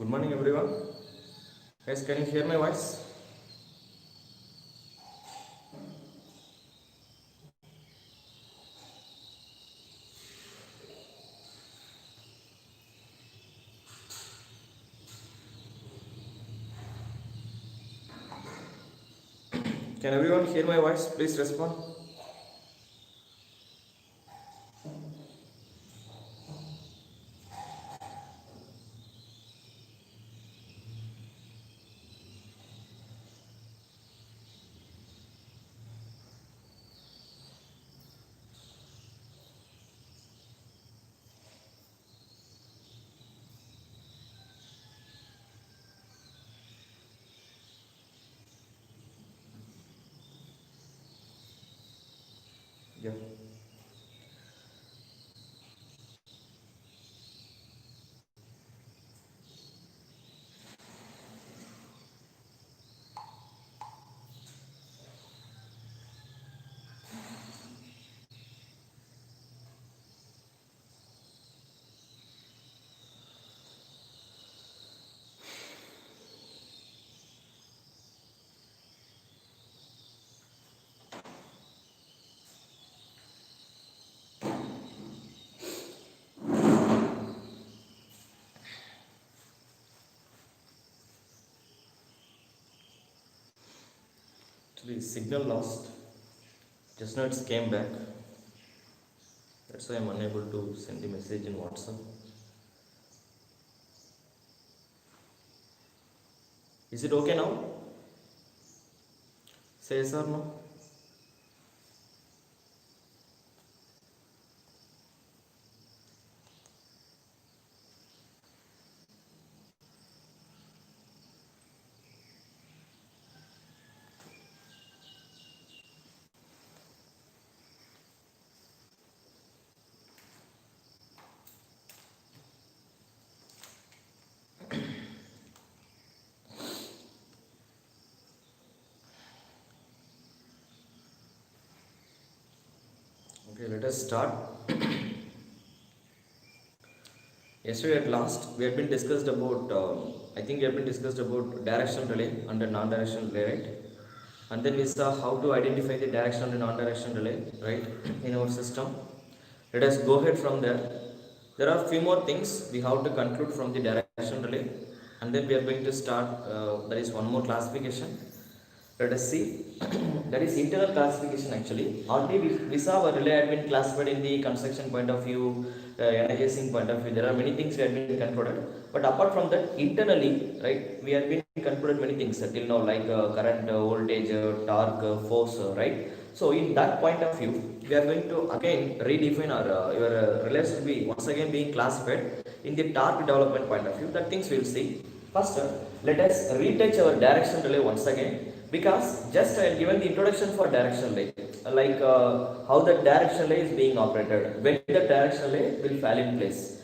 Good morning, everyone. Guys, can you hear my voice? Can everyone hear my voice? Please respond. Yeah. Actually, signal lost. Just now it came back. That's why I'm unable to send the message in WhatsApp. Is it okay now? Say yes or no? Okay, let us start. Yesterday at last, we had been discussed about, I think we have been discussed about directional relay and non-directional relay, right? And then we saw how to identify the directional and non-directional relay, right, in our system. Let us go ahead from there. There are few more things we have to conclude from the directional relay, and then we are going to start. There is one more classification. Let us see. That is internal classification actually. Already we saw our relay had been classified in the construction point of view, energizing point of view. There are many things we have been concluded. But apart from that, internally, right, we have been concluded many things till now, like current, voltage, torque, force, right. So in that point of view, we are going to again redefine our your relays will be once again being classified in the torque development point of view. That things we will see. First, let us retouch our direction relay once again, because just I have given the introduction for direction relay, like how the direction relay is being operated, when the direction relay will fall in place,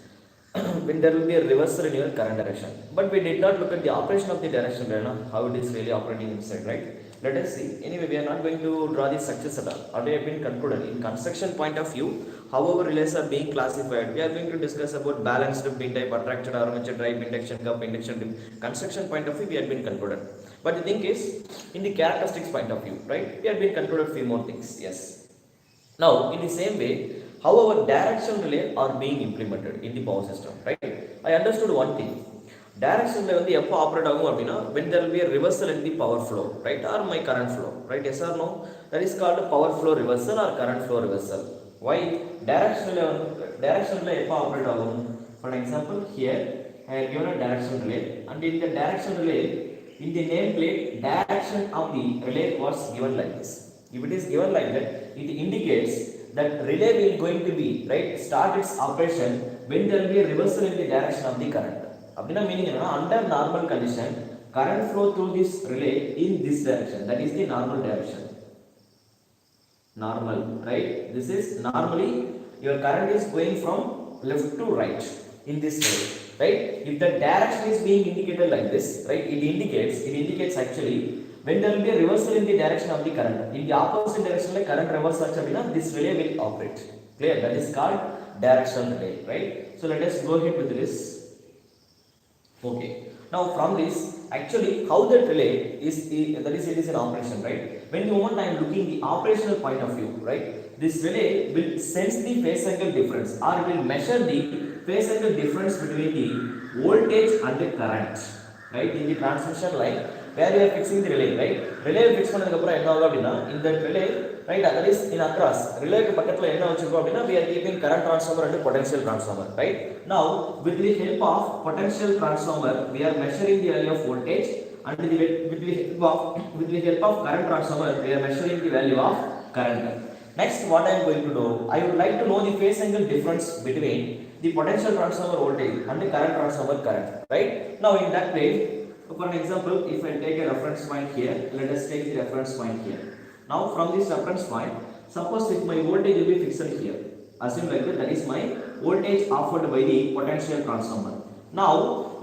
when there will be a reversal in your current direction. But we did not look at the operation of the direction relay, how it is really operating inside, right? Let us see. Anyway, we are not going to draw the success at all. Already have been concluded. In construction point of view, however relays are being classified, we are going to discuss about balanced pin type, attracted armature drive, induction cup, induction tip. Construction point of view, we have been concluded. But the thing is, in the characteristics point of view, right, we have been concluded few more things. Yes. Now, in the same way, how our direction relay are being implemented in the power system, right? I understood one thing. Direction relay வந்து எப்போ operate ஆகும் அப்படின்னா when there will be a reversal in the power flow, right, or my current flow, right? Yes or no? That is called power flow reversal or current flow reversal. Why? Direction relay எப்போ operate ஆகும்? For example, here I have given a direction relay, and in the direction relay, in the nameplate, direction of the relay was given like this. If it is given like that, it indicates that relay will going to be, right, start its operation when there will be a reversal in the direction of the current. Abdina meaning under normal condition, current flow through this relay in this direction, that is the normal direction. Normal, right? This is normally your current is going from left to right in this way, right? If the direction is being indicated like this, right, it indicates actually when there will be a reversal in the direction of the current. In the opposite direction, like current reverse achabina, this relay will operate. Clear? That is called directional relay, right? So let us go ahead with this. Okay. Now from this, actually how that relay is that is it is an operation, right? When the moment I am looking the operational point of view, right? This relay will sense the phase angle difference or it will measure the phase angle difference between the voltage and the current, right? In the transmission line where we are fixing the relay, right? Relay fix பண்ணதுக்கு அப்புறம் என்ன ஆகும் அப்படினா இந்த relay, right, that is in across relay க்கு பக்கத்துல என்ன வச்சிருக்கோம் அப்படினா we are keeping current transformer and potential transformer, right? Now with the help of potential transformer we are measuring the value of voltage and with the help of current transformer we are measuring the value of current. Next what I am going to do, I would like to know the phase angle difference between the potential transformer voltage and the current transformer current, right? Now in that way, for an example, if I take a reference point here, let us take the reference point here. Now from this reference point, suppose if my voltage will be fixed here, assume like that is my voltage offered by the potential transformer. Now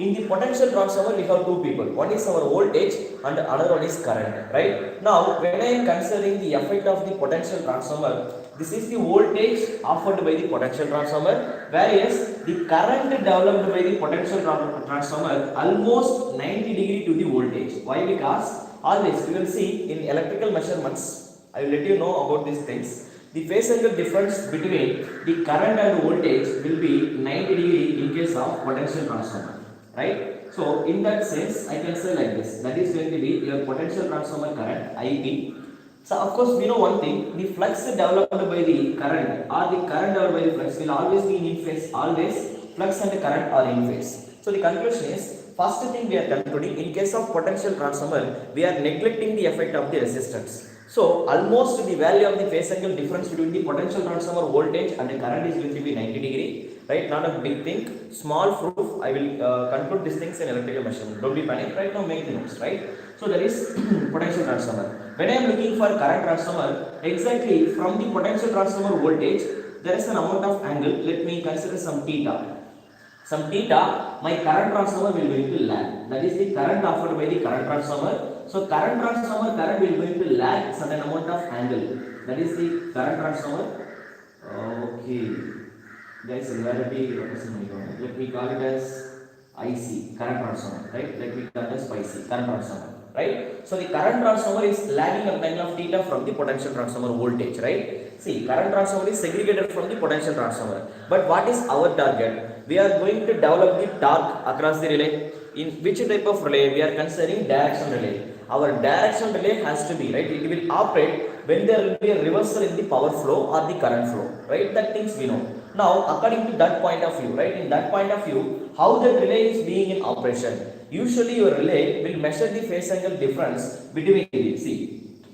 in the potential transformer we have two people, one is our voltage and another one is current, right? Now when I am considering the effect of the potential transformer, this is the voltage offered by the potential transformer, whereas the current developed by the potential transformer almost 90 degree to the voltage. Why? Because always we will see in electrical measurements, I will let you know about these things. The phase angle difference between the current and voltage will be 90 degree in case of potential transformer, right? So in that sense I can say like this, that is going to be your potential transformer current IP. So of course we know one thing, the flux developed by the current or the current developed by the flux will always be in phase, always flux and current are in phase. So the conclusion is, first thing we are concluding, in case of potential transformer we are neglecting the effect of the resistance. So almost the value of the phase angle difference between the potential transformer voltage and the current is going to be 90 degree, right? Not a big thing, small proof. I will conclude these things in electrical measurement. Don't be panic right now, make the notes, right? So that is potential transformer. When I am looking for current transformer, exactly from the potential transformer voltage there is an amount of angle. Let me consider some theta. Some theta, my current transformer will going to lag. That is the current offered by the current transformer. So current transformer current will going to lag certain amount of angle. That is the current transformer. Okay, guys, reality let me call it as IC, current transformer, right? Let me call it as IC, current transformer, right? So the current transformer is lagging a angle of theta from the potential transformer voltage, right? See, current transformer is segregated from the potential transformer. But what is our target? We are going to develop the torque across the relay. In which type of relay? We are considering directional relay. Our directional relay has to be, right, it will operate when there will be a reversal in the power flow or the current flow, right? That things we know. Now according to that point of view, right, in that point of view, how the relay is being in operation, usually your relay will measure the phase angle difference between the, see,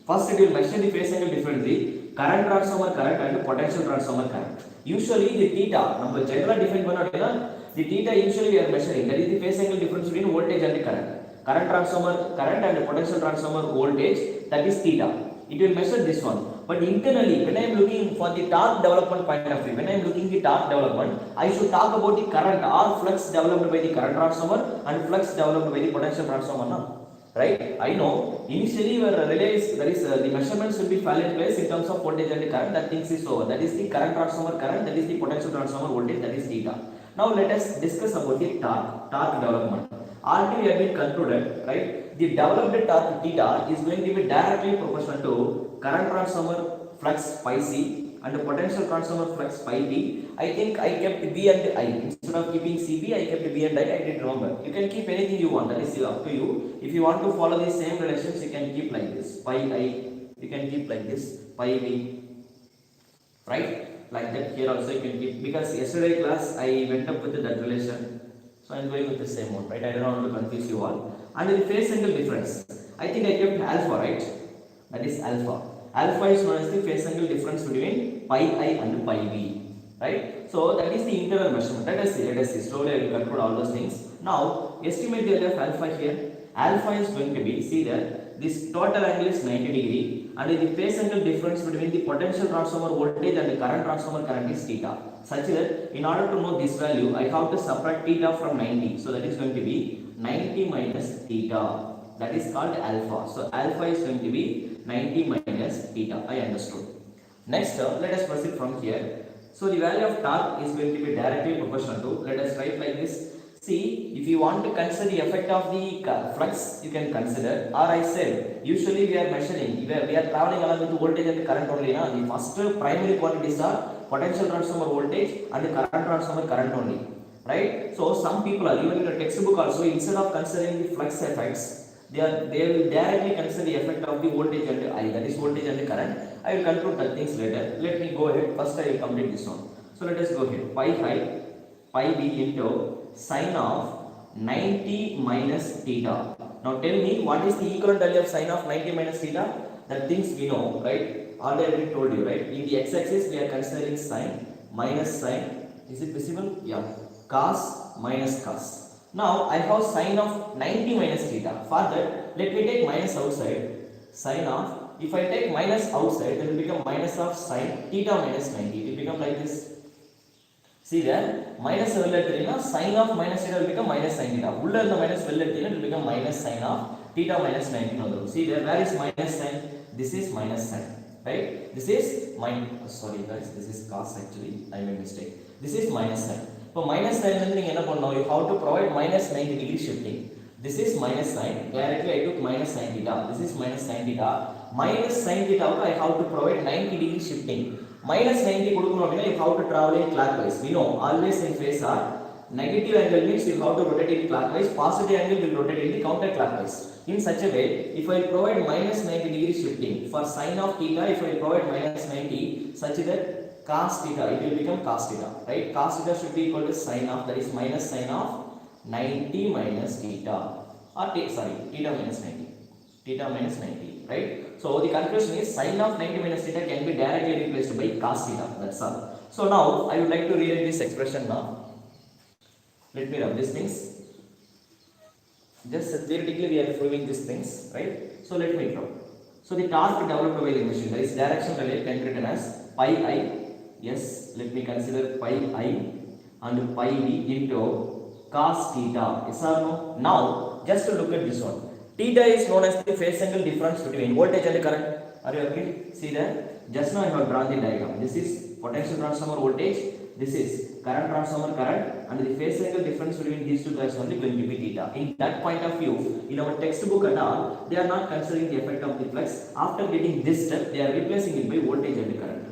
first it will measure the phase angle difference the current transformer current and potential transformer current. Usually the theta நம்ம general define பண்ண அப்படினா the theta usually we are measuring, that is the phase angle difference between voltage and the current. Current transformer current and potential transformer voltage, that is theta. It will measure this one. But internally when I am looking for the torque development point of view, when I am looking the torque development, I should talk about the current or flux developed by the current transformer and flux developed by the potential transformer now. Right? I know initially your relay is, that is the measurements will be fall in place in terms of voltage and the current, that things is over. That is the current transformer current, that is the potential transformer voltage, that is theta. Now let us discuss about the torque development. Already we have been concluded, right? The developed torque theta is going to be directly proportional to current transformer flux pi c and the potential transformer flux pi b. I think I kept b and I, instead of keeping cb I kept b and I didn't remember. You can keep anything you want, that is up to you. If you want to follow the same relations, you can keep like this, pi I, you can keep like this, pi b, right? Like that. Here also you can keep, because yesterday class I went up with that relation, so I am going with the same one, right? I don't want to confuse you all. And the phase angle difference, I think I kept alpha, right? That is alpha. Alpha is known as the phase angle difference between pi I and pi b, right? So that is the internal measurement. Let us see. Slowly I will conclude all those things. Now estimate the value of alpha here. Alpha is going to be, see there, this total angle is 90 degree and the phase angle difference between the potential transformer voltage and the current transformer current is theta, such that in order to know this value I have to subtract theta from 90. So that is going to be 90 minus theta, that is called alpha. So alpha is going to be 90 minus theta. I understood. Next let us proceed from here. So the value of torque is going to be directly proportional to, let us write like this, See, if you want to consider the effect of the flux, you can consider. Or I said, usually we are measuring, we are traveling along with the voltage and the current only. Na? The first primary quantities are potential transformer voltage and the current transformer current only. Right? So some people are, even in the textbook also, instead of considering the flux effects, they will directly consider the effect of the voltage and the I, that is voltage and the current. I will conclude that things later. Let me go ahead. First I will complete this one. So let us go ahead. Pi I, pi b into sine of 90 minus theta. Now tell me, what is the equivalent value of sine of 90 minus theta? That things we know, right? Already told you, right? In the x-axis we are considering sine minus sine. Is it visible? Yeah. Cos minus cos. Now I have sine of 90 minus theta. For that, let me take minus outside. Sine of, if I take minus outside, it will become minus of sine theta minus 90. It will become like this. See there, minus sine of minus theta will become minus sine theta. Ulla the minus it will become minus sine of theta minus 90. See there, where is minus sine? This is minus sine, right? This is sorry guys, this is cos actually. I made mistake. This is minus sine. So minus sine you have to provide minus 90 degree shifting. This is minus sine. Directly I took minus sine theta. This is minus sine theta. Minus sine theta I have to provide 90 degree shifting. Minus 90 you have to travel in clockwise. We know always in phase are negative angle means you have to rotate in clockwise, positive angle will rotate in the counterclockwise. In such a way, if I provide minus 90 degree shifting for sine of theta, if I provide minus 90 such that cos theta, it will become cos theta, right? Cos theta should be equal to sine of, that is minus sine of 90 minus theta, or theta minus 90, theta minus 90, right? So the conclusion is sine of 90 minus theta can be directly replaced by cos theta. That's all. So now I would like to rewrite this expression now. Let me rub these things. Just theoretically we are proving these things, right? So let me draw. So the torque developed by the machine, that is directional relay, can be written as pi I. Yes, let me consider pi I and pi b into cos theta. Yes or no? Now just to look at this one. Theta is known as the phase angle difference between voltage and the current. Are you agree? See there? Just now I have drawn the diagram. This is potential transformer voltage. This is current transformer current, and the phase angle difference between these two guys only going to be theta. In that point of view, in our textbook and all, they are not considering the effect of the flux. After getting this step, they are replacing it by voltage and the current.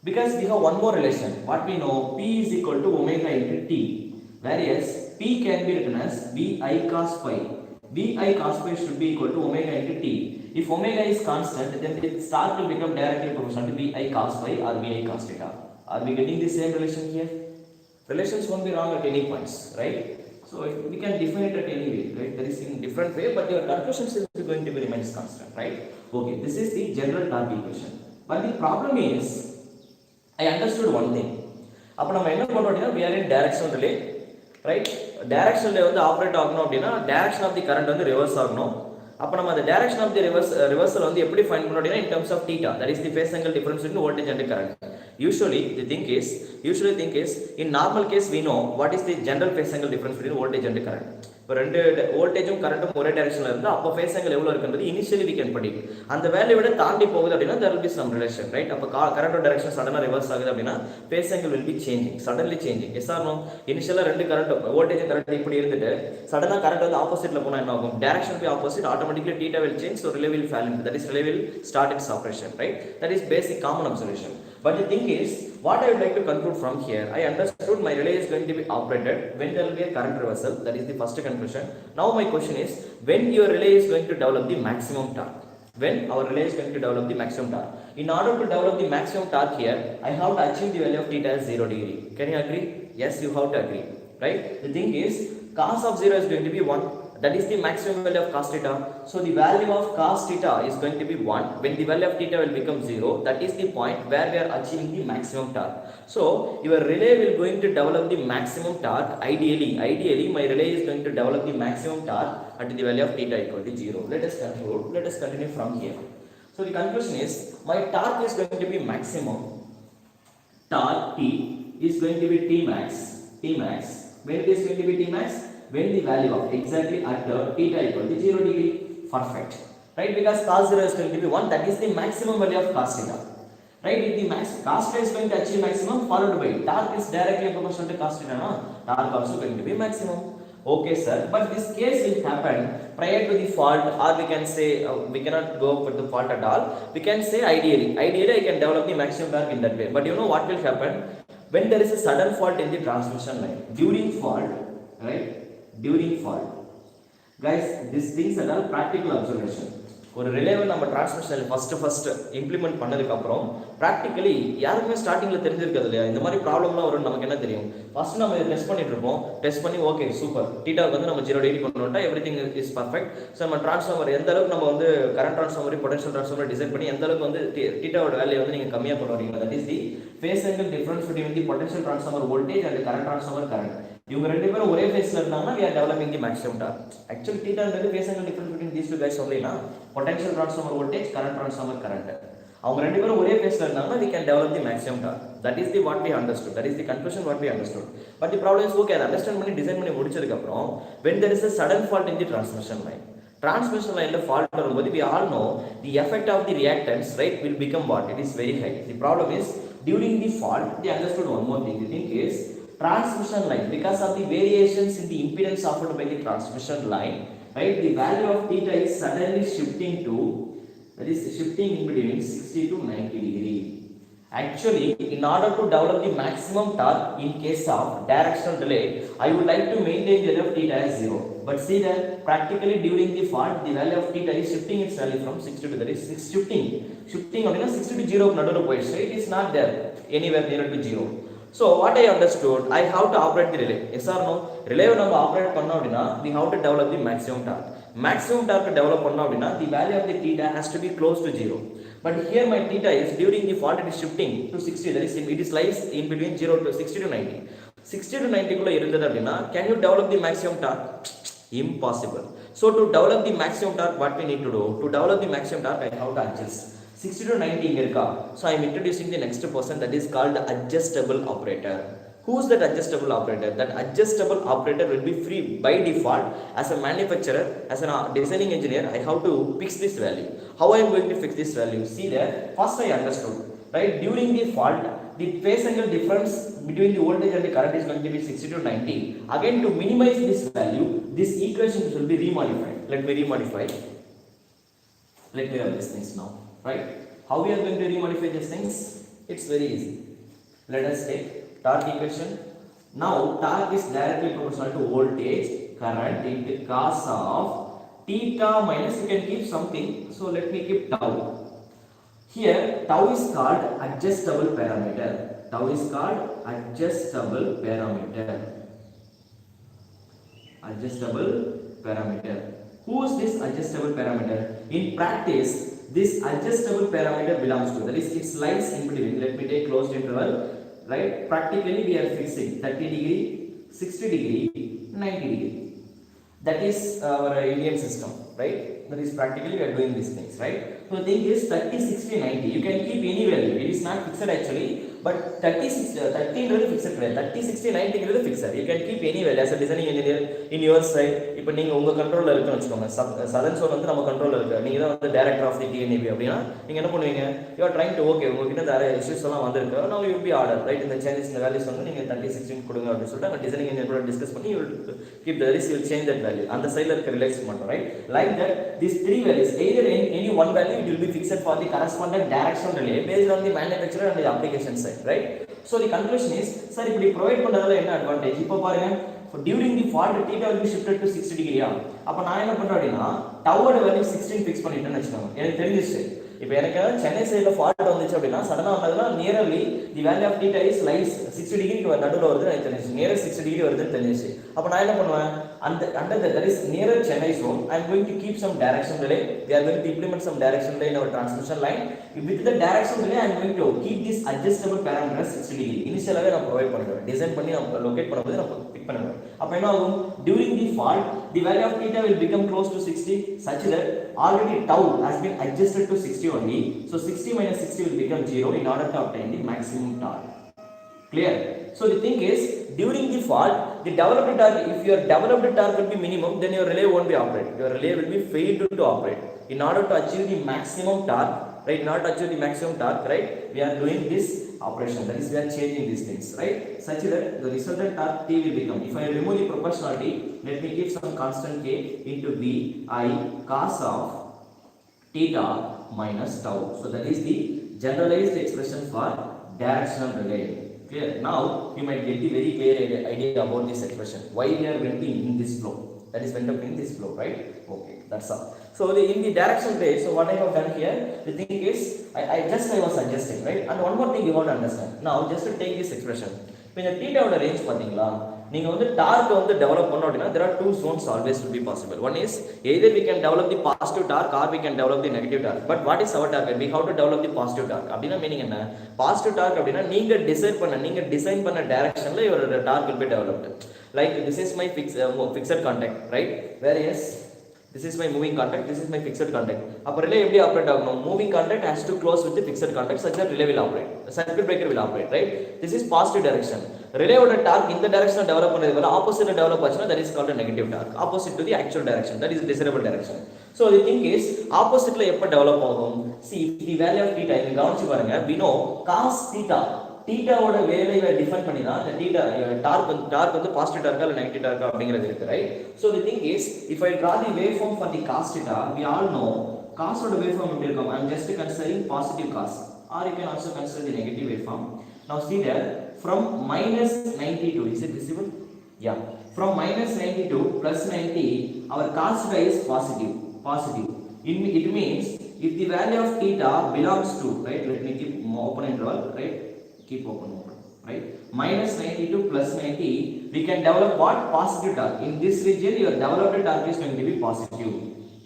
Because we have one more relation. What we know, P is equal to omega into T. Whereas P can be written as Bi cos phi. Bi cos phi should be equal to omega into T. If omega is constant, then the torque will become directly proportional to Bi cos phi or Bi cos theta. Are we getting the same relation here? Relations won't be wrong at any points, right? So we can define it at any way, right? There is in different way, but your conclusion is going to be remains constant, right? Okay, this is the general torque equation. But the problem is, I understood one thing. We are in directional relay, right? Directional relay operate direction of the current reverse the direction of the reversal in terms of theta, that is the phase angle difference between voltage and the current. Usually think is in normal case we know what is the general phase angle difference between voltage and the current. Voltage and current ஒரே directionல இருந்தா அப்ப phase angle எவ்வளவு இருக்குன்றது initially we can predict. அந்த value விட தாண்டி போகுது அப்படினா there will be some relation, right? அப்ப current direction suddenly reverse ஆகுது அப்படினா phase angle will be changing, suddenly changing. Yes or no? Initially ரெண்டு current voltage and current இப்படி இருந்துட்டு suddenly current வந்து oppositeல போனா என்ன ஆகும்? Direction be opposite, automatically theta will change, so relay will fall into, that is relay will start its operation, right? That is basic common observation. But the thing is, what I would like to conclude from here, I understood my relay is going to be operated when there will be a current reversal. That is the first conclusion. Now my question is, when your relay is going to develop the maximum torque? When our relay is going to develop the maximum torque? In order to develop the maximum torque here, I have to achieve the value of theta as 0 degree. Can you agree? Yes, you have to agree, right? The thing is, cos of 0 is going to be 1. That is the maximum value of cos theta. So the value of cos theta is going to be 1. When the value of theta will become 0, that is the point where we are achieving the maximum torque. So your relay will going to develop the maximum torque. Ideally my relay is going to develop the maximum torque at the value of theta equal to 0. Let us conclude. Let us continue from here. So the conclusion is, my torque is going to be maximum. Torque T is going to be T max. When it is going to be T max? When the value of exactly at theta equal to 0 degree. Perfect, right? Because cos 0 is going to be 1, that is the maximum value of cos theta, right? If the cos theta is going to achieve maximum, followed by torque is directly proportional to cos theta, no? torque also going to be maximum. Okay sir, but this case will happen prior to the fault, or we can say we cannot go for the fault at all. We can say ideally I can develop the maximum torque in that way. But you know what will happen when there is a sudden fault in the transmission line? During fault, right? During fault, guys, these things are all practical observation. ஒரு ரிலேவை நம்ம transmission first implement பண்ணதுக்கப்புறம் practically யாருக்குமே ஸ்டார்டிங்கில் தெரிஞ்சிருக்காது இல்லையா, இந்த மாதிரி ப்ராப்ளம்லாம் வரும். நமக்கு என்ன தெரியும், ஃபர்ஸ்ட் நம்ம டெஸ்ட் பண்ணிட்டு இருப்போம். டெஸ்ட் பண்ணி ஓகே சூப்பர், டீட்டாவுக்கு வந்து நம்ம 0 டிகிரி கொண்டு வந்துட்டா every thing is perfect. So நம்ம ட்ரான்ஸ்ஃபார்மர் எந்த அளவுக்கு நம்ம வந்து current transformer potential transformer design பண்ணி எந்த அளவுக்கு வந்து டீட்டாவோட வேல்யூ வந்து நீங்கள் கம்மியாக கொண்டு வரீங்க. That is the phase angle difference between the potential transformer voltage and current transformer current. இவங்க ரெண்டு பேரும் ஒரே ஃபேஸ்ல இருந்தாங்கன்னா we are developing the maximum torque. Actually theta is phase angle difference between these two guys only na, potential transformer voltage, current transformer current. அவங்க ரெண்டு பேரும் ஒரே ஃபேஸ்ல இருந்தாங்கன்னா we can develop the maximum torque. That is the what we understood, that is the conclusion what we understood. But the problem is okay, அதை understand பண்ணி design பண்ணி முடிச்சதுக்கு அப்புறம் when there is a sudden fault in the transmission line, transmission line la fault வரும்போது we all know the effect of the reactance, right, will become what? It is very high. The problem is during the fault they understood one more thing. The thing is transmission line, because of the variations in the impedance offered by the transmission line, right, the value of theta is suddenly shifting to, that is shifting in between 60 to 90 degree. Actually, in order to develop the maximum torque in case of directional delay, I would like to maintain the value of theta as 0. But see that practically during the fault, the value of theta is shifting its value from 60 to, that is shifting அப்படினா 60 to 0 க்கு நடுவுல போயிடுச்சு. It is not there anywhere near to 0. So what I understood, I have to operate the relay. Yes or no? Relay நம்ம operate பண்ணோம் அப்படினா we have to develop the maximum torque. Maximum torque develop பண்ணோம் அப்படினா the value of the theta has to be close to 0. But here my theta is during the fault it is shifting to 60. That is it is lies in between 0 to 60 to 90. 60 to 90 குள்ள இருந்தது அப்படினா can you develop the maximum torque? Impossible. So to develop the maximum torque, what we need to do? To develop the maximum torque, I have to adjust 60 to 90 இங்க இருக்கா. So I am introducing the next person, that is called the adjustable operator. Who is that adjustable operator? That adjustable operator will be free by default. As a manufacturer, as a designing engineer, I have to fix this value. How I am going to fix this value? See there, first I understood, right? During the fault, the phase angle difference between the voltage and the current is going to be 60 to 90. Again, to minimize this value, this equation will be remodified. Let me remodify. Let me have these things now. Right? How we are going to remodify these things? It's very easy. Let us take torque equation. Now torque is directly proportional to voltage current into cos of theta minus, you can keep something. So let me keep tau. Here tau is called adjustable parameter. Tau is called adjustable parameter. Adjustable parameter. Who is this adjustable parameter? In practice, this adjustable parameter belongs to, that is it lies in between. Let me take closed interval, right? Practically we are fixing 30 degree, 60 degree, 90 degree. That is our Indian system, right? That is practically we are doing these things, right? So the thing is 30, 60, 90. You can keep any value. It is not fixed actually, but 30 is fixed. 30, 60, 90 is fixed. You can keep any value as a designing engineer in your side. இப்போ நீங்க உங்க கண்ட்ரோல்ல இருக்குன்னு வெச்சுக்கோங்க. Sathan soul வந்து நம்ம கண்ட்ரோல்ல இருக்கு. நீங்க தான் வந்து டைரக்டர் ஆஃப் தி டிஎன்ஏபி அப்படினா நீங்க என்ன பண்ணுவீங்க? You are trying to okay, உங்களுக்கு இந்த இஷ்யூஸ் எல்லாம் வந்திருக்கு. Now you will be order, right? இந்த சேஞ்சஸ் இந்த வேல்யூஸ் வந்து நீங்க 30, 60 கொடுங்க அப்படி சொல்லிட்டு அந்த டிசைனிங் இன்ஜினியர் கூட டிஸ்கஸ் பண்ணி you will keep the risk, you will change that value. அந்த சைடுல இருக்க ரிலேக்ஸ் மட்டும், right? Like that, these three values, either any one value it will be fixed for the corresponding directional relay based on the manufacturer and the application side, right? So the conclusion is, sir, இப்படி provide பண்றதுல என்ன advantage? இப்போ பாருங்க, during the fault theta will be shifted to 60 degree. அப்ப நான் என்ன பண்றேன் அப்படினா டவோட வேல்யூ 16 ஃபிக்ஸ் பண்ணிட்டேன்னு வெச்சுக்கோங்க. எனக்கு தெரிஞ்சிருச்சு. இப்போ எனக்கு சென்னை சைடுல ஃபால்ட் வந்துச்சு அப்படினா சடனா வந்ததுனா nearly the value of theta is lies 60 டிகிரிக்கு நடுவுல வருது எனக்கு தெரிஞ்சிருச்சு. நியர் 60 டிகிரி வருதுன்னு தெரிஞ்சிருச்சு. அப்ப நான் என்ன பண்ணுவேன்? Under that is nearer Chennai zone, I am going to keep some directional relay. We are going to implement some directional relay in our transmission line. With the directional relay, I am going to keep this adjustable parameter 60 degree. Initially, I provide பண்ணுவேன். Design பண்ணி locate பண்ணும்போது நான் pick பண்ணுவேன். அப்ப என்ன ஆகும்? During the fault, the value of theta will become close to 60, such that already tau has been adjusted to 60 only. So 60 minus 60 will become 0 in order to obtain the maximum torque. Clear? So the thing is, during the fault, the developed torque, if your developed torque will be minimum, then your relay won't be operated. Your relay will be failed to operate. In order to achieve the maximum torque, right? In order to achieve the maximum torque, right? We are doing this operation. That is, we are changing these things, right? Such that the resultant torque T will become, if I remove the proportionality, let me give some constant K into B I cos of theta minus tau. So that is the generalized expression for directional relay. Clear? Now you might get the very clear idea about this expression. Why we are venting in this flow? That is went up in this flow, right? Okay, that's all. So in the direction relay, so what I have done here, the thing is, I was adjusting, right? And one more thing you want to understand. Now just to take this expression, when the theta oda range பாத்தீங்களா, நீங்க வந்து dark வந்து develop பண்ணோம் அப்படினா there are two zones always will be possible. One is either we can develop the positive torque or we can develop the negative torque. But what is our target? We have to develop the positive torque. அப்படினா meaning என்ன? Positive torque அப்படினா நீங்க design பண்ண டைரக்ஷன்ல your torque will be developed. Like this is my fixed contact, right? Whereas this is my moving contact, this is my fixed contact. அப்ப relay எப்படி operate ஆகணும்? Moving contact has to close with the fixed contact such that relay will operate. The circuit breaker will operate, right? This is positive direction. Relay oda torque in the direction develop பண்றது வர opposite develop ஆச்சுனா that is called a negative torque. Opposite to the actual direction, that is desirable direction. So the thing is opposite ல எப்ப develop ஆகும்? See, if the value of theta இங்க கவனிச்சு பாருங்க, we know cos theta theta ஓட வேலையை define பண்ணி தான் the theta torque வந்து positive torque இல்ல negative torque அப்படிங்கிறது இருக்கு, right? So the thing is, if I draw the waveform for the cos theta, we all know cos ஓட waveform எப்படி இருக்கும்? I am just considering positive cos, or you can also consider the negative waveform. Now see there, from minus 92, is it visible? Yeah, from minus 92 plus 90, our cos theta is positive. It means if the value of theta belongs to, right, let me keep open interval, right, keep open, right, minus 92 plus 90, we can develop what? Positive torque. In this region your developed torque is going to be positive,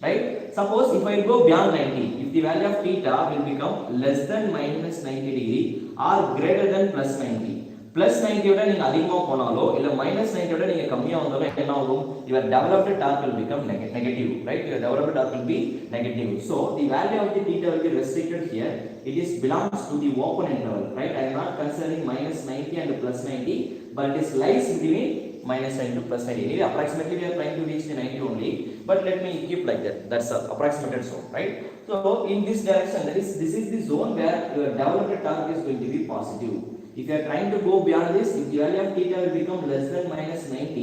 right? Suppose if I go beyond 90, if the value of theta will become less than minus 90 degree or greater than plus 90, plus 90 ஓட நீங்க அதிகமா போனாலோ இல்ல minus 90 ஓட நீங்க கம்மியா வந்தாலோ என்ன ஆகும்? Your developed torque will become negative, right? Your developed torque will be negative. So the value of the theta will be restricted here. It is belongs to the open interval, right? I am not considering minus 90 and plus 90, but it is lies between minus 90 to plus 90. Anyway, approximately we are trying to reach the 90 only, but let me keep like that. That's a approximated zone, right? So in this direction, this is the zone where your developed torque is going to be positive. If you are trying to go beyond this, if the value of theta will become less than minus 90,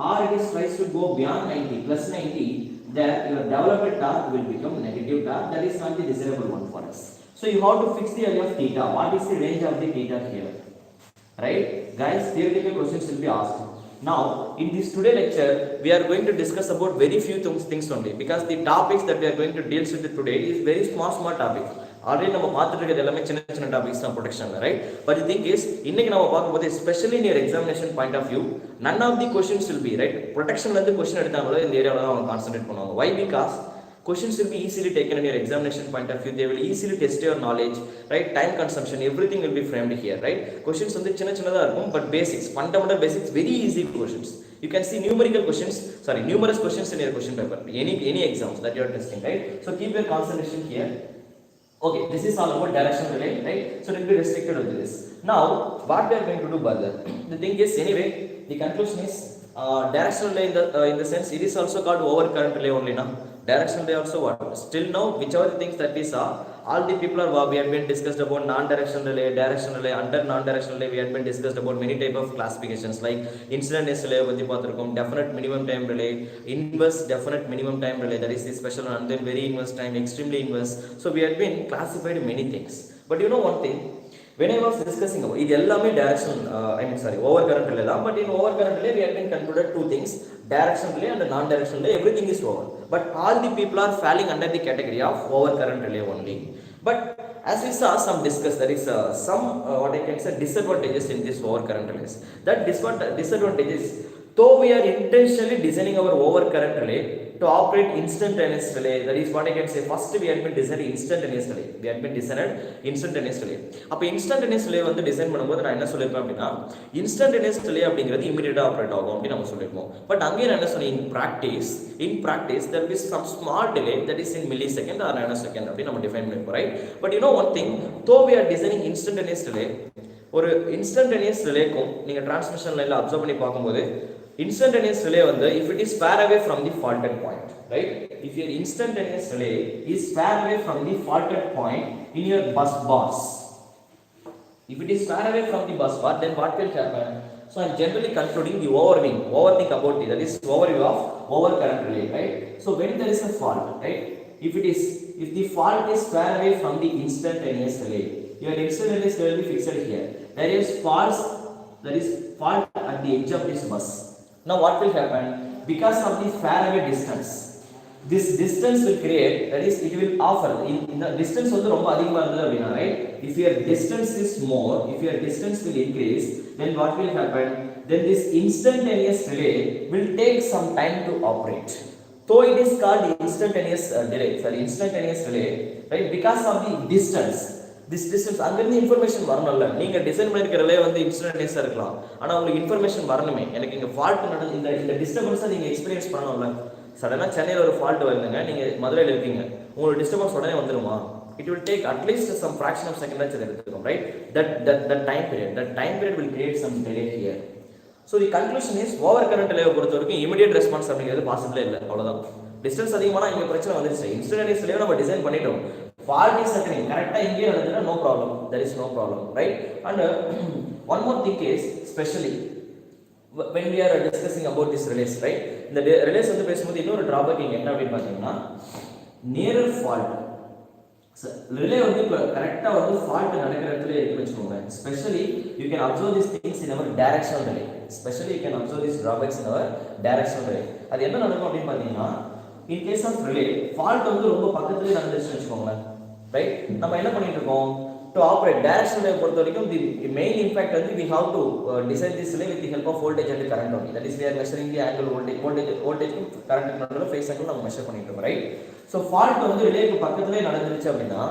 or it is tries to go beyond 90 plus 90, then your developed torque will become negative torque. That is not the desirable one for us. So you have to fix the value of theta. What is the range of the theta here? Right, guys, theoretical questions will be asked. Now in this today lecture we are going to discuss about very few things only, because the topics that we are going to deal with today is very small topic. Already நம்ம பார்த்துட்டு இருக்கிறது எல்லாமே சின்ன topics தான் ப்ரொடெக்ஷன்ல, right? But the thing is, இன்னைக்கு நம்ம பார்க்கும்போது especially in your examination point of view, none of the questions will be, right, ப்ரொடெக்ஷன்ல இருந்து क्वेश्चन எடுத்தாங்களோ இந்த ஏரியால தான் அவங்க கான்சென்ட்ரேட் பண்ணுவாங்க. Why? Because questions will be easily taken in your examination point of view. They will easily test your knowledge, right? Time consumption, everything will be framed here, right? Questions வந்து சின்னதா இருக்கும், but basics, fundamental basics, very easy questions. You can see numerous questions in your question paper, any exams that you are testing, right? So keep your concentration here. Okay, this is all about directional relay, right? So it will be restricted with this. Now what we are going to do further, the thing is, anyway, the conclusion is directional relay in the sense it is also called overcurrent relay only now. Directional relay also what? Still now, whichever the things that we saw, all the people are, we have been discussed about non-directional relay, directional relay, under non-directional relay we have been discussed about many type of classifications like instantaneous relay பத்தி பார்த்திருக்கோம், definite minimum time relay, inverse definite minimum time relay, that is the special and then very inverse time, extremely inverse. So we have been classified many things. But you know one thing, when I was discussing about இது எல்லாமே overcurrent relay தான். But in overcurrent relay we have been concluded two things, directional relay and non-directional relay, everything is over. But all the people are falling under the category of overcurrent relay only. But as we saw some discuss, there is some what I can say disadvantages in this overcurrent relays. That disadvantages, though we are intentionally designing our overcurrent relay to operate instantaneous relay, that is what I can say, first we had been designing instantaneous relay. அப்ப instantaneous relay வந்து design பண்ணும்போது நான் என்ன சொல்லிருப்பேன் அப்படின்னா, instantaneous relay அப்படிங்கிறது இமிடியேட்டா operate ஆகும் அப்படி நம்ம சொல்லிருப்போம். பட் அங்கே நான் என்ன சொன்னேன், in practice there will be some small delay, that is in millisecond or nanosecond அப்படி நம்ம டிஃபைன் பண்ணிருப்போம், right? But you know one thing, though we are designing instantaneous relay, ஒரு instantaneous relayக்கும் நீங்க டிரான்ஸ்மிஷன் லைன்ல அப்சர்வ் பண்ணி பார்க்கும்போது instantaneous relay வந்து if it is far away from the faulted point, right? If your instantaneous relay is far away from the faulted point in your bus bars, If it is far away from the bus bar, then what will happen? So I am generally concluding the overthink about it. That is overview of overcurrent relay, right? So when there is a fault, right? If the fault is far away from the instantaneous relay, your instantaneous relay will be fixed here. There is fault at the edge of this bus. Now what will happen? Because of the far away distance, this distance will create, that is it will offer in the distance வந்து ரொம்ப அதிகமா இருந்தது அப்படினா, right? If your distance is more, if your distance will increase, then what will happen? Then this instantaneous relay will take some time to operate. So it is called instantaneous instantaneous relay, right? Because of the distance. This distance, அங்கிருந்து information வரணும்ல. நீங்கள் design பண்ணியிருக்கிற relay வந்து இன்ஸ்டன்டேனியஸாக இருக்கலாம், ஆனால் உங்களுக்கு information வரணுமே. எனக்கு இங்கே ஃபால்ட் நடந்து இந்த டிஸ்டர்பன்ஸை நீங்கள் எக்ஸ்பீரியன்ஸ் பண்ணணும்ல. சடனாக சென்னையில் ஒரு ஃபால்ட் வருதுங்க, நீங்கள் மதுரையில் இருக்கீங்க, உங்களுக்கு டிஸ்டர்பன்ஸ் உடனே வந்துடுமா? It will take at least some fraction of second எடுத்துக்கும், right? That time period will create some delay here. So the conclusion is, overcurrent relay பொறுத்த வரைக்கும் immediate response அப்படிங்கிறது பாசிபிளே இல்லை, அவ்வளோதான். டிஸ்டன்ஸ் அதிகமான இங்கே பிரச்சனை வந்துருச்சு. இன்ஸ்டன்டேனியஸ் ரிலே நம்ம டிசைன் பண்ணிட்டோம், fault is occurring, கரெக்டாக இங்கே நடந்துன்னா no problem, there is no problem, right? And one more thing is, especially when we are discussing about this relays, right? இந்த relays வந்து பேசும்போது இன்னொரு drawback இங்கே என்ன அப்படின்னு பார்த்தீங்கன்னா, nearer fault. ரிலே வந்து இப்போ கரெக்டாக வந்து ஃபால்ட் நடக்கிற இடத்துல இருக்குன்னு வச்சுக்கோங்க. Specially you can observe this things in our directional relay. Specially you can observe this drawbacks in our directional relay. அது என்ன நடக்கும் அப்படின்னு பார்த்தீங்கன்னா, in case of relay fault வந்து ரொம்ப பக்கத்துலேயே நடந்துச்சுன்னு வச்சுக்கோங்களேன், ரைட்? நம்ம என்ன பண்ணிட்டு இருக்கோம்? To operate directional relay பொறுத்த வரைக்கும் the main impact வந்து we have to design this relay with the help of voltage and current only. That is we are measuring the angle voltage current நடுவுல phase angle நம்ம measure பண்ணிட்டு இருக்கோம், right? So fault வந்து ரிலேக்கு பக்கத்துலயே நடந்துருச்சு அப்படின்னா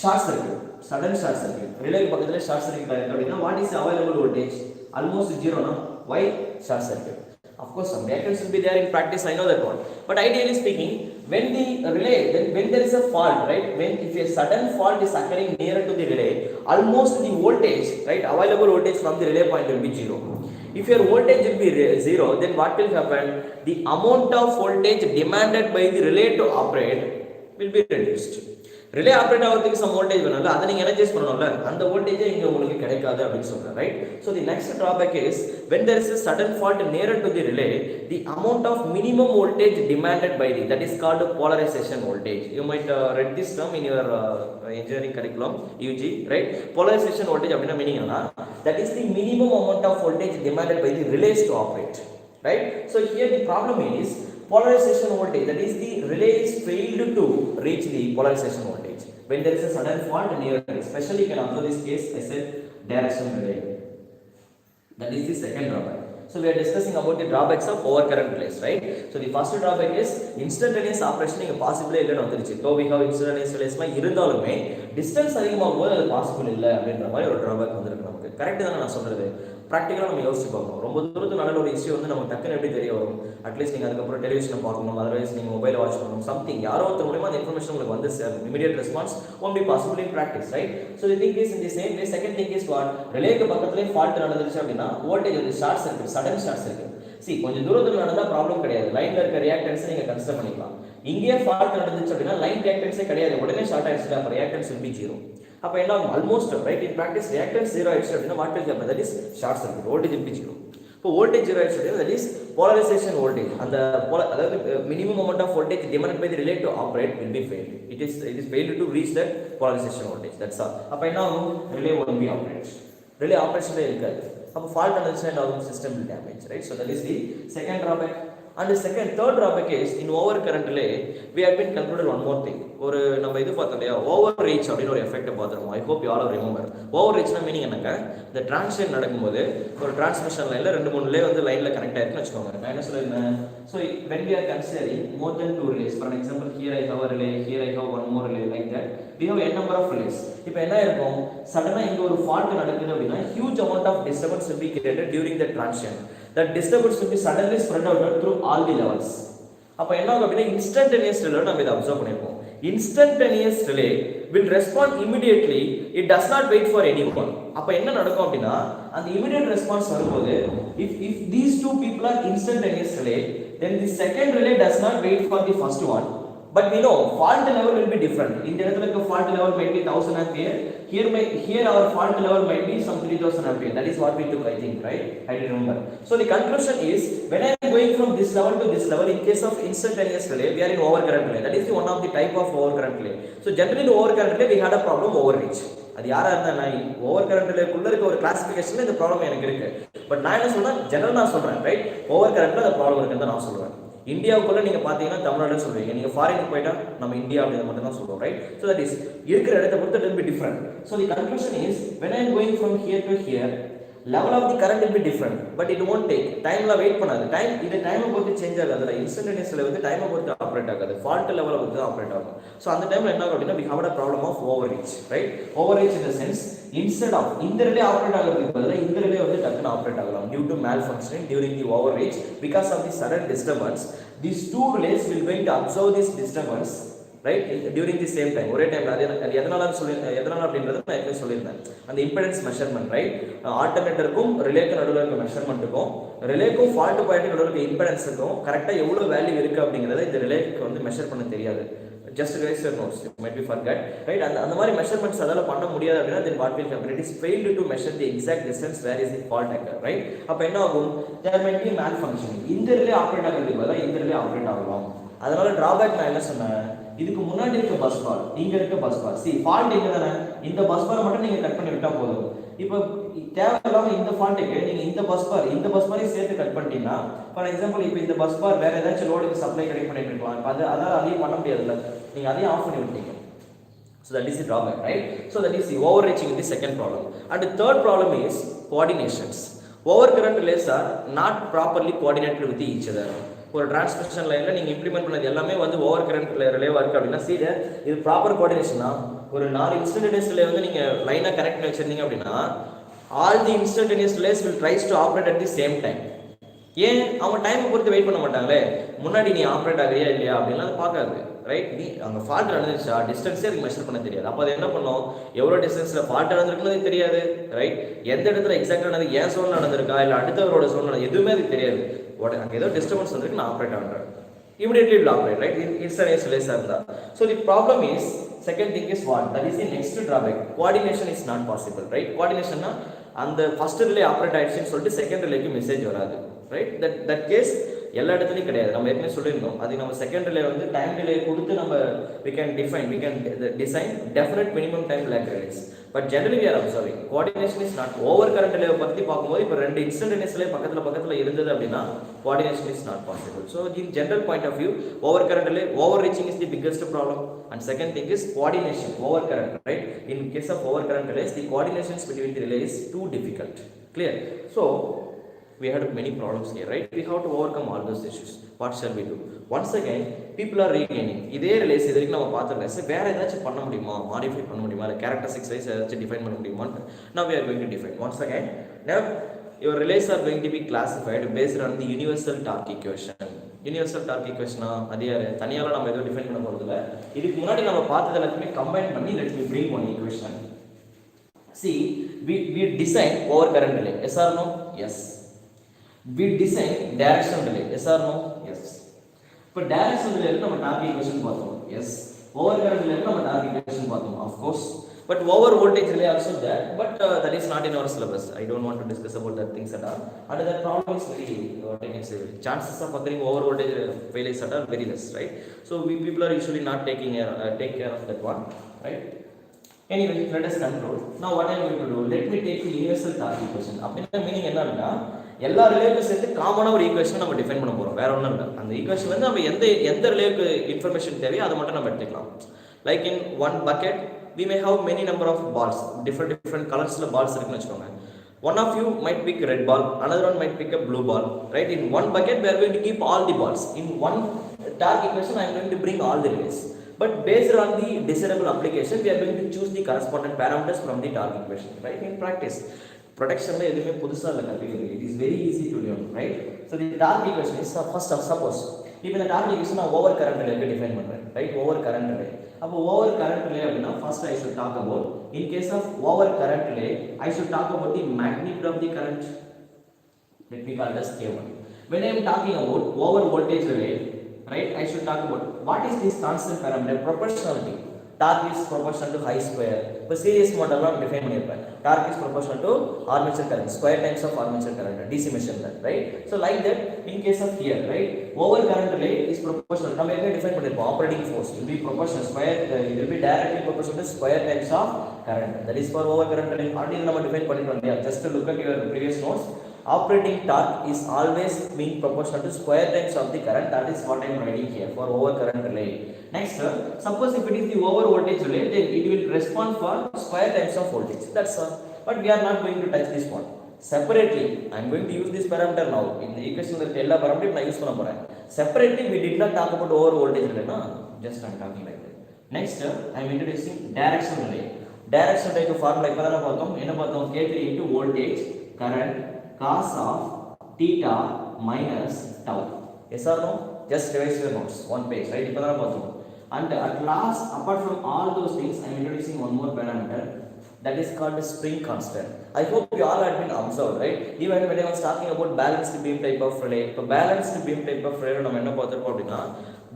short circuit, sudden short circuit. ரிலேக்கு பக்கத்துலயே ஷார்ட் சர்க்யூட் ஆயிருக்கு அப்படின்னா what is the available voltage? Almost zero, no? Why short circuit? Of course some reactance will be there in practice, I know that one, but ideally speaking, when the relay, when there is a fault, right, when if a sudden fault is occurring nearer to the relay, almost the voltage, right, available voltage from the relay point will be zero. If your voltage will be zero, then what will happen? The amount of voltage demanded by the relay to operate will be reduced. Relay operate ஆகிறதுக்கு some voltage வேணும்ல, அதை நீங்கள் energise பண்ணணும்ல, அந்த வோல்டேஜே இங்கே உங்களுக்கு கிடைக்காது அப்படின்னு சொல்கிறேன், right? So the next drawback is when there is a sudden fault nearer to the relay, the amount of minimum voltage demanded by the, that is called polarization voltage. You might read this term in your engineering curriculum, UG, right? Polarization voltage அப்படின்னா meaning என்ன? That is the minimum amount of voltage demanded by the relays to operate, right? So here the problem is polarization voltage, that is the relay is failed to reach the polarization voltage when there is a sudden fault near it. Especially you can observe this case, I said directional relay. That is the second drawback. So we are discussing about the drawbacks of overcurrent relays, right? So the first drawback is instantaneous operation இங்க பாசிபிளே இல்லைன்னு வந்துருச்சு. So we have instantaneous relays இருந்தாலுமே distance அதிகமாகும் போது அது possible இல்லை அப்படின்ற மாதிரி ஒரு drawback வந்திருக்கு நமக்கு. கரெக்ட் தானே நான் சொல்றது? ப்ராக்டிக்கலாக நம்ம யோசிச்சு பார்க்கணும். ரொம்ப தூரத்து நல்ல ஒரு இஷ்யூ வந்து நமக்கு டக்குன்னு எப்படி தெரிய வரும்? அட்லீஸ்ட் நீங்கள் அதுக்கப்புறம் டெலிவிஷனை பார்க்கணும், அதர்வைஸ் நீங்கள் மொபைல் வாட்ச் பண்ணணும், சம்திங் யாரோ ஒருத்தர் மூலமா அந்த இன்ஃபர்மேஷன் உங்களுக்கு வந்து சேரும். Immediate response won't be possible in practice, right? So the thing is in the same way, second thing is what? ரிலேக்கு பக்கத்துலேயே ஃபால்ட் நடந்துருச்சு அப்படின்னா வோல்டேஜ் வந்து short circuit, sudden short circuit. கொஞ்சம் தூரத்தில் நடந்தால் ப்ராப்ளம் கிடையாது, லைனில் இருக்க ரியாக்டன்ஸை நீங்கள் கன்சிடர் பண்ணிக்கலாம். இங்கேயே ஃபால்ட் நடந்துச்சு அப்படின்னா லைன் ரியாக்டன்ஸே கிடையாது, உடனே ஷார்ட் ஆயிடுச்சு, அப்போ ரியாக்டன்ஸ் will be zero. அப்போ என்ன almost right in practice reactance zero ஆயிடுச்சு அப்படின்னா what will happen? That is short circuit, voltage will be zero. இப்போ வோல்டேஜ் ஜீரோ ஆயிடுச்சு அப்படின்னா தட் இஸ் போலரைசேஷன் வோல்டேஜ், அந்த அதாவது minimum amount of voltage demanded by the relay to operate will be failed. It is failed to reach that polarization voltage, that's all. அப்போ என்ன ஆகும்? Relay won't be operated, relay ஆப்ரேஷன்ல இருக்காது. அப்போ fault நடந்துச்சுன்னா என்ன ஆகும்? System will damage, right? So that is the second drawback. And the third drawback is in overcurrent relay we have been concluded one more thing. ஒரு நம்ம இது பார்த்தோம் இல்லையா, ஓவர் ரீச் அப்படின்னு ஒரு எஃபெக்ட் பார்த்துருவோம். I hope you all remember. Over ரீச்னா meaning என்னங்க? இந்த டிரான்ஸ்மிஷன் நடக்கும்போது ஒரு டிரான்ஸ்மிஷன் லைனில் 2-3 ரிலே வந்து லைனில் கனெக்ட் ஆயிருக்குன்னு வச்சுக்கோங்க. நான் என்ன சொல்லியிருந்தேன்? So when we are considering more than 2 relays, for example here I have a relay, here I have one more relay, like that we have n number of relays. இப்போ என்ன இருக்கும்? சடனாக இங்கே ஒரு ஃபால்ட் நடக்குது அப்படின்னா huge amount of disturbance will be created during the transition. That disturbance will be suddenly spread out through all the levels. அப்போ என்ன ஆகும் அப்படின்னா instantaneous relay நம்ம இதை அப்சர்வ் பண்ணியிருக்கோம். Instantaneous relay will respond immediately, it does not wait for anyone. அப்போ என்ன நடக்கும் அப்படின்னா அந்த immediate response வரும்போது if these two people are instantaneous relay, then the second relay does not wait for the first one, But we know fault level will be different. In the other fault level might be 1000 ampere. Here our fault level might be some 3000 ampere. That is what we took, I think, right? I remember. So the conclusion is, when I am going from this level to this level, in case of instantaneous relay, we are in overcurrent relay. That is the one of the type of overcurrent relay. So generally in overcurrent relay, we had a problem overreach. அது யாரா இருந்தா நான் over current ரிலேக்குள்ள இருக்க ஒரு கிளாசிஃபிகேஷன்ல இந்த problem எனக்கு இருக்கு. But நான் என்ன சொல்றேன், ஜெனரல் நான் சொல்றேன், ரைட்? ஓவர் கரண்ட்ல அந்த ப்ராப்ளம் இருக்குன்னு நான் சொல்றேன். இந்தியாவுக்குள்ள நீங்க பாத்தீங்கன்னா தமிழ்நாடு சொல்றீங்க, நீங்க ஃபாரினுக்கு போயிட்டா நம்ம இந்தியா அப்படின்னு மட்டும் தான் சொல்றோம், ரைட்? ஸோ தட் இஸ் இருக்கிற இடத்தை பொறுத்து it will be different. So the conclusion is, when I am going from here to here, level of the current will be different, but it won't take time. La wait பண்ணாது, time இது டைமை பொறுத்து change ஆகாது. இன்ஸ்டன்டேனியஸ்ல வந்து டைமை பொறுத்து operate ஆகாது, fault லெவலை பொறுத்து ஆப்ரேட் ஆகும். ஸோ அந்த டைம்ல என்ன ஆகும் அப்படின்னா, we have a problem of overreach, right? Overreach in the sense, instead of இந்த ரிலே ஆப்ரேட் ஆகிறதுக்கு பதிலாக இந்த ரிலே வந்து டக்குன்னு ஆப்ரேட் ஆகலாம் due to malfunctioning during the overreach because of the sudden disturbance. These two relays will going to observe this disturbance, right, during the same time, ஒரே டைம்ல. அது எதனால அப்படின்றது நான் ஏற்கனவே சொல்லியிருந்தேன். அந்த இம்பெடன்ஸ் மெஷர்மெண்ட், ரைட், ஆல்டர்னேட்டருக்கும் ரிலேக்கு நடுவில் இருக்க மெஷர்மெண்ட்டுக்கும் ரிலேக்கும் ஃபால்ட் பாயிண்ட் நடுவில் இருக்க இம்பெடன்ஸுக்கும் கரெக்டாக எவ்வளோ வேல்யூ இருக்குது அப்படிங்கிறத இந்த ரிலேக்கு வந்து மெஷர் பண்ண தெரியாது. just raise your notes, you might be forget, right? அந்த மாதிரி மெஷர்மெண்ட்ஸ் அதால பண்ண முடியாது அப்படின்னா then what will happen, it is failed to measure the exact distance where is the fault occur, right? அப்ப என்ன ஆகும், there might be malfunctioning. இந்த ரிலே ஆப்ரேட் ஆகிறதுக்கு பதிலா இந்த ரிலே ஆப்ரேட் ஆகலாம். அதனால டிராபேக் நான் என்ன சொன்னேன், இதுக்கு முன்னாடி இருக்க பஸ் பார், இங்க இருக்க பஸ் பார், see ஃபால்ட் எங்க தானே, இந்த பஸ் பாரை மட்டும் நீங்க கட் பண்ணி விட்டா போதும். இப்போ தேவையில்லாம இந்த ஃபால்ட்டுக்கு நீங்க இந்த பஸ் பாரையும் சேர்த்து கட் பண்ணிட்டீங்கன்னா, ஃபார் எக்ஸாம்பிள் இப்போ இந்த பஸ் பார் வேற ஏதாச்சும் லோடுக்கு சப்ளை கனெக்ட் பண்ணிட்டு இருக்கலாம். இப்போ அதாவது அதையும் பண்ண முடியாதுல்ல, நீங்க அதையும் ஆஃப் பண்ணி விட்டீங்க. So that is the drawback, right? So that is the overreaching in the second problem. And the third problem is coordinations. Overcurrent relays are not properly coordinated with each other. ஒரு transmission லைன்ல நீங்க implement பண்ணது எல்லாமே வந்து over current ரிலேவா இருக்கு அப்படின்னா, சீட இது proper coordination தான். ஒரு 4 இன்ஸ்டன்டேனியஸ் ரிலே வந்து நீங்க லைனா கனெக்ட் பண்ணி வச்சிருந்தீங்க அப்படின்னா, all the instantaneous relays will tries to operate at the same time. ஏன் அவங்க டைமை பொறுத்து வெயிட் பண்ண மாட்டாங்களே, முன்னாடி நீ ஆப்ரேட் ஆகிறியா இல்லையா அப்படின்லாம் பார்க்காது, ரைட்? நீ அங்கே ஃபால்ட் நடந்துருச்சா டிஸ்டன்ஸே அதுக்கு மெஷர் பண்ண தெரியாது. அப்போ அது என்ன பண்ணும், எவ்வளோ டிஸ்டன்ஸில் ஃபால்ட் நடந்திருக்குன்னு தெரியாது, ரைட்? எந்த இடத்துல எக்ஸாக்டாக நடந்து ஏன் சோன் நடந்திருக்கா இல்லை அடுத்தவரோட சோன் நடந்து எதுவுமே அதுக்கு தெரியாது. அங்கே ஏதோ டிஸ்டர்பன்ஸ் வந்திருக்கு, நான் ஆப்ரேட் ஆகிறேன், immediately will operate, right? Instantaneous relays are there. So the problem is, second thing is what? That is the next drawback. Coordination is not possible, right? Coordination na and the first relay operate ஆயிடுச்சுன்னு சொல்லிட்டு second ரிலேக்கு message வராது, right? That case எல்லா இடத்துலையும் கிடையாது. நம்ம ஏற்கனவே சொல்லியிருந்தோம், அது நம்ம செகண்ட் ரிலே வந்து டைம் டிலே கொடுத்து நம்ம we can design definite minimum time lag relays. But generally we are observing coordination is not. Over current relay பத்தி பார்க்கும்போது இப்போ ரெண்டு இன்ஸ்டன்டேனியஸ் ரிலே பக்கத்துல இருந்தது அப்படின்னா coordination is not possible. So in general point of view, over current relay overreaching is the biggest problem, and second thing is coordination over current, right? In case of over current relays, the coordinations between the relays is too difficult. Clear? So we had many problems here, right? We have to overcome all those issues. What shall we do? Once again, people are regaining. இதே ரிலேஸ் இதுக்கு நம்ம பார்த்த ரிலேஸ் வேற ஏதாச்சும் பண்ண முடியுமா, modify பண்ண முடியுமா, இல்லை கேரக்டரிஸ்டிக்ஸ் வைஸ் ஏதாச்சும் டிஃபைன் பண்ண முடியுமா? Now we are going to define. Once again, now your relays are going to be classified based on the universal torque equation. Universal torque ஈக்குவேஷனா அது யாரு, தனியால நம்ம எதுவும் டிஃபைன் பண்ண போறது இல்லை. இதுக்கு முன்னாடி நம்ம பார்த்தது எல்லாத்தையுமே கம்பைன் பண்ணி let me bring one equation. See, we design over current relay. Yes or no? Yes. We design directional relay. Yes or no? Yes. இப்போ directional relay நம்ம டார்க் ஈக்குவேஷன் பார்த்தோம். Yes. Over current relay நம்ம torque equation பார்த்தோம். Of course. But over voltage relay also there, but that is not in our syllabus. I don't want to discuss about that things at all. And that problem is very chances of occurring over voltage failures at all very less, right? So we people are usually not take care of that one, right? Anyway, let us control. Now what I am going to do, let me take the universal torque equation. அப்படினா meaning என்னன்னா, எல்லா ரிலேக்கும் சேர்த்து காமனா ஒரு equation நம்ம define பண்ண போறோம், வேற ஒண்ணும் இல்ல. அந்த ஈக்குவேஷன் வந்து நம்ம எந்த ரிலேக்கு இன்ஃபர்மேஷன் தேவையோ அதை மட்டும் நம்ம எடுத்துக்கலாம். Like in one bucket we may have many number of balls, different colors la balls irukku vechukonga. One of you might pick red ball, another one might pick a blue ball, right? In one bucket we are going to keep all the balls. In one torque equation I am going to bring all the relays, but based on the desirable application we are going to choose the corresponding parameters from the torque equation, right? In practice protection la edume pudusa illa kallikudhu, it is very easy to learn, right? So the torque equation is first of suppose இப்போ இந்த torque equation நான் over current ரிலேக்கு define பண்றேன், right? Over current relay. அப்போ over current relay அப்படினா first I should talk about, in case of over current relay I should talk about the magnitude of the current. Let me call this K1. When I am talking about over voltage relay, right? I should talk about what is this constant parameter? Proportionality. Torque is proportional to high square. But series model define பண்ணிருப்பேன். Torque is proportional to armature current, square times of armature current, DC machine, right? So like that, in case of here, right? Over current relay is proportional. நம்ம என்ன define பண்ணிருப்போம்? Operating force will be proportional square. It will be directly proportional to square times of current. That is for over current relay. Already நம்ம define பண்ணிட்டோம். Just to look at your previous notes. Operating torque is always being proportional to square times of the current. That is what I am writing here for over current relay. Next, suppose if it is the over voltage relay, then it will respond for square times of voltage. That's all. But we are not going to touch this one. Separately, I am going to use this parameter now. In the equation, there are all parameters I use பண்ண போறேன். Separately, we did not talk about over voltage relay, na? Just I am talking like that. Next, I am introducing directional relay. Directional relay formula இப்பதான் பார்த்தோம். என்ன பார்த்தோம்? K3 into voltage current cos of theta minus tau. Yes or no? Just revise your notes. One page, right? இப்பதான் பார்த்தோம். And at last, apart from all those things, I am introducing one more parameter that is called the spring constant. I hope you all had been observed, right? Even when I was talking about balanced beam type of relay, so balanced beam type of relay, நம்ம என்ன பார்த்திருப்போம் அப்படினா,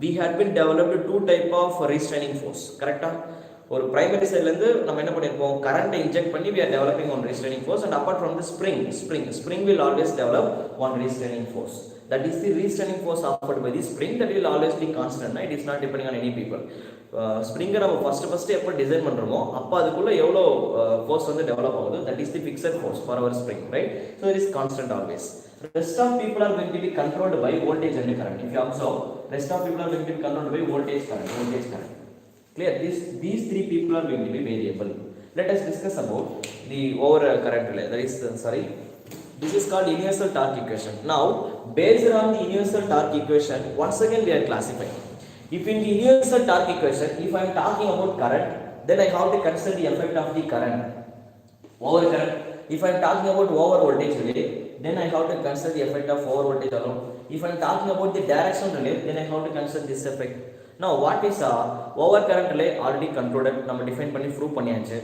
we had been developed two type of restraining force, correct? ஒரு primary side இருந்து நம்ம என்ன பண்ணிருப்போம், current inject பண்ணி we are developing one restraining force, and apart from the spring will always develop one restraining force. That is the restraining force offered by the spring, that will always be constant, right? It is not depending on any people. Spring நம்ம first எப்போ design பண்றோமோ அப்ப அதுக்குள்ள எவ்வளோ force வந்து develop ஆகுது, that is the fixed force for our spring, right? So it is constant always. Rest of people are going to be controlled by voltage and current. If you observe, rest of people are going to be controlled by voltage current. Clear? These three people are going to be variable. Let us discuss about the over current relay. That is this is called universal torque equation. Now, based on the universal torque equation, once again we are classifying. If in the universal torque equation, if I am talking about current, then I have to consider the effect of the current over current. If I am talking about over voltage relay, then I have to consider the effect of over voltage alone. If I am talking about the directional relay, then I have to consider this effect. Now what is over current relay? Already controlled. நம்ம define பண்ணி prove பண்ணியாச்சு.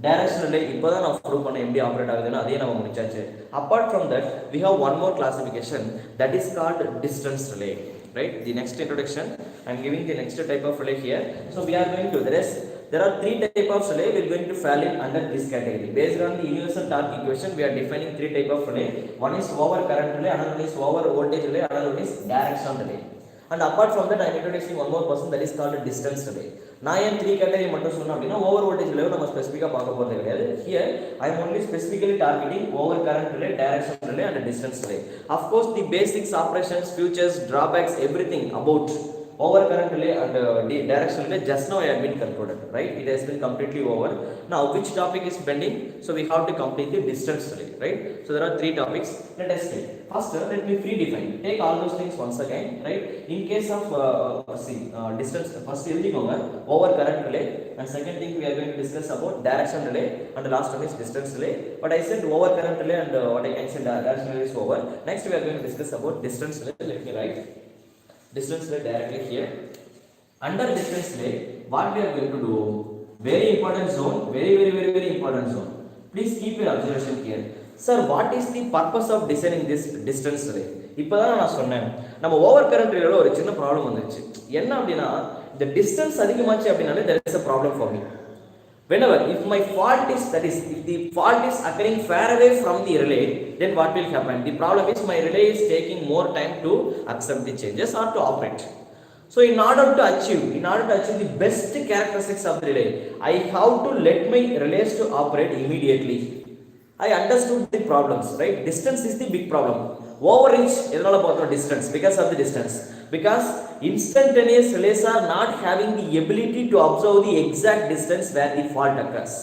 Directional relay இப்போதான் நான் prove பண்ண எப்படி operate ஆகுதுன்னு அதே நம்ம முடிச்சாச்சு. Apart from that, we have one more classification that is called distance relay, right? The next introduction, I am giving the next type of relay here. So we are going to there are three type of relay we are going to fall in under this category. Based on the universal torque equation, we are defining three type of relay. One is over current relay, another one is over voltage relay, another one is directional relay. And apart from that, I am introducing one more person that is called distance relay. நான் ஏன் three category மட்டும் சொன்னேன் அப்படின்னா over voltage relay நம்ம ஸ்பெசிஃபிக்காக பார்க்க போகிறது கிடையாது. Here I am only specifically targeting over current relay, direction relay and distance relay. Of course, the basics, operations, features, drawbacks, everything about over current relay and directional relay just now I have been concluded, right? It has been completely over. Now which topic is pending? So we have to complete the distance relay, right? So there are three topics. Let us take first, let me pre-define, take all those things once again, right? In case of distance, first எழுதிக்கோங்க over current relay, and second thing we are going to discuss about direction relay, and the last one is distance relay. But I said over current relay and what I can say direction relay is over. Next we are going to discuss about distance relay. Let me write distance relay directly here. Under distance relay, what we are going to do, very important zone, very important zone. Please keep your observation here. Sir, what is the purpose of designing this distance relay? இப்போதான் நான் சொன்னேன், நம்ம over current ரிலேல ஒரு சின்ன problem வந்துச்சு. என்ன அப்படின்னா, the distance அதிகமாச்சு அப்படினாலே there is a problem for me. Whenever if my fault is, that is if the fault is occurring far away from the relay, then what will happen? The problem is my relay is taking more time to accept the changes or to operate. So in order to achieve the best characteristics of the relay, I have to let my relays to operate immediately. I understood the problems, right? Distance is the big problem. Overreach எதனால பார்த்தோம் distance, because of the distance. Because instantaneous relays are not having the ability to observe the exact distance where the fault occurs.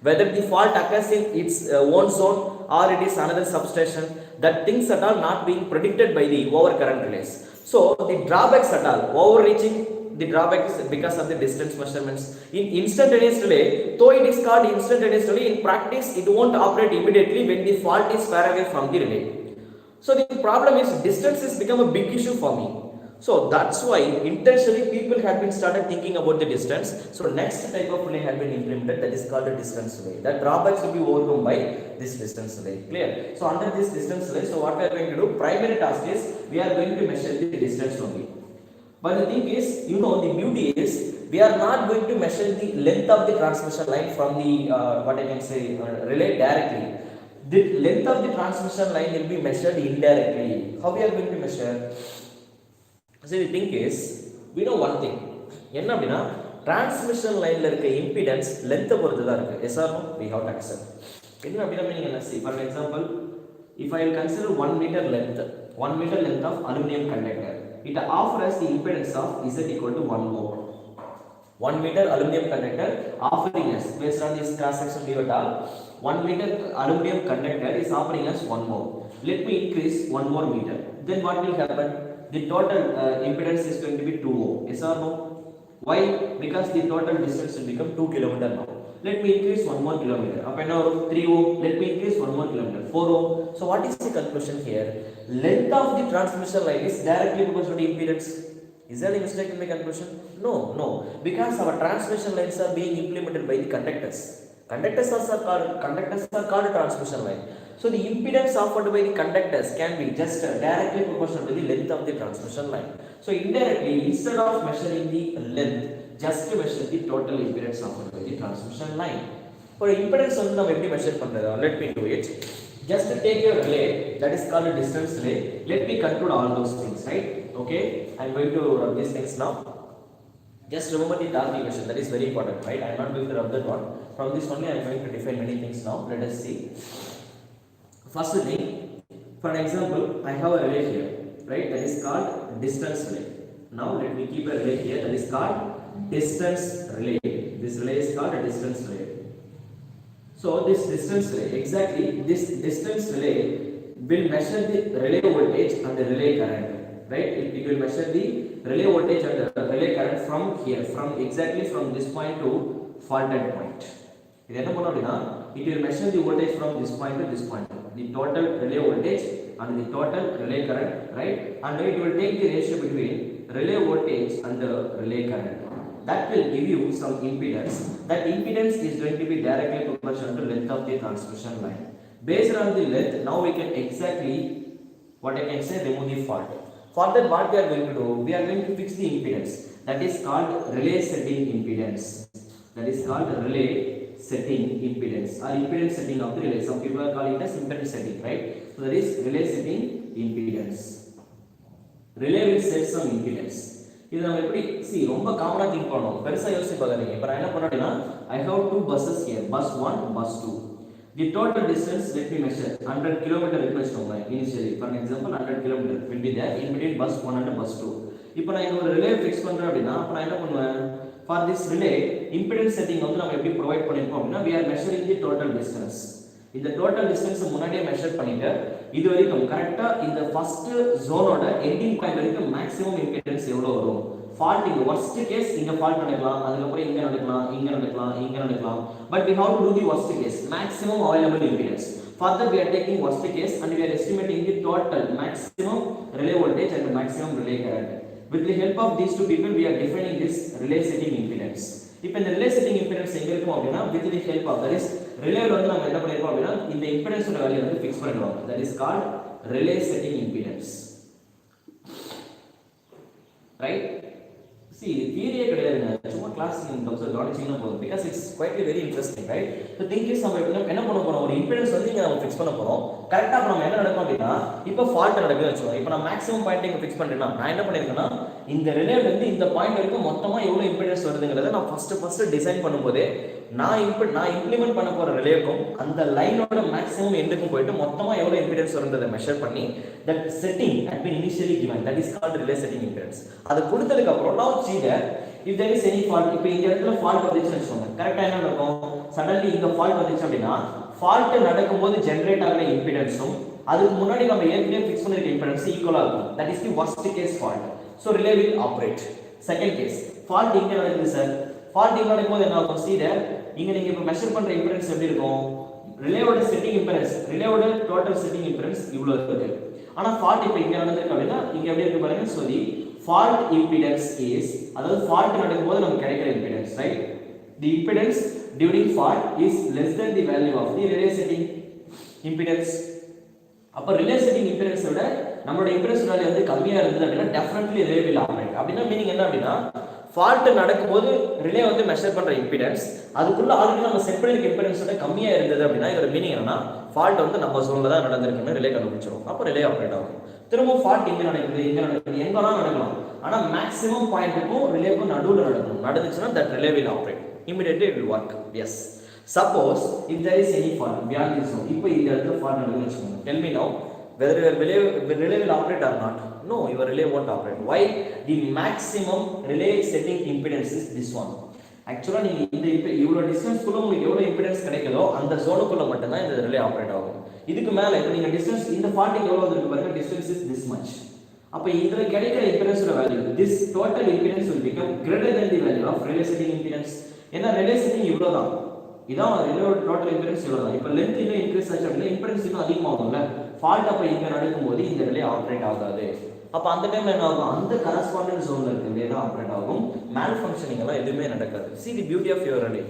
Whether the fault occurs in its own zone or it is another substation, that things at all not being predicted by the over current relays. So the drawbacks at all, overreaching, the drawback is because of the distance measurements. In instantaneous relay, though it is called instantaneous relay, in practice it won't operate immediately when the fault is far away from the relay. So the problem is distance has become a big issue for me. So that's why intentionally people had been started thinking about the distance. So next type of relay had been implemented, that is called the distance relay. The drawbacks will be overcome by this distance relay. Clear? So under this distance relay, so what we are going to do, primary task is we are going to measure the distance only. But the thing is, the beauty is, we are not going to measure the length of the transmission line from the what I can say relay directly. The length of the transmission line will be measured indirectly. How we are going to measure? So the thing is, we know one thing. என்ன அப்படின்னா transmission லைன்ல இருக்க impedance லென்த்தை பொறுத்து தான் இருக்கு. Yes or no? We have to accept. என்ன அப்படின்னா மீனிங் என்ன? See, for example, if I will consider 1 meter length of aluminum conductor, it offers the impedance of Z equal to 1 ohm. 1 meter aluminum conductor offering us, based on this cross section given at all, 1 meter aluminum conductor is offering us 1 ohm. Let me increase 1 more meter. Then what will happen? The total impedance is going to be 2 ohm. Yes or no? Why? Because the total distance will become 2 km now. Let me increase 1 more kilometer. Up and down 3 ohm. Let me increase 1 more kilometer. 4 ohm. So what is the conclusion here? Length of the transmission line is directly proportional to impedance. Is there any mistake in my conclusion? No. Because our transmission lines are being implemented by the conductors. Conductors are called transmission line. So the impedance offered by the conductors can be just directly proportional to the length of the transmission line. So indirectly, instead of measuring the length, just measure the total impedance offered by the transmission line. For impedance வந்து நம்ம எப்படி measure பண்றது? Let me do it. Just take your relay, that is called a distance relay. Let me conclude all those things, right? Okay, I am going to rub these things now. Just remember the Darby equation, that is very important, right? I am not going to rub that one. From this only I am going to define many things now. Let us see. First thing, for an example, I have a relay here, right? That is called distance relay. Now let me keep a relay here, that is called distance relay. This relay is called a distance relay. So this distance relay, exactly this distance relay will measure the relay voltage and the relay current, right? It will measure the relay voltage and the relay current from here, exactly from this point to faulted point. இது என்ன பண்ணும் அப்படின்னா, it will measure the voltage from this point to this point, the total relay voltage and the total relay current, right? And it will take the ratio between relay voltage and the relay current. That will give you some impedance. That impedance is going to be directly proportional to length of the transmission line. Based on the length, now we can exactly, what I can say, remove the fault. For that, what we are going to do? We are going to fix the impedance. That is called relay setting impedance. That is called relay setting impedance or impedance setting of the relay. Some people are calling it as impedance setting, right? So that is relay setting impedance. Relay will set some impedance. இது நம்ம எப்படி ரொம்ப காமனா think பண்ணோம், பெருசா யோசிச்சு பார்க்காதீங்க. இப்போ நான் என்ன பண்ணறேன்னா, I have two buses here, bus 1, bus 2. The total distance, let me measure 100 km இருக்கு வெச்சுக்கோங்க. Initially, for example, 100 km will be there in between bus 1 and bus 2. இப்போ நான் இங்க ஒரு ரிலே ஃபிக்ஸ் பண்றேன் அப்படினா, அப்ப நான் என்ன பண்ணுவேன்? For this relay, impedance setting வந்து நம்ம எப்படி ப்ரொவைட் பண்ணிருக்கோம் அப்படினா, we are measuring the total distance. இந்த டோட்டல் டிஸ்டன்ஸ் முன்னாடியே மெஷர் பண்ணிட்டு இது வரைக்கும் கரெக்ட்டா இந்த ஃபர்ஸ்ட் ஜோனோட எண்டிங் பாயிண்ட் வரைக்கும் மேக்ஸिमम இம்பிடன்ஸ் எவ்வளவு வரும்? ஃபால்ட் இங்க வர்ஸ்ட் கேஸ் இங்க ஃபால்ட் நடக்கலாம், அதுக்கு அப்புறம் இங்க நடக்கலாம். But we have to do the worst case, maximum available impedance. For that we are taking worst case and we are estimating the total maximum relay voltage and maximum relay current. With the help of these two people we are defining this relay setting impedance. இப்போ இந்த relay setting impedance எங்க இருக்கும் அப்படினா, with the help of that is relay வந்து நம்ம என்ன பண்ணிருக்கோம் அப்படினா, இந்த impedance ஓட வேல்யூ வந்து ஃபிக்ஸ் பண்ணிடுவோம். That is called relay setting impedance, right? See, theory கிடையாதுங்க, சும்மா கிளாஸ் நீங்க அப்சர்வ் கவனிச்சீங்கன்னா போதும். because it's quite very interesting, right? So think is நம்ம என்ன பண்ண போறோம், ஒரு impedance வந்து இங்க நம்ம ஃபிக்ஸ் பண்ண போறோம். கரெக்ட்டா நம்ம என்ன நடக்கும் அப்படினா, இப்போ ஃபால்ட் நடக்குது வெச்சுக்கோங்க. இப்போ நான் மேக்ஸिमम பாயிண்ட் இங்க ஃபிக்ஸ் பண்றேன்னா, நான் என்ன பண்ணிருக்கேன்னா, இந்த ரிலேல இருந்து இந்த பாயிண்ட் வரைக்கும் மொத்தமா எவ்வளவு இம்பிடன்ஸ் வருதுங்கறத நான் ஃபர்ஸ்ட் டிசைன் பண்ணும்போதே நான் இம்ப்ளிமென்ட் பண்ண போற ரிலேக்கும் அந்த லைனோட மேக்ஸिमम எண்டுக்கும் போயிட்டு மொத்தமா எவ்வளவு இம்பிடன்ஸ் வரும்ன்றதை மெஷர் பண்ணி that setting had been initially given, that is called relay setting impedance. அது கொடுத்ததுக்கு அப்புறம் now see that if there is any fault, இப்போ இந்த இடத்துல ஃபால்ட் வந்துச்சுன்னு வெச்சுக்கோங்க, கரெக்ட்டா என்ன நடக்கும்? சடன்லி இங்க ஃபால்ட் வந்துச்சு அப்படினா, ஃபால்ட் நடக்கும்போது ஜெனரேட் ஆகுற இம்பிடன்ஸும் அதுக்கு முன்னாடி நம்ம ஏற்கனவே ஃபிக்ஸ் பண்ணிருக்க இம்பிடன்ஸ் ஈக்குவலா இருக்கும். that is the worst case fault. So relay will operate. Second case, fault இங்க நடக்குது சார், fault இங்க நடக்கும்போது என்ன ஆகும்? see there, இங்க நீங்க இப்ப மெஷர் பண்ற இம்பிடன்ஸ் எப்படி இருக்கும்? ரிலேவோட செட்டிங் இம்பிடன்ஸ், ரிலேவோட டோட்டல் செட்டிங் இம்பிடன்ஸ் இவ்வளவு இருக்கு. ஆனா ஃபால்ட் இப்ப இங்க நடந்திருக்கு அப்படினா இங்க எப்படி இருக்கு பாருங்க. so the fault impedance is, அதாவது ஃபால்ட் நடக்கும்போது நமக்கு கிடைக்கிற impedance, right? the impedance during fault is less than the value of the relay setting impedance. அப்ப relay setting impedance விட நம்மளோட இம்பிடன்ஸ் வேல்யூ வந்து கம்மியா இருந்தது அப்படின்னா டெஃபினெட்லி ரிலே வில் ஆப்ரேட். அப்படின்னா மீனிங் என்ன அப்படின்னா ஃபால்ட் நடக்கும்போது ரிலே வந்து மெஷர் பண்ற இம்பிடன்ஸ் அதுக்குள்ள ஆல்ரெடி நம்ம செட் பண்ணிருக்க இம்பிடன்ஸோட கம்மியா இருந்தது அப்படின்னா இதோட மீனிங் என்னன்னா ஃபால்ட் வந்து நம்ம ஜோன்ல தான் நடந்திருக்குன்னு ரிலே கண்டுபிடிச்சிரும். அப்போ ரிலே ஆப்ரேட் ஆகும். திரும்ப ஃபால்ட் இங்க நடக்குது இங்க நடக்குது எங்கெல்லாம் நடக்கலாம், ஆனா மேக்ஸிமம் பாயிண்ட்டுக்கும் ரிலேக்கும் நடுவில் நடக்கணும். நடந்துச்சுன்னா that relay will operate immediately it will work. Yes, suppose if there is any fault beyond this zone, இப்போ இந்த இடத்துல fault நடக்குதுன்னு வெச்சுக்கோங்க. Tell me now whether your relay will operate or not. No, your relay won't operate. Why? The maximum relay setting impedance is this one. ஆக்சுவலா நீங்க இந்த இவ்வளவு distance குள்ள உங்களுக்கு எவ்வளவு இம்பிடன்ஸ் கிடைக்குதோ அந்த ஜோனுக்குள்ள மட்டும் தான் இந்த ரிலே ஆப்ரேட் ஆகும். இதுக்கு மேல இப்போ நீங்க டிஸ்டன்ஸ் இந்த ஃபால்ட்டுக்கு எவ்வளவு வந்திருக்கு பாருங்க, டிஸ்டன்ஸ் இஸ் this much. அப்ப இதுல கிடைக்கிற இம்பிடன்ஸோட value this total impedance will become greater than the value of relay setting impedance. ஏன்னா ரிலே செட்டிங் இவ்வளவுதான், இதான் ரிலேயோட டோட்டல் இம்பிடன்ஸ் இவ்வளவுதான். இப்போ லென்த் இன்னும் இன்க்ரீஸ் ஆச்சு அப்படின்னா இம்பிடன்ஸ் இன்னும் அதிகமாகும்ல. ஃபால்ட் அப்ப இங்க நடக்கும்போது இந்த ரிலே ஆப்ரேட் ஆகாது. அப்ப அந்த டைம்ல என்ன ஆகும், அந்த கரஸ்பாண்டன்ட் ஜோன்ல இருக்க ரிலே தான் ஆப்ரேட் ஆகும். மேல் ஃபங்க்ஷனிங் எல்லாம் எதுவுமே நடக்காது. See the beauty of your relay.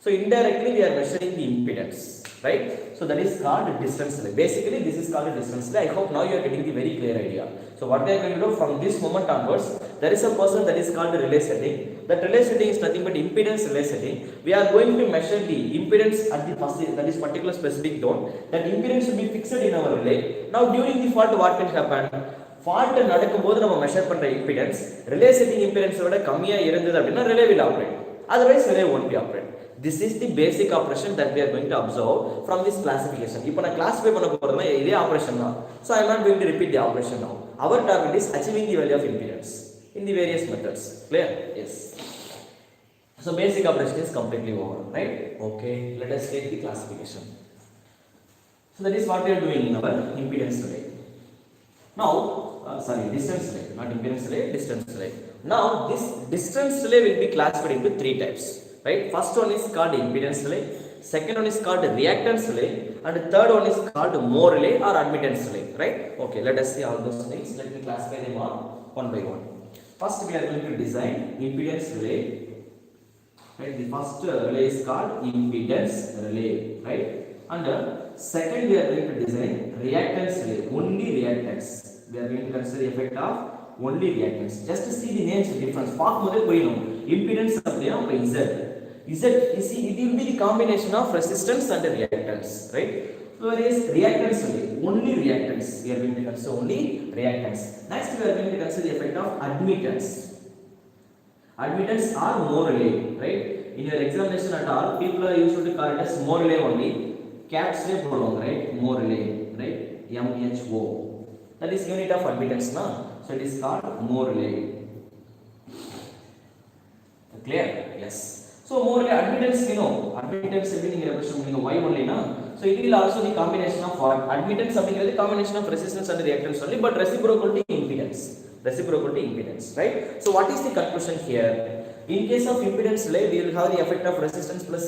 So indirectly we are measuring the impedance, right? So that is called distance relay. Basically this is called distance relay. I hope now you are getting the very clear idea. So what we are going to do from this moment onwards, there is a person that is called relay setting. That relay setting is nothing but impedance relay setting. We are going to measure the impedance at the first, that is particular specific zone. That impedance will be fixed in our relay. Now during the fault what will happen? Fault நடக்கும்போது நம்ம measure பண்ற impedance relay setting impedance விட கம்மியா இருந்தது அப்படின்னா relay will operate. Otherwise relay won't be operate. This is the basic operation that we are going to observe from this classification. இப்போ நான் classify பண்ண போறதுனா இதே ஆபரேஷன் தான். So I am not going to repeat the operation now. Our target is achieving the value of impedance in the various methods. Clear? Yes. So basic operation is completely over, right? Okay, let us take the classification. So that is what we are doing in our impedance relay. Now, distance relay, not impedance relay, distance relay. Now this distance relay will be classified into three types, right? First one is called impedance relay, second one is called reactance relay, and the third one is called mode relay or admittance relay, right? Okay, let us see all those things. Let me classify them all one by one. First we are going to design impedance relay, right? The first relay is called impedance relay, right? And second we are going to design reactance relay, only reactance. We are going to consider the effect of only reactance. Just to see the names difference. பார்க்கும்போதே புரியணும். Impedance அப்படினா அப்ப Z. Z you see it will be the combination of resistance and reactance, right? So there is reactance relay, only reactance. We are going to consider only reactance. Next we are going to consider the effect of admittance. Admittance or mode relay, right? In your examination at all, people are usually call it as mode relay only. Caps லே போடுவாங்க, right? Mode relay, right? MHO. That is unit of admittance, na? So it is called mode relay. Clear? Yes. So mode relay admittance, you know, admittance everything represent meaning Y only, na? So it will also the combination of what? Admittance something is the combination of resistance and reactance only, but reciprocity impedance. Reciprocity impedance, right? So what is the conclusion here? In case of impedance relay, we will have the effect of resistance plus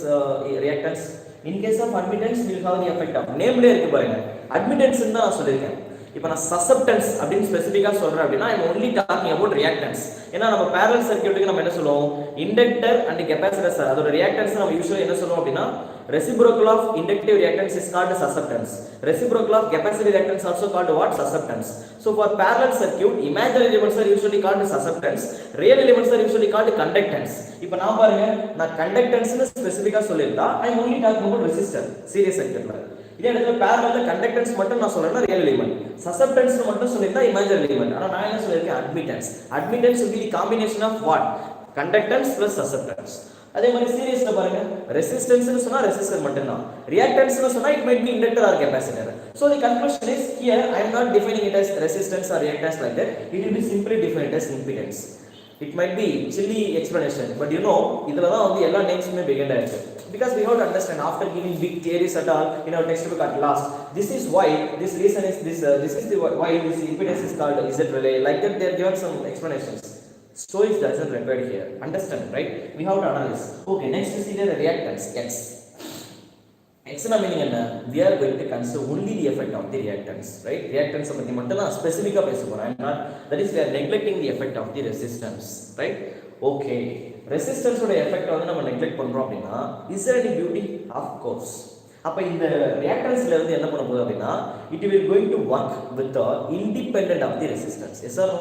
reactance. In case of admittance, we will have the effect of name ல இருக்கு பாருங்க, admittance ன்னு நான் சொல்லிருக்கேன். இப்போ நான் susceptance அப்படினு ஸ்பெசிஃபிக்கா சொல்றேன் அப்படினா I am only talking about reactance. ஏன்னா நம்ம parallel circuitக்கு நம்ம என்ன சொல்லுவோம், inductor and capacitor, அதோட reactance நம்ம யூசுவலி என்ன சொல்லுவோம் அப்படினா reciprocal of inductive reactance is called susceptance. Reciprocal of capacitive reactance also called what? Susceptance. So for parallel circuit, imaginary elements are usually called susceptance, real elements are usually called conductance. இப்போ நான் பாருங்க, நான் conductance னு ஸ்பெசிஃபிக்கா சொல்லிருந்தா I am only talking about resistor series circuitல. இதே இடத்துல parallel conductance மட்டும் நான் சொல்றேன்னா real element, susceptance மட்டும் சொல்லிருந்தா imaginary element. ஆனா நான் என்ன சொல்லிருக்கேன், admittance. Admittance will be the combination of what? Conductance plus susceptance. அதே மாதிரி சீரிஸ்ல பாருங்க, ரெசிஸ்டன்ஸ் னு சொன்னா ரெசிஸ்டர் மட்டும்தான், ரியாக்டன்ஸ் னு சொன்னா it might be inductor or capacitor. So the conclusion is here I am not defining it as resistance or reactance like that, it will be simply defined as impedance. It might be chilly explanation, but you know இதல தான் வந்து எல்லா நேம்ஸ்மே begin ஆயிருக்கு, because we have to understand after giving big theories at all in our textbook at last, this is why, this reason is this is the why this impedance is called Z relay, like that they are given some explanations. Stories doesn't required here, understand, right? We have to analyze. Okay, next we see the reactance X. X na meaning enna, we are going to consider only the effect of the reactance, right? Reactance பத்தி மட்டும் நான் ஸ்பெசிஃபிக்கா பேச போறேன். I am not, that is we are neglecting the effect of the resistance, right? Okay, resistance ஓட effect வந்து நம்ம neglect பண்றோம் அப்படினா is there any beauty? Of course. அப்போ இந்த ரியாக்டன்ஸ்ல இருந்து என்ன பண்ண போகுது அப்படின்னா it will going to work with independent of the resistance. Yes or no?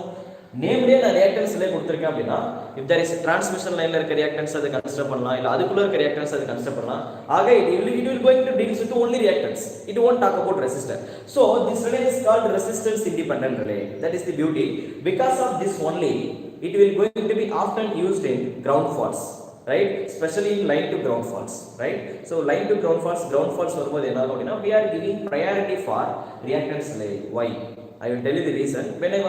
நேம்லேயே நான் ரியாக்டன்ஸ் ரிலே கொடுத்துருக்கேன் அப்படின்னா இஃப் தேர் இஸ் டிரான்ஸ்மிஷன் லைன்ல இருக்க ரியாக்டன்ஸ் அதை கன்சிடர் பண்ணலாம், இல்லை அதுக்குள்ள இருக்க ரியாக்டன்ஸ் அதை கன்சிடர் பண்ணலாம். ஆக it will going to deals with only reactance. It won't talk about resistor. So this relay is called resistance independent relay. That is the beauty. Because of this only, it will going to be often used in ground faults, right? Especially in line to ground faults, right? So line to ground faults வரும்போது என்ன ஆகும் அப்படின்னா we are giving priority for reactance relay. Why? I will tell you the reason when I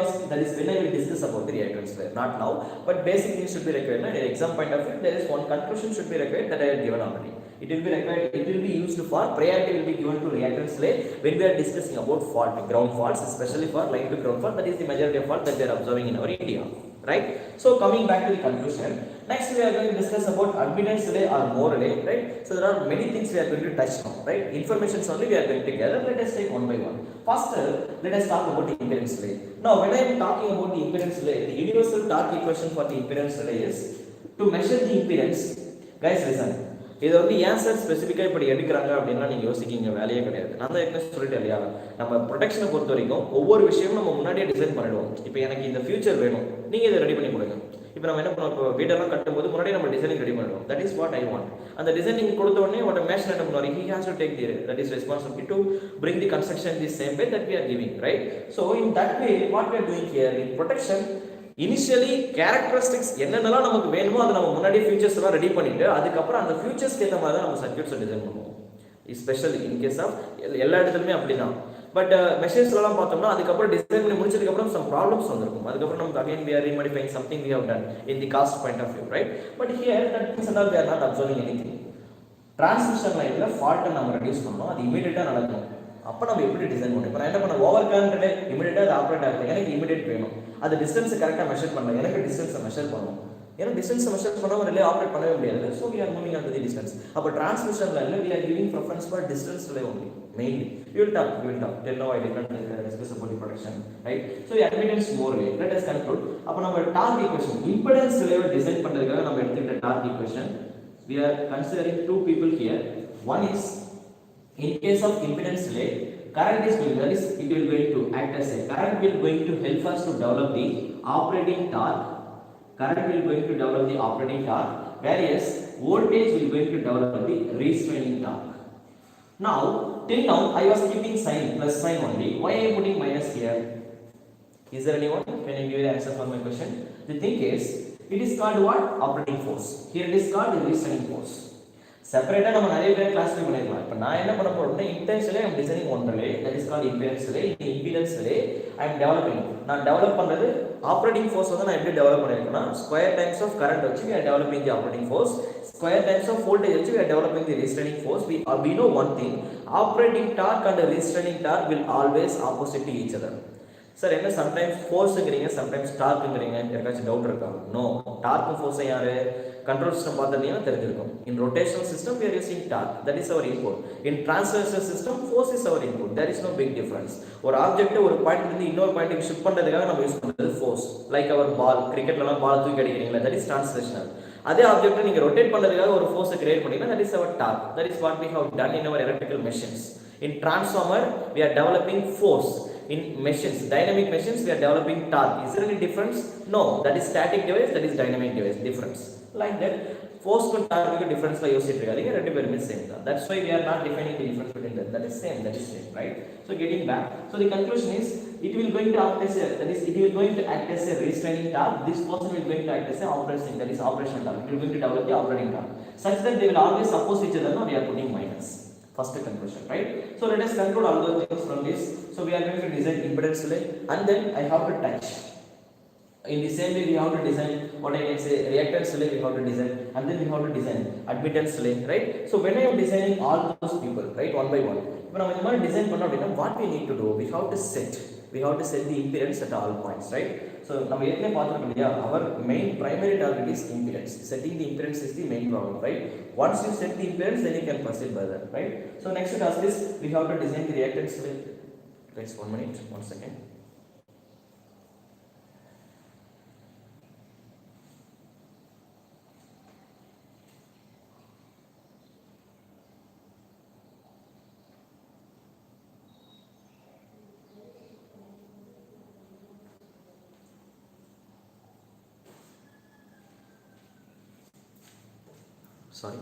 will discuss about the reactance relay, not now, but basic things should be required. In exam point of view, there is one conclusion should be required that I have given already. It will be required, it will be used for priority will be given to reactance relay when we are discussing about fault, ground faults, especially for line to ground fault. That is the majority of fault that we are observing in our India, right? So coming back to the conclusion, next we are going to discuss about impedance relay or more relay, right? So there are many things we are going to touch now, right? Informations only we are going to gather. Let us take one by one. First, let us talk about the impedance relay. Now when I am talking about the impedance relay, the universal torque equation for the impedance relay is to measure the impedance. Guys listen, இதை வந்து ஏன் sir ஸ்பெசிஃபிக்காக இப்படி எடுக்கிறாங்க அப்படின்னா நீங்கள் யோசிக்கிங்க வேலையே கிடையாது. நான் தான் ஏற்கனவே சொல்லிட்டேன் இல்லையா, நம்ம ப்ரொடெக்ஷனை பொறுத்த வரைக்கும் ஒவ்வொரு விஷயமும் நம்ம முன்னாடியே டிசைன் பண்ணிடுவோம். இப்போ எனக்கு இந்த ஃபியூச்சர் வேணும், நீங்கள் இதை ரெடி பண்ணி கொடுங்க. இப்போ நம்ம என்ன பண்ணுவோம், இப்போ வீடெல்லாம் கட்டும்போது முன்னாடியே நம்ம டிசைனிங் ரெடி பண்ணுவோம். That is what I want. அந்த டிசைனிங் கொடுத்த உடனே ஒரு மேஷன் என்ன பண்ணுவார், he has to take the that is responsibility to bring the construction the same way that we are giving, right? So in that way what we are doing here in protection, initially characteristics என்னென்னலாம் நமக்கு வேணுமோ அதை நம்ம முன்னாடியே features எல்லாம் ready பண்ணிட்டு அதுக்கப்புறம் அந்த ஃபியூச்சர்ஸ்க்கு ஏற்ற மாதிரி தான் நம்ம சர்க்யூட்ஸை டிசைன் பண்ணுவோம். ஸ்பெஷலி இன்கேஸ் ஆஃப் எல்லா இடத்துலையுமே அப்படி தான். பட் மெஷின்ஸ்லாம் பார்த்தோம்னா அதுக்கப்புறம் டிசைன் பண்ணி முடிச்சதுக்கப்புறம் சம் ப்ராப்ளம்ஸ் வந்திருக்கும். அதுக்கப்புறம் நமக்கு again we are remodifying something we have done in the cost point of view, right? But here that means and all we are not observing anything. Transmission லைன்ல ஃபால்ட்டை நம்ம reduce பண்ணோம், அது இமீடியட்டாக நடக்கணும். அப்போ நம்ம எப்படி டிசைன் பண்ணணும்? இப்போ நான் என்ன பண்ண, ஓவர் கரண்ட்ல இமீடியட்டாக அது ஆப்ரேட் ஆகல, எனக்கு இமீடியட் வேணும். அது டிஸ்டன்ஸை கரெக்டாக மெஷர் பண்ணல, எனக்கு டிஸ்டன்ஸை மெஷர் பண்ணணும். ஏன்னா டிஸ்டன்ஸை மெஷர் பண்ணாமல் ரிலே ஆப்ரேட் பண்ணவே முடியாது. So we are moving on to the distance. அப்போ டிரான்ஸ்மிஷன் லைன்ல we are giving preference for distance relay only mainly. We will talk till now I did not discuss about the protection, right? So impedance more relay, let us conclude. அப்போ நம்ம torque equation impedance relay design பண்றதுக்காக நம்ம எடுத்துக்கிட்ட torque equation, we are considering two people here. One is in case of impedance relay, current is going, that is it will going to act as a current will going to help us to develop the operating torque. Current will going to develop the operating torque, whereas voltage will going to develop the restraining torque. Now till now I was keeping sign plus sign only. Why I am putting minus here? Is there anyone can you give the answer for my question? The thing is it is called what? Operating force. Here it is called the restraining force. செப்பரேட்டாக நம்ம நிறைய பேர் classify பண்ணிருக்கலாம். இப்போ நான் என்ன பண்ண போறேன்னா intentionally I'm designing one relay, that is called impedance relay. இந்த impedance relay I am developing. நான் டெவலப் பண்ணுறது ஆப்ரேட்டிங் ஃபோர்ஸ் வந்து நான் எப்படி டெவலப் பண்ணியிருக்கேன்னா ஸ்கொயர் டைம்ஸ் ஆஃப் கரண்ட் வச்சு we are developing the operating force, square times of voltage வச்சு we are developing the restraining force. We know one thing, operating torque and restraining torque will always opposite to each other. Sir என்ன sometimes ஃபோர்ஸுங்கிறீங்க sometimes டார்க்குங்கிறீங்க, யாருக்காச்சும் doubt இருக்கா? No, டார்க்கும் ஃபோர்ஸும் யாரு control system பார்த்துட்டீங்கன்னா தெரிஞ்சிருக்கும். In rotational system we are using torque, that is our input. In translational system force is our input. There is no big difference. ஒரு object ஒரு பாயிண்ட்ல இருந்து இன்னொரு பாயிண்ட்க்கு ஷிஃப்ட் பண்றதுக்காக நம்ம யூஸ் பண்றது ஃபோர்ஸ். லைக் அவர் பால், கிரிக்கெட்லலாம் பால் தூக்கி அடிக்கிறீங்களா, that is translational. அதே ஆப்ஜெக்ட்டை நீங்க ரொட்டேட் பண்றதுக்காக ஒரு ஃபோர்ஸை கிரியேட் பண்ணீங்கன்னா that is our torque. That is what we have done in our electrical machines. In transformer we are developing force. In machines, dynamic machines, we are developing torque. Is there any difference? No, that is static device, that is dynamic device. Difference like that. Force and torque difference la யோசிச்சிட்டு இருக்காதீங்க, ரெண்டு பேருமே same தான். That's why we are not defining the difference between them. That is same, right? So getting back, so the conclusion is it will going to act as a, that is it will going to act as a restraining torque. This person will going to act as a operating, that is operational torque. It will going to develop the operating torque such that they will always oppose each other. Now we are putting minus. First conclusion, right? So let us conclude all the things from this. So we are going to design impedance relay, and then I have to touch. In the same way we have to design what I can say reactance relay, we have to design, and then we have to design admittance relay, right? So when I am designing all those people, right, one by one, when I am design panna appadina what we need to do, we have to set the impedance at all points, right? So நம்ம ஏற்கனவே பார்த்துருக்கோம் இல்லையா, our main primary target is impedance. Setting the impedance is the main problem, right? Once you set the impedance, then you can proceed further, right? So next task is we have to design the reactance relay. Guys, 1 minute, 1 second. sorry.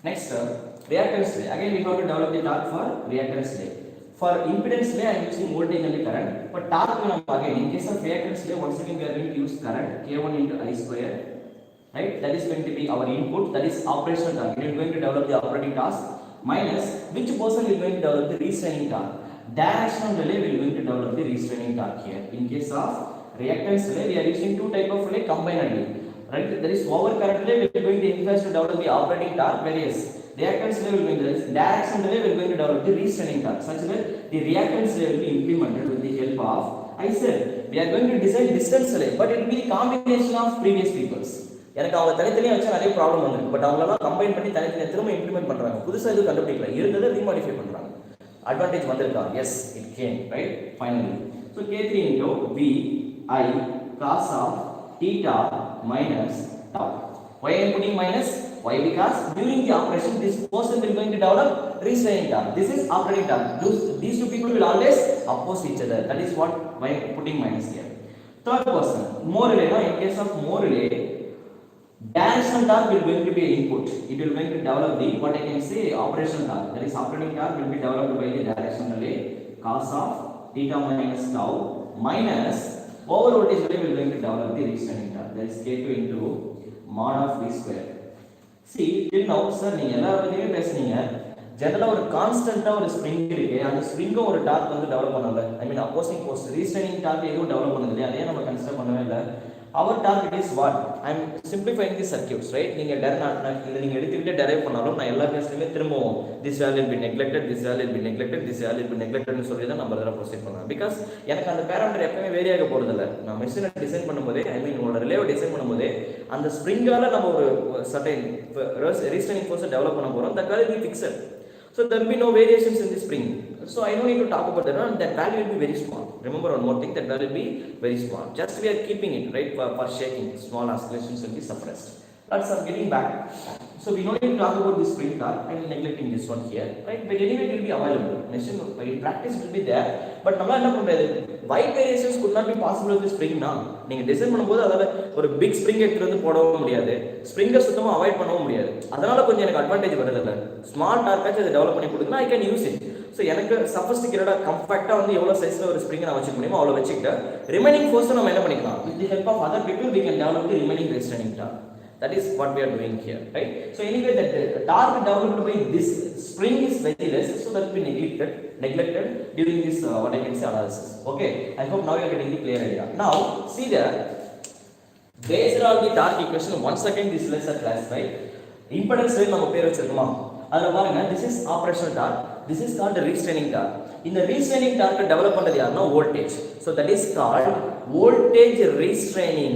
Next, reactance relay. Again, we have to develop the torque for reactance relay. For impedance relay, I am using voltage and the current. For torque, again, in case of reactance relay, once again we are going to use current K1 into I square. Right? That is going to be our input. That is operational torque. We are going to develop the operating task. Minus which person is going to develop the restraining torque. Directional relay will going to develop the restraining torque here. In case of reactance relay, we are using two type of relay combinedly. Right? There is overcurrent relay will be going to influence to develop the operating torque. Whereas reactance relay will be going to directional relay will going to develop the restraining torque. Such that the reactance relay will be implemented with the help of, I said, we are going to design distance relay, but it will be the combination of previous peoples. எனக்கு அவங்க தனித்தனியாக வச்சா நிறைய problem வந்துருக்கு. But அவங்களெல்லாம் combine பண்ணி தனித்தனியாக திரும்ப இம்ப்ளிமெண்ட் பண்ணுறாங்க. புதுசாக எதுவும் கண்டுபிடிக்கல, இருந்ததை ரீமாடிஃபை பண்ணுறாங்க. அட்வான்டேஜ் வந்திருக்கா? Yes, it came, right, finally. So K3 into V I cos of theta minus tau. Why I am putting minus? Why? Because during the operation this person will going to develop restraining torque. This is operating torque. These two people will always oppose each other. That is what why I am putting minus here. Third person, more relay. Now in case of more relay, directional torque will going to be input. It will going to develop the what I can say operational torque. That is operating torque will be developed by the directional relay cos of theta minus tau minus over voltage relay will going to develop the restraining torque. That is K2 into mod of V square. See till now sir நீங்க எல்லா பத்தியுமே பேசுனீங்க. ஜெனரலா ஒரு கான்ஸ்டன்ட்டா ஒரு spring இருக்கு. அந்த ஸ்ப்ரிங்கும் ஒரு dark வந்து டெவலப் பண்ணல. ஐ மீன் அப்போசிங் ஃபோர்ஸ் ரீஸ்ட்ரைனிங் டார்க் எதுவும் டெவலப் பண்ணது இல்லையா? அதே நம்ம கன்சிடர் பண்ணவே இல்லை. Our target is what? I am simplifying the circuits, right? நீங்க நீங்க எடுத்துக்கிட்டே டெரைவ் பண்ணாலும் நான் எல்லா கேஸ்லயுமே திரும்பவும் this value will be neglected, this value will be neglected, this value will be neglected னு சொல்லி தான் நம்ம அதெல்லாம் ப்ரோசீட் பண்ணலாம். பிகாஸ் எனக்கு அந்த பாராமீட்டர் எப்பவுமே வேரி ஆக போறது இல்ல. நான் மெஷினை டிசைன் பண்ணும்போதே, ஐ மீன் உங்களோட ரிலேவை டிசைன் பண்ணும்போதே அந்த ஸ்ப்ரிங்கால நம்ம ஒரு சர்டைன் ரீஸ்ட்ரைனிங் ஃபோர்ஸை டெவலப் பண்ண போறோம். That value will be fixed. So there will be no variations in the spring. So I don't need to talk about that. And that value will be very small. Remember one more thing, that value will be very small. Just we are keeping it, right, for shaking. Small oscillations will be suppressed. That's getting back. So we don't need to talk about this spring torque. I am neglecting this one here, right? But anyway, it will be available. Machine in practice will be there. But நம்ம என்ன பண்றது? Wide variations could not be possible with the spring now. நீங்க design பண்ணும்போது அதால ஒரு big spring எடுத்து வந்து போடவும் முடியாது. ஸ்ப்ரிங்கை சுத்தமா அவாய்ட் பண்ணவும் முடியாது. அதனால கொஞ்சம் எனக்கு அட்வான்டேஜ் வருது இல்ல. ஸ்மால் டார்க்காச்சும் அதை டெவலப் பண்ணி கொடுத்தா I can use it. So எனக்கு சஃபஸ்டிகேட்டடா கம்ஃபர்ட்டா வந்து எவ்வளவு சைஸ்ல ஒரு ஸ்ப்ரிங்கை நான் வச்சுக்க முடியுமோ அவ்வளவு வச்சுக்கிட்டு ரிமைனிங் ஃபோர்ஸ் நம்ம என்ன பண்ணிக்கலாம்? With the help of other people we can develop the remaining restraining torque. That is what we are doing here, right? So anyway, that torque developed by this spring is very less, so that will be neglected during this what I can say analysis. Okay, I hope now you are getting the clear idea. Now see there, based on the torque equation, once again this lesson class, right? Impedance relay நம்ம பேர் வச்சிருக்கோமா? அதுல பாருங்க, this is operational torque, this is called the restraining torque. இந்த restraining torque develop பண்றது யாருன்னா voltage. So that is called voltage restraining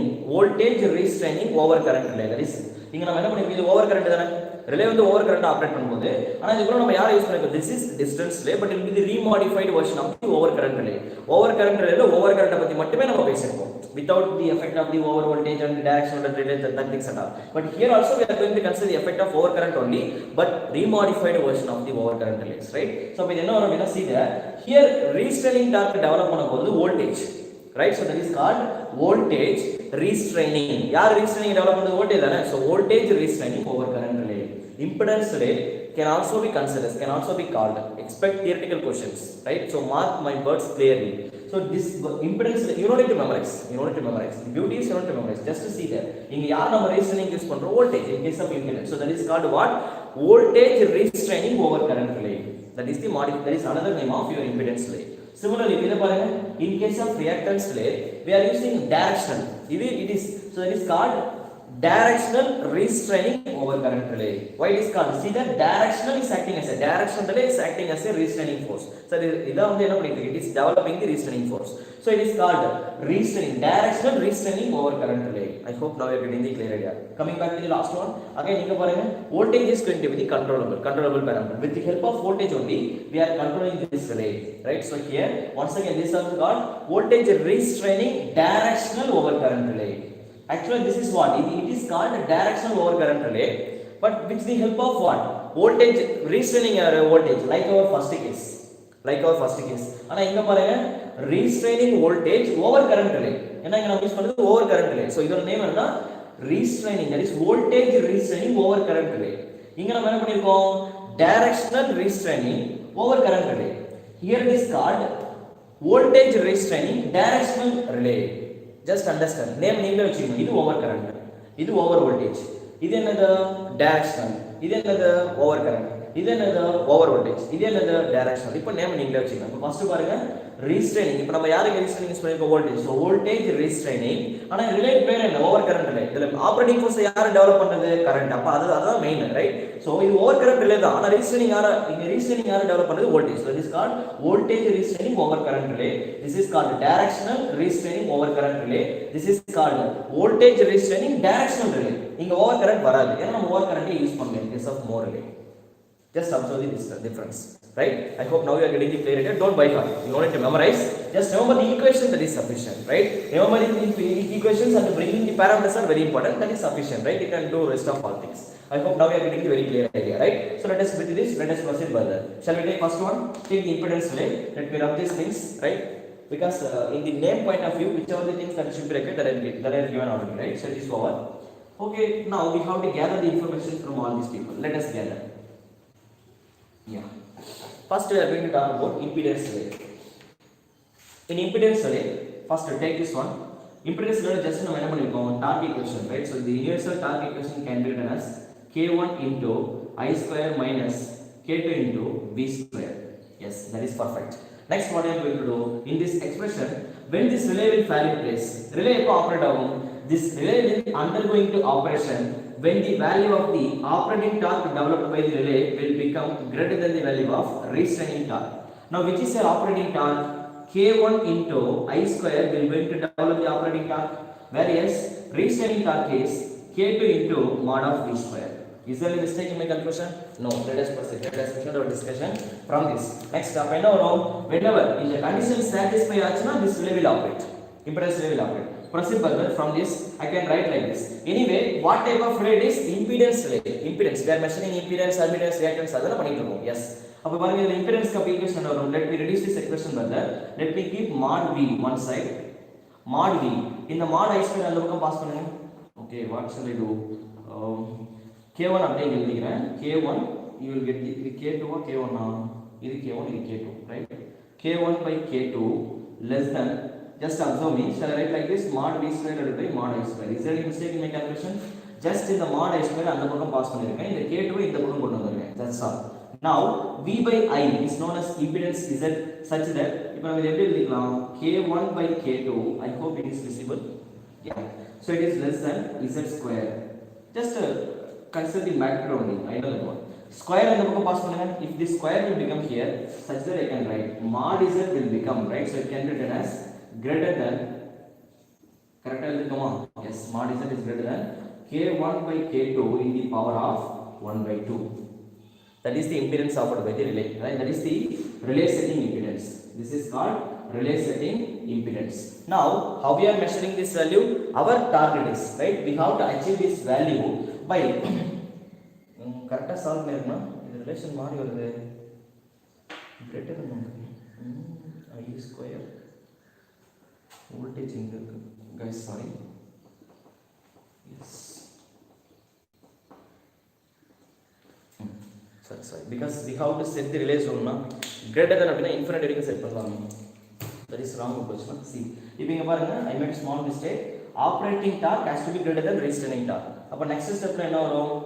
over current relay. That is இங்க நம்ம என்ன பண்ணிருக்கோம்? இது ஓவர் கரண்ட் தானே? ரிலே வந்து ஓவர் கரண்ட் ஆபரேட் பண்ணும்போது, ஆனா இதுக்குள்ள நம்ம யாரை யூஸ் பண்ணிருக்கோம்? This is distance relay, but it will be the remodified version of the over current relay. Over current relay ல ஓவர் கரண்ட் பத்தி மட்டுமே நம்ம பேசிருக்கோம், without the effect of the over voltage and directional relay, that things at all. But here also we are going to consider the effect of over current only, but remodified version of the over current relays, right? So இப்ப என்ன வரும் அப்படினா, see there, here restraining torque develop பண்ணும்போது voltage, right? So that is called voltage restraining. யார் restraining develop பண்றது? voltage தானே. So voltage restraining over current relay. Impedance relay can also be considered, can also be called. Expect theoretical questions, right? So mark my words clearly. So this impedance relay, you don't need to memorize. The beauty is you don't need to memorize. Just to see there, இங்க யார் நம்ம restraining use பண்றோம்? voltage in case of impedance. So that is called what? Voltage restraining over current relay. That is another name of your impedance relay. Similarly, in case of reactance relay, we are using directional. It is, so that is called directional restraining over current relay. Why it is called? See that directional is acting as a directional relay is acting as a restraining force. So it is developing the restraining force. So it is called directional restraining over current relay. I hope now you are getting the clear idea. Coming back to the last one, again voltage is going to be the controllable parameter. With the help of voltage only we are controlling this relay, right? So here once again this is called voltage restraining directional over current relay. Actually this is what it is called directional over current relay, but with the help of what? Voltage restraining voltage, like our first case. ஆனா இங்க பாருங்க, restraining voltage over current relay. என்ன இங்க நம்ம use பண்றது over current relay. So இதோட name என்னன்னா restraining, that is voltage restraining over current relay. இங்க நம்ம என்ன பண்ணிருக்கோம், directional restraining over current relay. Here it is called voltage restraining directional relay. Just understand, name நீங்களே வச்சுக்கணும். இது over current, இது over voltage, இது என்னது directional, இது என்னது over current, இது என்னது over voltage, இது என்னது directional. இப்போ நேம் நீங்களே வச்சுக்கணும். இப்போ ஃபர்ஸ்ட் பாருங்க restraining. இப்போ நம்ம யாருக்கு restraining யூஸ் பண்ணிருக்கோம், voltage. So voltage restraining. ஆனா ரிலே பேர் என்ன, over current relay. இதுல ஆப்பரேட்டிங் ஃபோர்ஸ் யாரு டெவலப் பண்றது, கரண்ட். அப்ப அதுதான் மெயின், ரைட்? சோ இது over current relay தான். ஆனா restraining யாரு டெவலப் பண்றது, voltage. So this is called voltage restraining over current relay. This is called directional restraining over current relay. This is called voltage restraining directional relay. இங்க over current வராது, ஏன்னா நம்ம over current use பண்றோம் in case of more relay. Just observe the difference, right? I hope now you are getting the clarity. Don't by heart, you don't need to memorize. Just remember the equation, that is sufficient, right? Remembering the equations and bringing the parameters are very important. That is sufficient, right? You can do rest of all things. I hope now you are getting the very clear idea, right? So let us with this, let us proceed further. Shall we take first one? Take the impedance relay. Let me rub these things, right? Because in the name point of view, which are the things that should be required, that are given already, right? So it is over. Okay, now we have to gather the information from all these people. Let us gather. Yeah. First we are going to talk about impedance relay. In impedance relay, first take this one. Impedance relay just நம்ம என்ன பண்ணிருக்கோம், torque equation, right? So the universal torque equation can be written as K1 into I square minus K2 into V square. Yes, that is perfect. Next what I am going to do, in this expression, when this relay will fall in place, relay எப்போ operate ஆகும், this relay will undergoing to operation when the value of the operating torque developed by the relay will become greater than the value of restraining torque. Now which is your operating torque? K1 into I square will going to develop the operating torque, whereas restraining torque is K2 into mod of V square. Is there any mistake in my conclusion? No. Let us proceed. Let us finish our discussion from this. Next up, whenever in the condition satisfied achna, this relay will operate. Impedance relay will operate. Proceed further. From this, I can write like this. Anyway, what type of relay is impedance relay? Impedance. We are measuring impedance, admittance, reactance. Adana panikirukom. Yes. அப்ப பாருங்க இந்த impedance க்கு equation வரும். Let me reduce this expression further. Let me keep mod V one side. Mod V. இந்த mod I square அந்த பக்கம் pass பண்ணுங்க. Okay, what shall I do? K1 அப்படியே எழுதிக்கிறேன். K1 you will get இது K2 ஆ K1 ஆ, இது K1 இது K2, right? K1 by K2 less than, just observe me, shall I write like this, mod V square divided by mod I square. Is there any mistake in my calculation? Just in the mod I square அந்த பக்கம் pass பண்ணிருக்கேன், இந்த K2 இந்த பக்கம் கொண்டு வந்திருக்கேன். That's all. Now V by I is known as impedance Z such that இப்போ நம்ம எப்படி எழுதிக்கலாம், K1 by K2, I hope it is visible. Yeah. So it is less than Z square. Just consider the magnitude only. I know that one. Square and the book pass பண்ணுங்க. If this square will become here, such that I can write mod Z will become, right? So it can be written as greater than, correct? Come on. Yes, mod Z is greater than K1 by K2 in the power of 1 by 2. That is the impedance offered by the relay, right? That is the relay setting impedance. This is called relay setting impedance. Now, how we are measuring this value? Our target is, right? We have to achieve this value by கரெக்டா solve பண்ணிருக்கணும். இது relation மாறி வருது, greater than I square voltage இங்க இருக்கு guys, sorry. Yes, sorry, because we have to set the relay zone na greater than அப்படினா infinite வரைக்கும் set பண்ணலாம். That is wrong approach. See, இப்போ இங்க பாருங்க, I made small mistake. Operating torque has to be greater than restraining torque. அப்ப next stepல என்ன வரும்,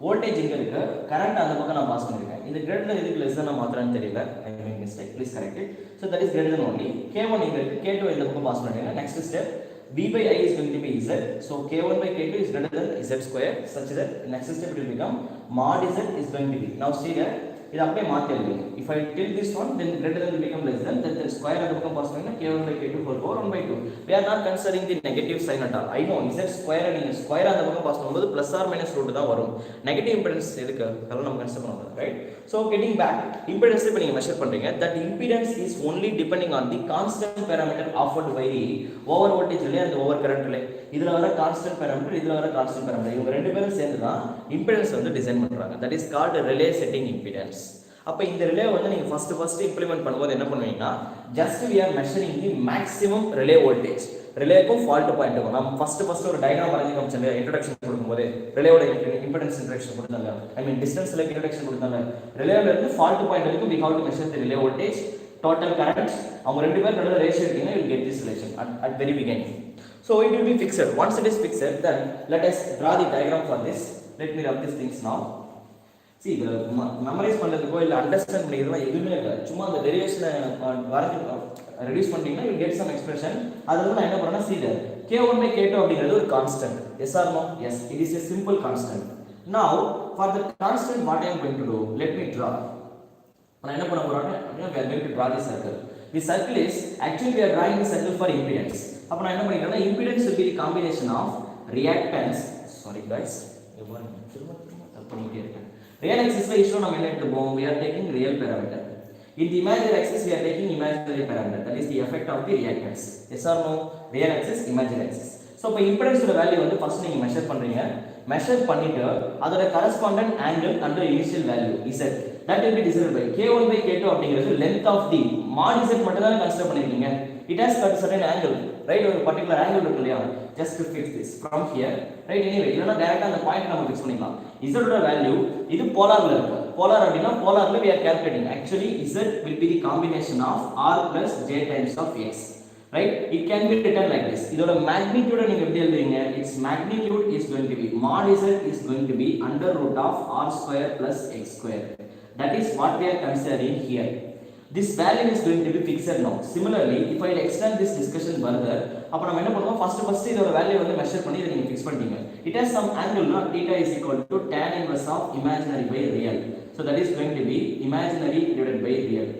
voltage இங்க இருக்கு, கரண்ட் அந்த பக்கம் நான் பாஸ் பண்ணிருக்கேன். இந்த greater than இதுக்கு less than நான் மாத்துறேன்னு தெரியல, I made mistake, please correct it. So that is greater than only. K1 இங்க இருக்கு, K2 இந்த பக்கம் பாஸ் பண்ணிருக்கேன். Next step, V by I is going to be Z. So K1 by K2 is greater than Z square such that next step it will become mod Z is going to be. Now see here, இது அப்படியே மாத்தி எழுதுங்க. If I tilt this one, then greater than will become less than, then the square அந்த பக்கம் pass பண்ணீங்கன்னா K1 by K2 whole power 1 by 2. We are not considering the negative sign at all. I know Z square நீங்க square அந்த பக்கம் pass பண்ணும்போது plus or minus root தான் வரும். Negative impedance எதுக்கு அதெல்லாம் நம்ம கன்சிடர் பண்ணலாம், right? So getting back, impedance இப்ப நீங்க மெஷர் பண்றீங்க, that impedance is only depending on the constant parameter offered by the over voltage relay and over current relay. இதுல வர constant parameter, இதுல வர constant parameter, இவங்க ரெண்டு பேரும் சேர்ந்து தான் impedance வந்து டிசைன் பண்றாங்க. That is called relay setting impedance. அப்ப இந்த ரிலே வந்து நீங்க ஃபர்ஸ்ட் இம்ப்ளிமென்ட் பண்ணும்போது என்ன பண்ணுவீங்கன்னா, just we are measuring the maximum relay voltage. ரிலேக்கும் ஃபால்ட் பாயிண்ட்டுக்கும் நம்ம ஃபர்ஸ்ட் ஒரு டயக்ராம் வரைஞ்சி காமிச்சேன் இன்ட்ரடக்ஷன் கொடுக்கும்போது ரிலேயோட இம்பிடன்ஸ் இன்ட்ரடக்ஷன் கொடுத்தாங்க, ஐ மீன் டிஸ்டன்ஸ் ரிலே இன்ட்ரடக்ஷன் கொடுத்தாங்க. ரிலேல இருந்து ஃபால்ட் பாயிண்ட் வரைக்கும் we have to measure the relay voltage, total current. அவங்க ரெண்டு பேர் நடுவுல ரேஷியோ எடுத்தீங்கன்னா you will get this relation at very beginning. So it will be fixed. Once it is fixed, then let us draw the diagram for this. Let me rub these things now. See, memorize பண்றதுக்கோ இல்ல understand பண்ணிக்கிறதுலாம் எதுவுமே இல்லை. சும்மா அந்த டெரிவேஷனை வரைஞ்சி reduce பண்ணிட்டீங்கன்னா you get some expression. அது வந்து நான் என்ன பண்ணேன்னா see there k1 by k2 அப்படிங்கிறது ஒரு constant. Yes or no? Yes, it is a simple constant. Now for the constant what I am going to do, let me draw. நான் என்ன பண்ண போறேன்னா we are going to draw the circle. The circle is actually we are drawing the circle for impedance. அப்ப நான் என்ன பண்ணிக்கிறேன்னா impedance will be the combination of reactance. Sorry guys, திரும்ப தப்பு பண்ணிட்டே இருக்கேன். Real axis la issue நம்ம என்ன எடுத்துப்போம், we are taking real parameter. In the imaginary axis we are taking imaginary parameter, that is the effect of the reactance. Yes or no? Real axis, imaginary axis. So இப்போ impedance ஓட value வந்து first நீங்க measure பண்றீங்க. Measure பண்ணிட்டு அதோட correspondent angle and initial value z that will be decided by k1 by k2 அப்படிங்கிறது length of the mod z மட்டும் தான் கன்சிடர் பண்ணிருக்கீங்க. It has got a certain angle, right? ஒரு particular angle இருக்கு இல்லையா? Just to fix this from here, right? Anyway இல்லனா டைரக்ட்டா அந்த பாயிண்ட் நம்ம ஃபிக்ஸ் பண்ணிக்கலாம். z ஓட வேல்யூ இது போலார்ல இருக்கு. போலார் அப்படினா போலார்ல we are calculating. Actually z will be the combination of r plus j times of x. Right? It can be written like this. இதோட magnitude நீங்க எப்படி எழுதுவீங்க? Its magnitude is going to be mod z is going to be under root of r square plus x square. That is what we are considering here. This value is going to be fixed now. Similarly, if I extend this discussion further, அப்ப நம்ம என்ன பண்ணுவோம், first இதோட value வந்து measure பண்ணி இத நீங்க fix பண்ணிட்டீங்க. It has some angle, no? Theta is equal to tan inverse of imaginary by real. So that is going to be imaginary divided by real.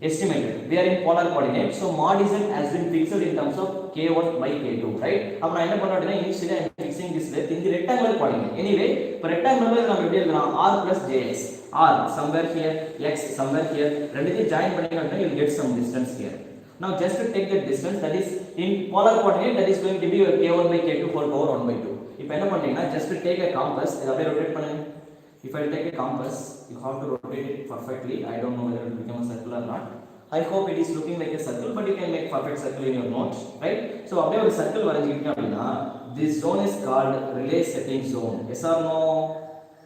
Estimated. We are in polar coordinate, so mod z has been fixed in terms of k1 by k2, right? அப்ப நான் என்ன பண்றேன் அப்படினா initially I am fixing this length in the rectangular coordinate. Anyway, for rectangular நம்ம எப்படி எழுதலாம், r plus jx. r somewhere here, x somewhere here, ரெண்டுத்தையும் join பண்ணிட்டீங்கன்னா you will get some distance here. Now just to take the distance, that is in polar coordinate, that is going to be k1 by k2 whole power 1 by 2. இப்போ என்ன பண்றீங்கன்னா just to take a compass, இத அப்படியே rotate பண்ணுங்க. If I take a compass, you have to rotate it perfectly. I don't know whether it will become a circle or not. I hope it is looking like a circle, but you can make perfect circle in your notes, right? So அப்படியே ஒரு circle வரைஞ்சிட்டீங்க அப்படினா this zone is called relay setting zone. Yes or no?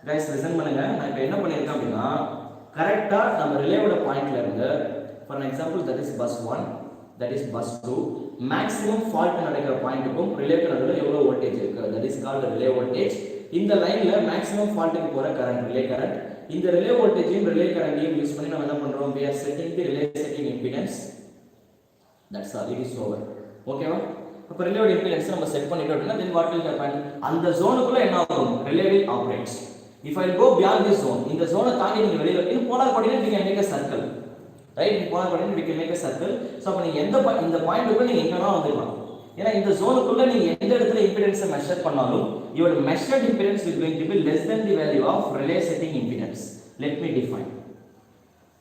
Guys listen பண்ணுங்க. நான் இப்போ என்ன பண்ணிருக்கேன் அப்படினா கரெக்ட்டா நம்ம ரிலேவோட பாயிண்ட்ல இருந்து for an example that is bus 1, that is bus 2, maximum fault நடக்கிற பாயிண்ட்க்கும் ரிலேக்கு நடுவுல எவ்வளவு வோல்டேஜ் இருக்கு, that is called relay voltage. இந்த லைன்ல மேக்ஸिमम ஃபால்ட்டுக்கு போற கரண்ட் ரிலே கரண்ட். இந்த ரிலே வோல்டேஜையும் ரிலே கரண்ட்டையும் யூஸ் பண்ணி நம்ம என்ன பண்றோம், we are setting the relay setting impedance. That's all, it is over. ஓகேவா? அப்ப ரிலேவோட இம்பிடன்ஸ் நம்ம செட் பண்ணிட்டோம் அப்படினா then what will happen, அந்த ஜோனுக்குள்ள என்ன ஆகும், relay will operate. If I go beyond this zone, இந்த ஜோனை தாண்டி நீங்க வெளிய வரீங்க, polar coordinate we can make a circle, right? In polar coordinate we can make a circle. So அப்ப நீங்க இந்த பாயிண்ட்க்குள்ள நீங்க எங்கனா வந்துடலாம். ஏனா இந்த ஜோனுக்குள்ள நீங்க எந்த இடத்துல இம்பிடன்ஸை மெஷர் பண்ணாலும் your measured impedance is going to be less than the value of relay setting impedance. Let me define.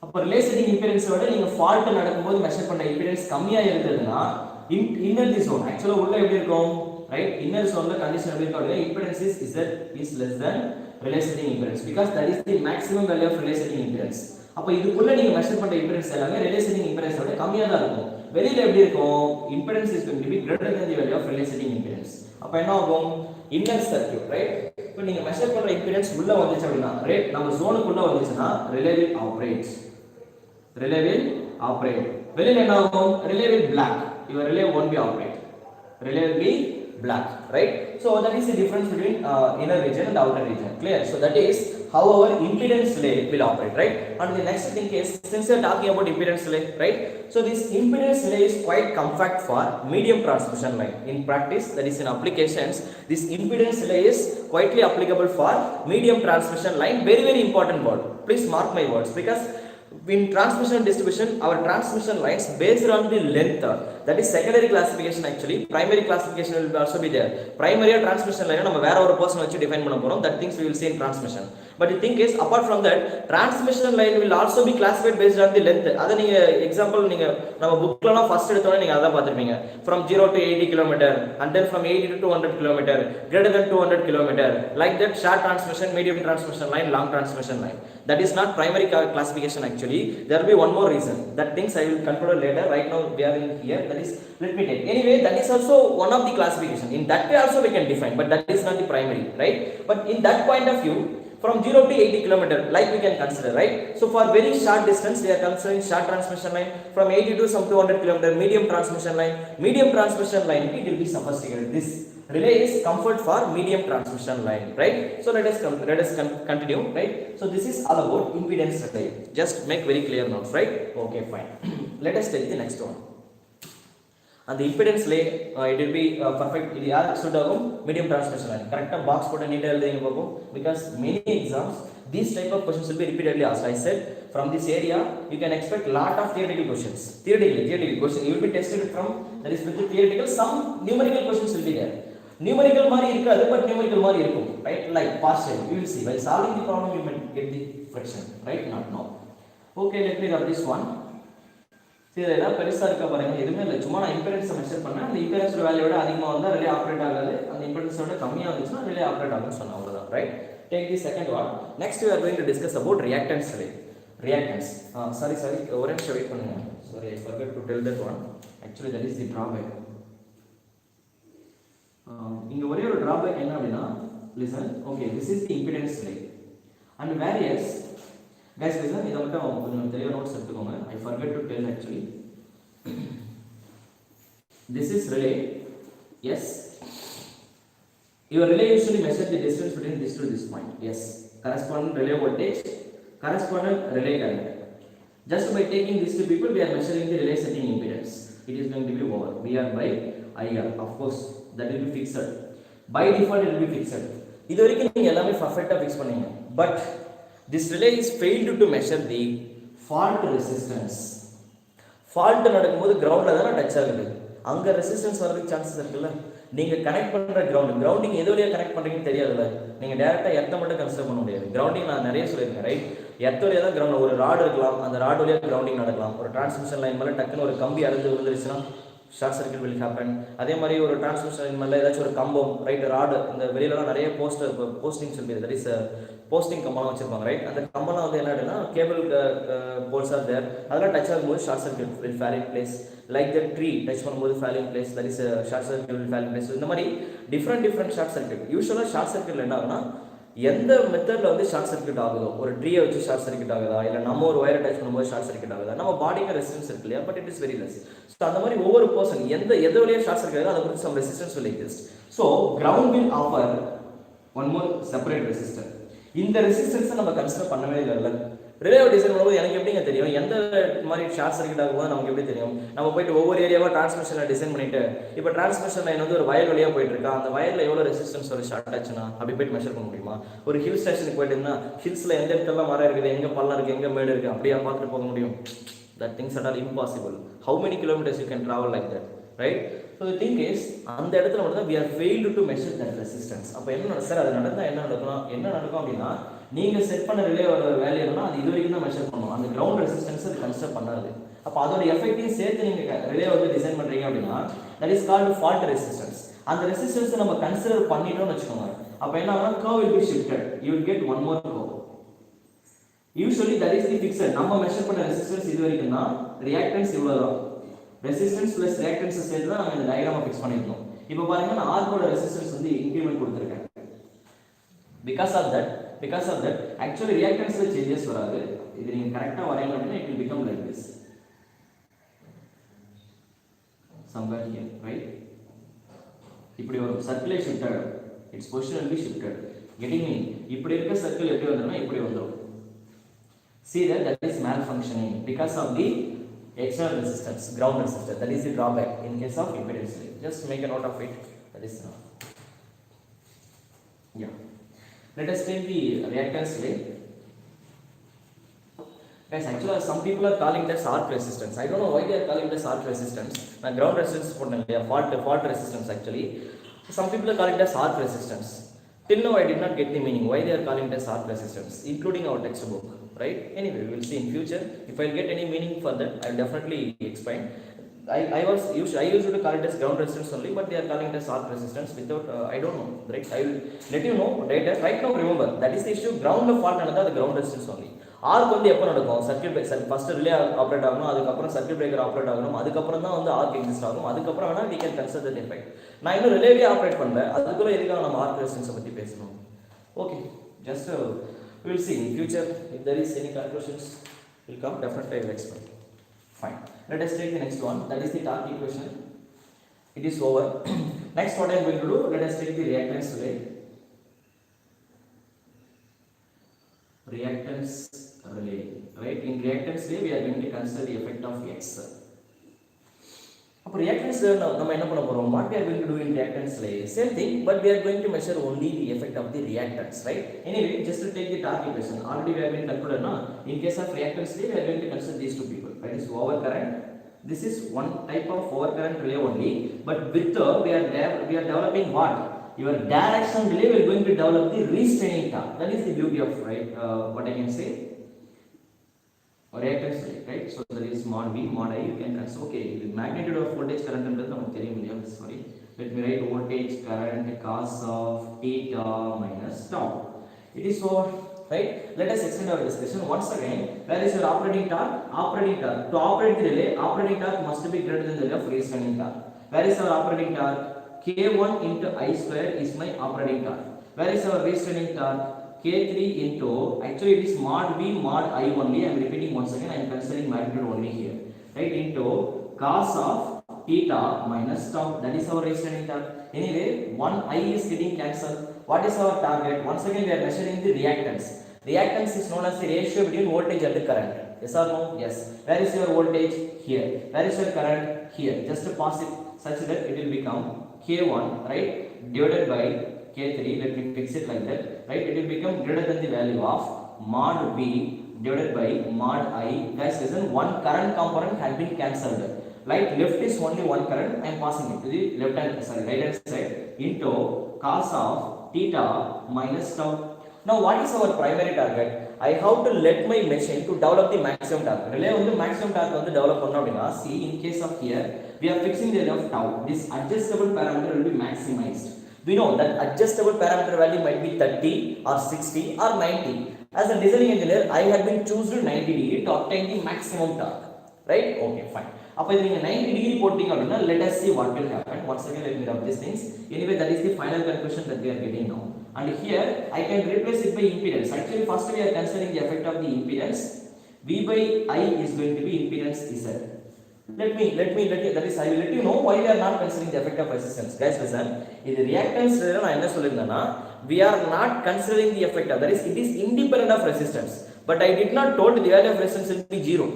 அப்ப relay setting impedance விட நீங்க ஃபால்ட் நடக்கும்போது மெஷர் பண்ண இம்பிடன்ஸ் கம்மியா இருந்ததுனா இன்னர் தி zone actually உள்ள எப்படி இருக்கும், ரைட்? இன்னர் zone கண்டிஷன் எப்படி இருக்கும், impedance is less than relay setting impedance because that is the maximum value of relay setting impedance. அப்ப இதுக்குள்ள நீங்க மெஷர் பண்ண இம்பிடன்ஸ் எல்லாமே relay setting impedance விட கம்மியா தான் இருக்கும். வெளியில எப்படி இருக்கும், impedance is going to be greater than the value of relay setting impedance. அப்ப என்ன ஆகும், இன்னர் சர்க்யூட், ரைட்? இப்போ நீங்க மெஷர் பண்ற இம்பிடன்ஸ் உள்ள வந்துச்சு அப்படினா, ரைட், நம்ம ஜோனுக்குள்ள வந்துச்சுனா relay will operate. வெளியில என்ன ஆகும், relay will black. Your relay won't be operate. Relay will be black, right? So that is the difference between inner region and outer region. Clear? So that is how our impedance relay will operate, right? And the next thing is, since we are talking about impedance relay, right? So this impedance relay is quite compact for medium transmission line. In practice, that is in applications, this impedance relay is quietly applicable for medium transmission line. Very, very important word. Please mark my words because in transmission and distribution, our transmission lines based on the length, that is secondary classification actually. Primary classification will also be there. Primary transmission line நம்ம வேற ஒரு person வச்சு define பண்ண போறோம். That things we will see in transmission. But the thing is, apart from that, transmission line will also be classified based on the length. அத நீங்க example நீங்க நம்ம bookலலாம் first எடுத்தோனே நீங்க அத பாத்துப்பீங்க. From 0 to 80 km and then from 80 to 200 km, greater than 200 km. Like that, short transmission, medium transmission line, long transmission line. That is not primary classification actually. There will be one more reason. That things I will conclude later. Right now we are in here. That is, let me take. Anyway, that is also one of the classification. In that way also we can define, but that is not the primary, right? But in that point of view, from 0 to 80 km, like we can consider, right? So for very short distance, we are considering short transmission line. From 80 to some 200 km, medium transmission line. Medium transmission line, it will be sophisticated. This relay is comfort for medium transmission line, right? So let us continue, right? So this is all about impedance relay. Just make very clear notes, right? Okay, fine. Let us take the next one. And the impedance relay, it will be perfect. It is should have medium transmission line. Correct box put neat because many exams these type of questions will be repeatedly asked. I said from this area you can expect lot of theoretical questions. Theoretical question you will be tested from, that is with the theoretical. Some numerical questions will be there. Numerical mari irukadu, but numerical mari irukum, right? Like partial, you will see while solving the problem you might get the fraction, right? Not now. Okay, let me rub this one. See, இதெல்லாம் பெருசா இருக்க பாருங்க, எதுவுமே இல்லை, சும்மா நான் இம்பெடன்ஸை measure பண்ணேன். அந்த இம்பெடன்ஸோட வேல்யூவோட அதிகமாக வந்தால் ரிலே ஆப்ரேட் ஆகாது, அந்த இம்பெடன்ஸோட கம்மியாக இருந்துச்சுன்னா ரிலே ஆப்ரேட் ஆகும்னு சொன்னேன், அவ்வளோதான், right? Take the second one. Next we are going to discuss about reactance relay. Reactance. Sorry, ஒரு நிமிஷம் வெயிட் பண்ணுங்க. Sorry, I forgot to tell that one. Actually, that is the drawback. இங்க ஒரே ஒரு drawback என்ன அப்படின்னா, listen. Okay, this is the impedance relay. And various guys, listen. இத மட்டும் கொஞ்சம் தெளிவா நோட்ஸ் எடுத்துக்கோங்க. I forgot to tell actually. This is relay. Yes. Your relay usually measures the distance between this to this point. Yes. Corresponding relay voltage, corresponding relay current. Just by taking these two people, we are measuring the relay setting impedance. It is going to be over VR by IR. Of course, that will be fixed. By default, it will be fixed. இது வரைக்கும் நீங்க எல்லாமே பர்ஃபெக்ட்டா fix பண்ணீங்க. But this relay is failed to measure the fault resistance. Fault நடக்கும்போது கிரவுண்ட்ல தான touch ஆகுது. அங்க ரெசிஸ்டன்ஸ் வரதுக்கு சான்சஸ் இருக்குல்ல. நீங்க கனெக்ட் பண்ற கிரவுண்டிங் எது வழியா கனெக்ட் பண்றீங்கன்னு தெரியாதுல்ல. நீங்க டைரக்டா எர்த்த மட்டும் கன்சிடர் பண்ண முடியாது. கிரவுண்டிங் நான் நிறைய சொல்லிருக்கேன், ரைட்? எர்த்த வழியா தான் கிரவுண்ட், ஒரு ராட் இருக்கலாம், அந்த ராட் வழியா கிரவுண்டிங் நடக்கலாம். ஒரு டிரான்ஸ்மிஷன் லைன் மேல டக்குன்னு ஒரு கம்பி அறுந்து விழுந்துருச்சுன்னா ஷார்ட் சர்க்யூட் will happen. அதே மாதிரி ஒரு டிரான்ஸ்மிஷன் லைன் மேல ஏதாச்சும் ஒரு கம்பம், ரைட், ராட், இந்த வெளியிலலாம் நிறைய போஸ்டிங் சொல்லிது, தட் இஸ் போஸ்டிங் கம்பெல்லாம் வச்சிருப்பாங்க, ரைட்? அந்த கம்பெல்லாம் வந்து என்ன ஆகுதுன்னா கேபிள் போல்ஸ் ஆர் தேர், அதெல்லாம் டச் ஆகும்போது short circuit will fall in place. Like the tree touch பண்ணும்போது fall in place, that is short circuit will fall in place. இந்த மாதிரி டிஃப்ரெண்ட் ஷார்ட் சர்க்யூட். யூசுவலாக ஷார்ட் சர்க்யூட்ல என்ன ஆகுனா, எந்த மெத்தட்ல வந்து ஷார்ட் சர்க்யூட் ஆகுதோ, ஒரு ட்ரீயை வச்சு ஷார்ட் சர்க்யூட் ஆகுதா, இல்லை நம்ம ஒரு வயரை டச் பண்ணும்போது ஷார்ட் சர்க்யூட் ஆகுதா, நம்ம பாடிக்கு ரெசிஸ்டன்ஸ் இருக்கு இல்லையா, but it is very less. So அந்த மாதிரி ஒவ்வொரு பர்சன் எது வழியா ஷார்ட் சர்க்யூட் ஆகுதோ அதை குறித்து some resistance will exist. So ground will offer one more separate resistor. இந்த ரெசிஸ்டன்ஸை நம்ம கன்சிடர் பண்ணவே இல்லை. ரிலேவை டிசைன் பண்ணும்போது எனக்கு எப்படிங்க தெரியும் எந்த மாதிரி ஷார்ட் சர்க்யூட் ஆகும்போது நமக்கு எப்படி தெரியும்? நம்ம போயிட்டு ஒவ்வொரு ஏரியாவாக டிரான்ஸ்மிஷனை டிசைன் பண்ணிட்டு, இப்போ டிரான்ஸ்மிஷன் லைன் வந்து ஒரு வயல் வழியாக போயிட்டு இருக்கா, அந்த வயலில் எவ்வளோ ரெசிஸ்டன்ஸ் ஒரு ஷார்ட் ஆச்சுன்னா அப்படி போயிட்டு மெஷர் பண்ண முடியுமா? ஒரு ஹில் ஸ்டேஷனுக்கு போயிட்டுன்னா ஹில்ஸில் எந்த இடத்துல மரம் இருக்குது, எங்கே பள்ளம் இருக்குது, எங்கே மேடு இருக்குது, அப்படியே பார்த்துட்டு போக முடியும்? That things are all impossible. How many kilometers you can travel like that, right? So the thing is, அந்த இடத்துல மட்டும் தான் we are failed to measure that resistance. அப்போ என்ன சார் அது நடந்தால் என்ன நடக்கும் அப்படின்னா, நீங்கள் செட் பண்ண ரிலேயோட வேல்யூனா அது இது வரைக்கும் தான் மெஷர் பண்ணுவோம், அந்த கிரவுண்ட் ரெசிஸ்டன்ஸ் அது கன்சிடர் பண்ணாது. அப்போ அதோட எஃபெக்டையும் சேர்த்து நீங்கள் ரிலே வந்து டிசைன் பண்ணுறீங்க அப்படின்னா that is called fault resistance. அந்த ரெசிஸ்டன்ஸை நம்ம கன்சிடர் பண்ணிட்டோம்னு வச்சுக்கோங்க, அப்போ என்ன ஆகுனா curve will be shifted. You will get one more curve. Usually that is the fixed. நம்ம மெஷர் பண்ண ரெசிஸ்டன்ஸ் இது வரைக்கும் தான், ரியாக்டன்ஸ் இவ்வளவுதான். ரெசிஸ்டன்ஸ் பிளஸ் ரியாக்டன்ஸ் சேர்த்து தான் நம்ம இந்த டயகிராமை ஃபிக்ஸ் பண்ணிருக்கோம். இப்போ பாருங்க நான் ஆர்க்கோட ரெசிஸ்டன்ஸ் வந்து இன்கிரிமென்ட் கொடுத்திருக்கேன். Because of that actually reactanceல changes வராது. இது நீங்க கரெக்ட்டா வரையணும் அப்படினா it will become like this. Somewhere here, right? இப்படி ஒரு circle shifted, its position will be shifted. Getting me? இப்படி இருக்க circle எப்படி வந்ததுனா இப்படி வந்துரும். See that is malfunctioning because of the external resistance, ground resistance. That is the drawback in case of impedance relay. Just make a note of it. That is enough. Yeah. Let us take the reactance relay. Guys, actually some people are calling this arc resistance. I don't know why they are calling this arc resistance. Na ground resistance pottanga, fault resistance actually. Some people are calling this arc resistance. Till now I did not get the meaning why they are calling this arc resistance, including our textbook, right? Anyway, we will see in future. If I get any meaning for that, I will definitely explain. I used to call it as ground resistance only, but they are calling it as arc resistance without, I don't know, right? I will let you know later. Right now remember, that is the issue. Ground of fault another, the ground resistance only. Arc வந்து எப்போ நடக்கும்? Circuit breaker first relay operate ஆகணும், அதுக்கப்புறம் circuit breaker operate ஆகணும், அதுக்கப்புறம் தான் வந்து arc exist ஆகும், அதுக்கப்புறம் வேணா we can consider the effect. நான் இன்னும் ரிலேவே ஆப்ரேட் பண்ணல, அதுக்குள்ள எதுக்காக நம்ம ஆர்க் ரெசிஸ்டன்ஸ் பத்தி பேசணும்? Okay, just we will see in future if there is any conclusions will come, definitely I will explain. Fine, let us take the next one, that is the torque equation. It is over. Next what I am going to do, let us take the reactance relay. Reactance relay, right? In reactance relay we are going to consider the effect of X. அப்போ reactance நம்ம என்ன பண்ண போறோம்? What we are going to do in reactance relay? Same thing, but we are going to measure only the effect of the reactance, right? Anyway, just to take the torque equation, already we have been concluded now. In case of reactance relay, we are going to consider these two people. That is overcurrent. This is one type of overcurrent relay only, but with we are developing what? Your directional delay, we are going to develop the restraining torque. That is the beauty of, right? What I can say, reactance relay, right? So that is mod V, mod I. You can consider. Okay, the magnitude of voltage current and sorry. Let me write voltage current cos of theta minus tau. It is so, right? Let us extend our discussion once again. Where is your operating torque? Operating torque. To operate the relay, operating torque must be greater than the value of restraining torque. Where is our operating torque? K1 into I square is my operating torque. Where is our restraining torque? K3 into, actually it is mod V mod I only. I am repeating once again. I am considering magnitude only here. Right? Into cos of theta minus tau. That is our restraining torque. Anyway, one I is getting cancelled. What is our target? Once again we are measuring the reactance. Reactance is known as the ratio between voltage and the current. Yes or no? Yes. Where is your voltage? Here. Where is your current? Here. Just to pass it such that it will become K1, right, divided by K3. Let me fix it like that, right? It will become greater than the value of mod V divided by mod I. Guys, listen, one current component has been cancelled. Like left is only one current, I am passing it to the left hand, sorry, right hand side, into cos of theta minus tau. Now what is our primary target? I have to let my machine to develop the maximum torque. Relay வந்து maximum torque வந்து develop பண்ணனும் அப்படினா, see in case of here we are fixing the value of tau. This adjustable parameter will be maximized. We know that adjustable parameter value might be 30 or 60 or 90. As a designing engineer, I had been chosen 90 degree to obtain the maximum torque. Right? Okay, fine. அப்ப இது நீங்க 90 degree போட்டீங்க அப்படினா, let us see what will happen. Once again let me rub these things. Anyway, that is the final conclusion that we are getting now. And here I can replace it by impedance. Actually first we are considering the effect of the impedance. V by I is going to be impedance Z. Let me that is I will let you know why we are not considering the effect of resistance. Guys, listen, in the reactance நான் என்ன சொல்லிருந்தேன்னா, we are not considering the effect of, that is it is independent of resistance, but I did not told the value of resistance will be 0.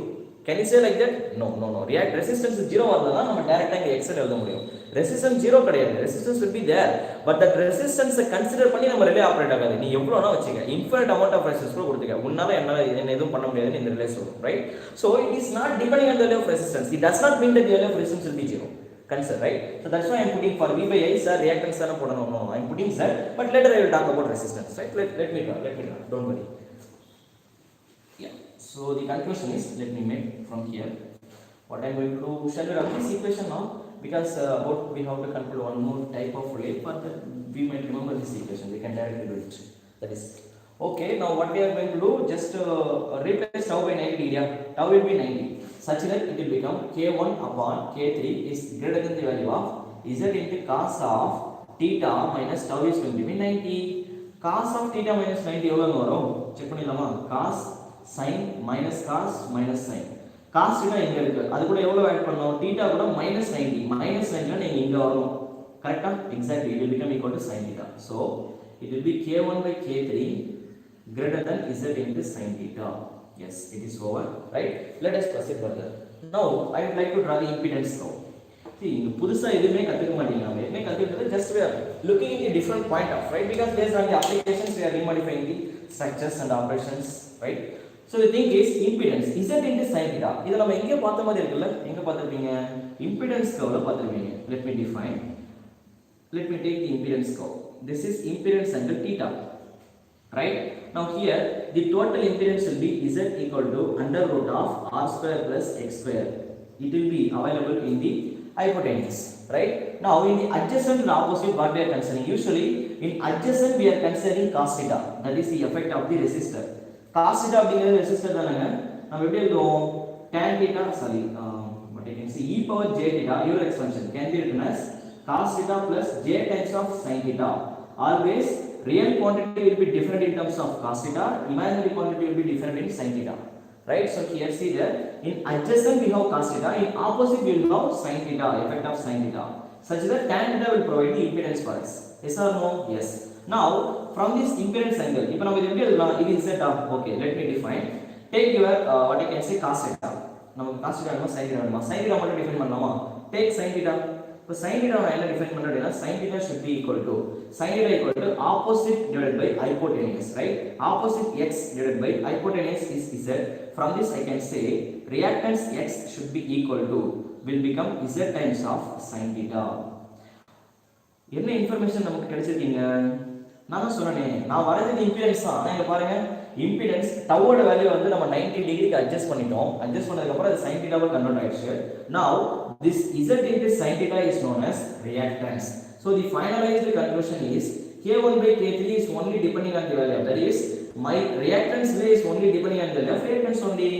Can you say like that? No. React resistance 0 வரலனா நம்ம டைரக்ட்டா இங்க x எழுத முடியும். Resistance 0 கிடையாது. Resistance will be there, but that resistance consider பண்ணி நம்ம relay operate ஆகாது. நீ எவ்வளவுனா வச்சுக்க, infinite amount of resistance கூட கொடுத்துக்க, உன்னால என்ன எதுவும் பண்ண முடியாதுன்னு இந்த ரிலே சொல்றோம், right? So it is not depending on the value of resistance. It does not mean that the value of resistance will be 0. Consider, right? So that's why I am putting for V by I, sir, reactance தான போடணும். No, I am putting Z, but later I will talk about resistance, right? Let me draw. Don't worry. Yeah. So the conclusion is, let me make from here. What I am going to do, shall we run this equation now? Because about we have to conclude one more type of relay, but we might remember this equation. We can directly do it. That is okay. Now what we are going to do, just replace tau by 90 degree. Tau will be 90, such that it will become K1 upon K3 is greater than the value of Z into cos of theta minus tau is going to be 90. Cos of theta minus 90 எவ்வளவு வரும்? Check பண்ணிடலாமா? Cos sin minus cos minus sin. Cos theta எங்க இருக்கு? அது கூட எவ்வளவு add பண்ணனும்? theta கூட -90. -90 நீங்க இங்க வரணும். கரெக்ட்டா? Exactly. It will become equal to sin theta. So it will be K1 by K3 greater than Z into sin theta. Yes, it is over, right? Let us proceed further. Now I would like to draw the impedance curve. See, இங்க புதுசா எதுமே கத்துக்க மாட்டீங்க. நாம என்ன கத்துக்கிட்டது, just we are looking in a different point of, right? Because based on the applications we are remodifying the structures and operations, right? So the thing is, impedance Z into sin theta. இத நம்ம எங்க பார்த்த மாதிரி இருக்குல்ல? எங்க பார்த்திருப்பீங்க? impedance curve பார்த்திருப்பீங்க. Let me define. Let me take the impedance curve. This is impedance angle theta. Right? Now here the total impedance will be Z equal to under root of R square plus X square. It will be available in the hypotenuse. Right? Now in the adjacent and opposite, what we are considering? Usually in adjacent we are considering cos theta. That is the effect of the resistor. cos theta அப்படிங்கிறது resistor தானங்க. நம்ம எப்படி எழுதுவோம்? tan theta, sorry, what I can say, e power j theta, your expansion can be written as cos theta plus j times of sin theta. Always real quantity will be different in terms of cos theta, imaginary quantity will be different in sin theta. Right? So here see there, in adjacent we have cos theta, in opposite we will have sin theta, effect of sin theta, such that tan theta will provide the impedance for us. Yes or no? Yes. Now from this impedance angle, இப்போ நம்ம எப்படி எழுதலாம்? இது z ah? Okay, let me define. Take your what I can say, cos theta. நமக்கு cos theta வேணுமா sin theta வேணுமா? sin theta மட்டும் define பண்ணலாமா? Take sin theta. இப்போ sin theta நான் என்ன டிஃபைன் பண்றேன்னா sin theta should be equal to opposite divided by hypotenuse, right? Opposite x divided by hypotenuse is z. From this I can say reactance x should be equal to, will become z times of sin theta. என்ன information நமக்கு கிடைச்சிருக்கீங்க? நான் சொன்னேனே, நான் வரைஞ்சது impedance தான். ஆனா இங்க பாருங்க, impedance டவோட value வந்து நம்ம 90 டிகிரிக்கு அட்ஜஸ்ட் பண்ணிட்டோம். அட்ஜஸ்ட் பண்ணதுக்கு அப்புறம் அது sin theta கன்வர்ட் ஆயிடுச்சு. Now this z into sin theta is known as reactance. So the finalized conclusion is K1 by K3 is only depending on the value. That is, my reactance value is only depending on the left reactance only.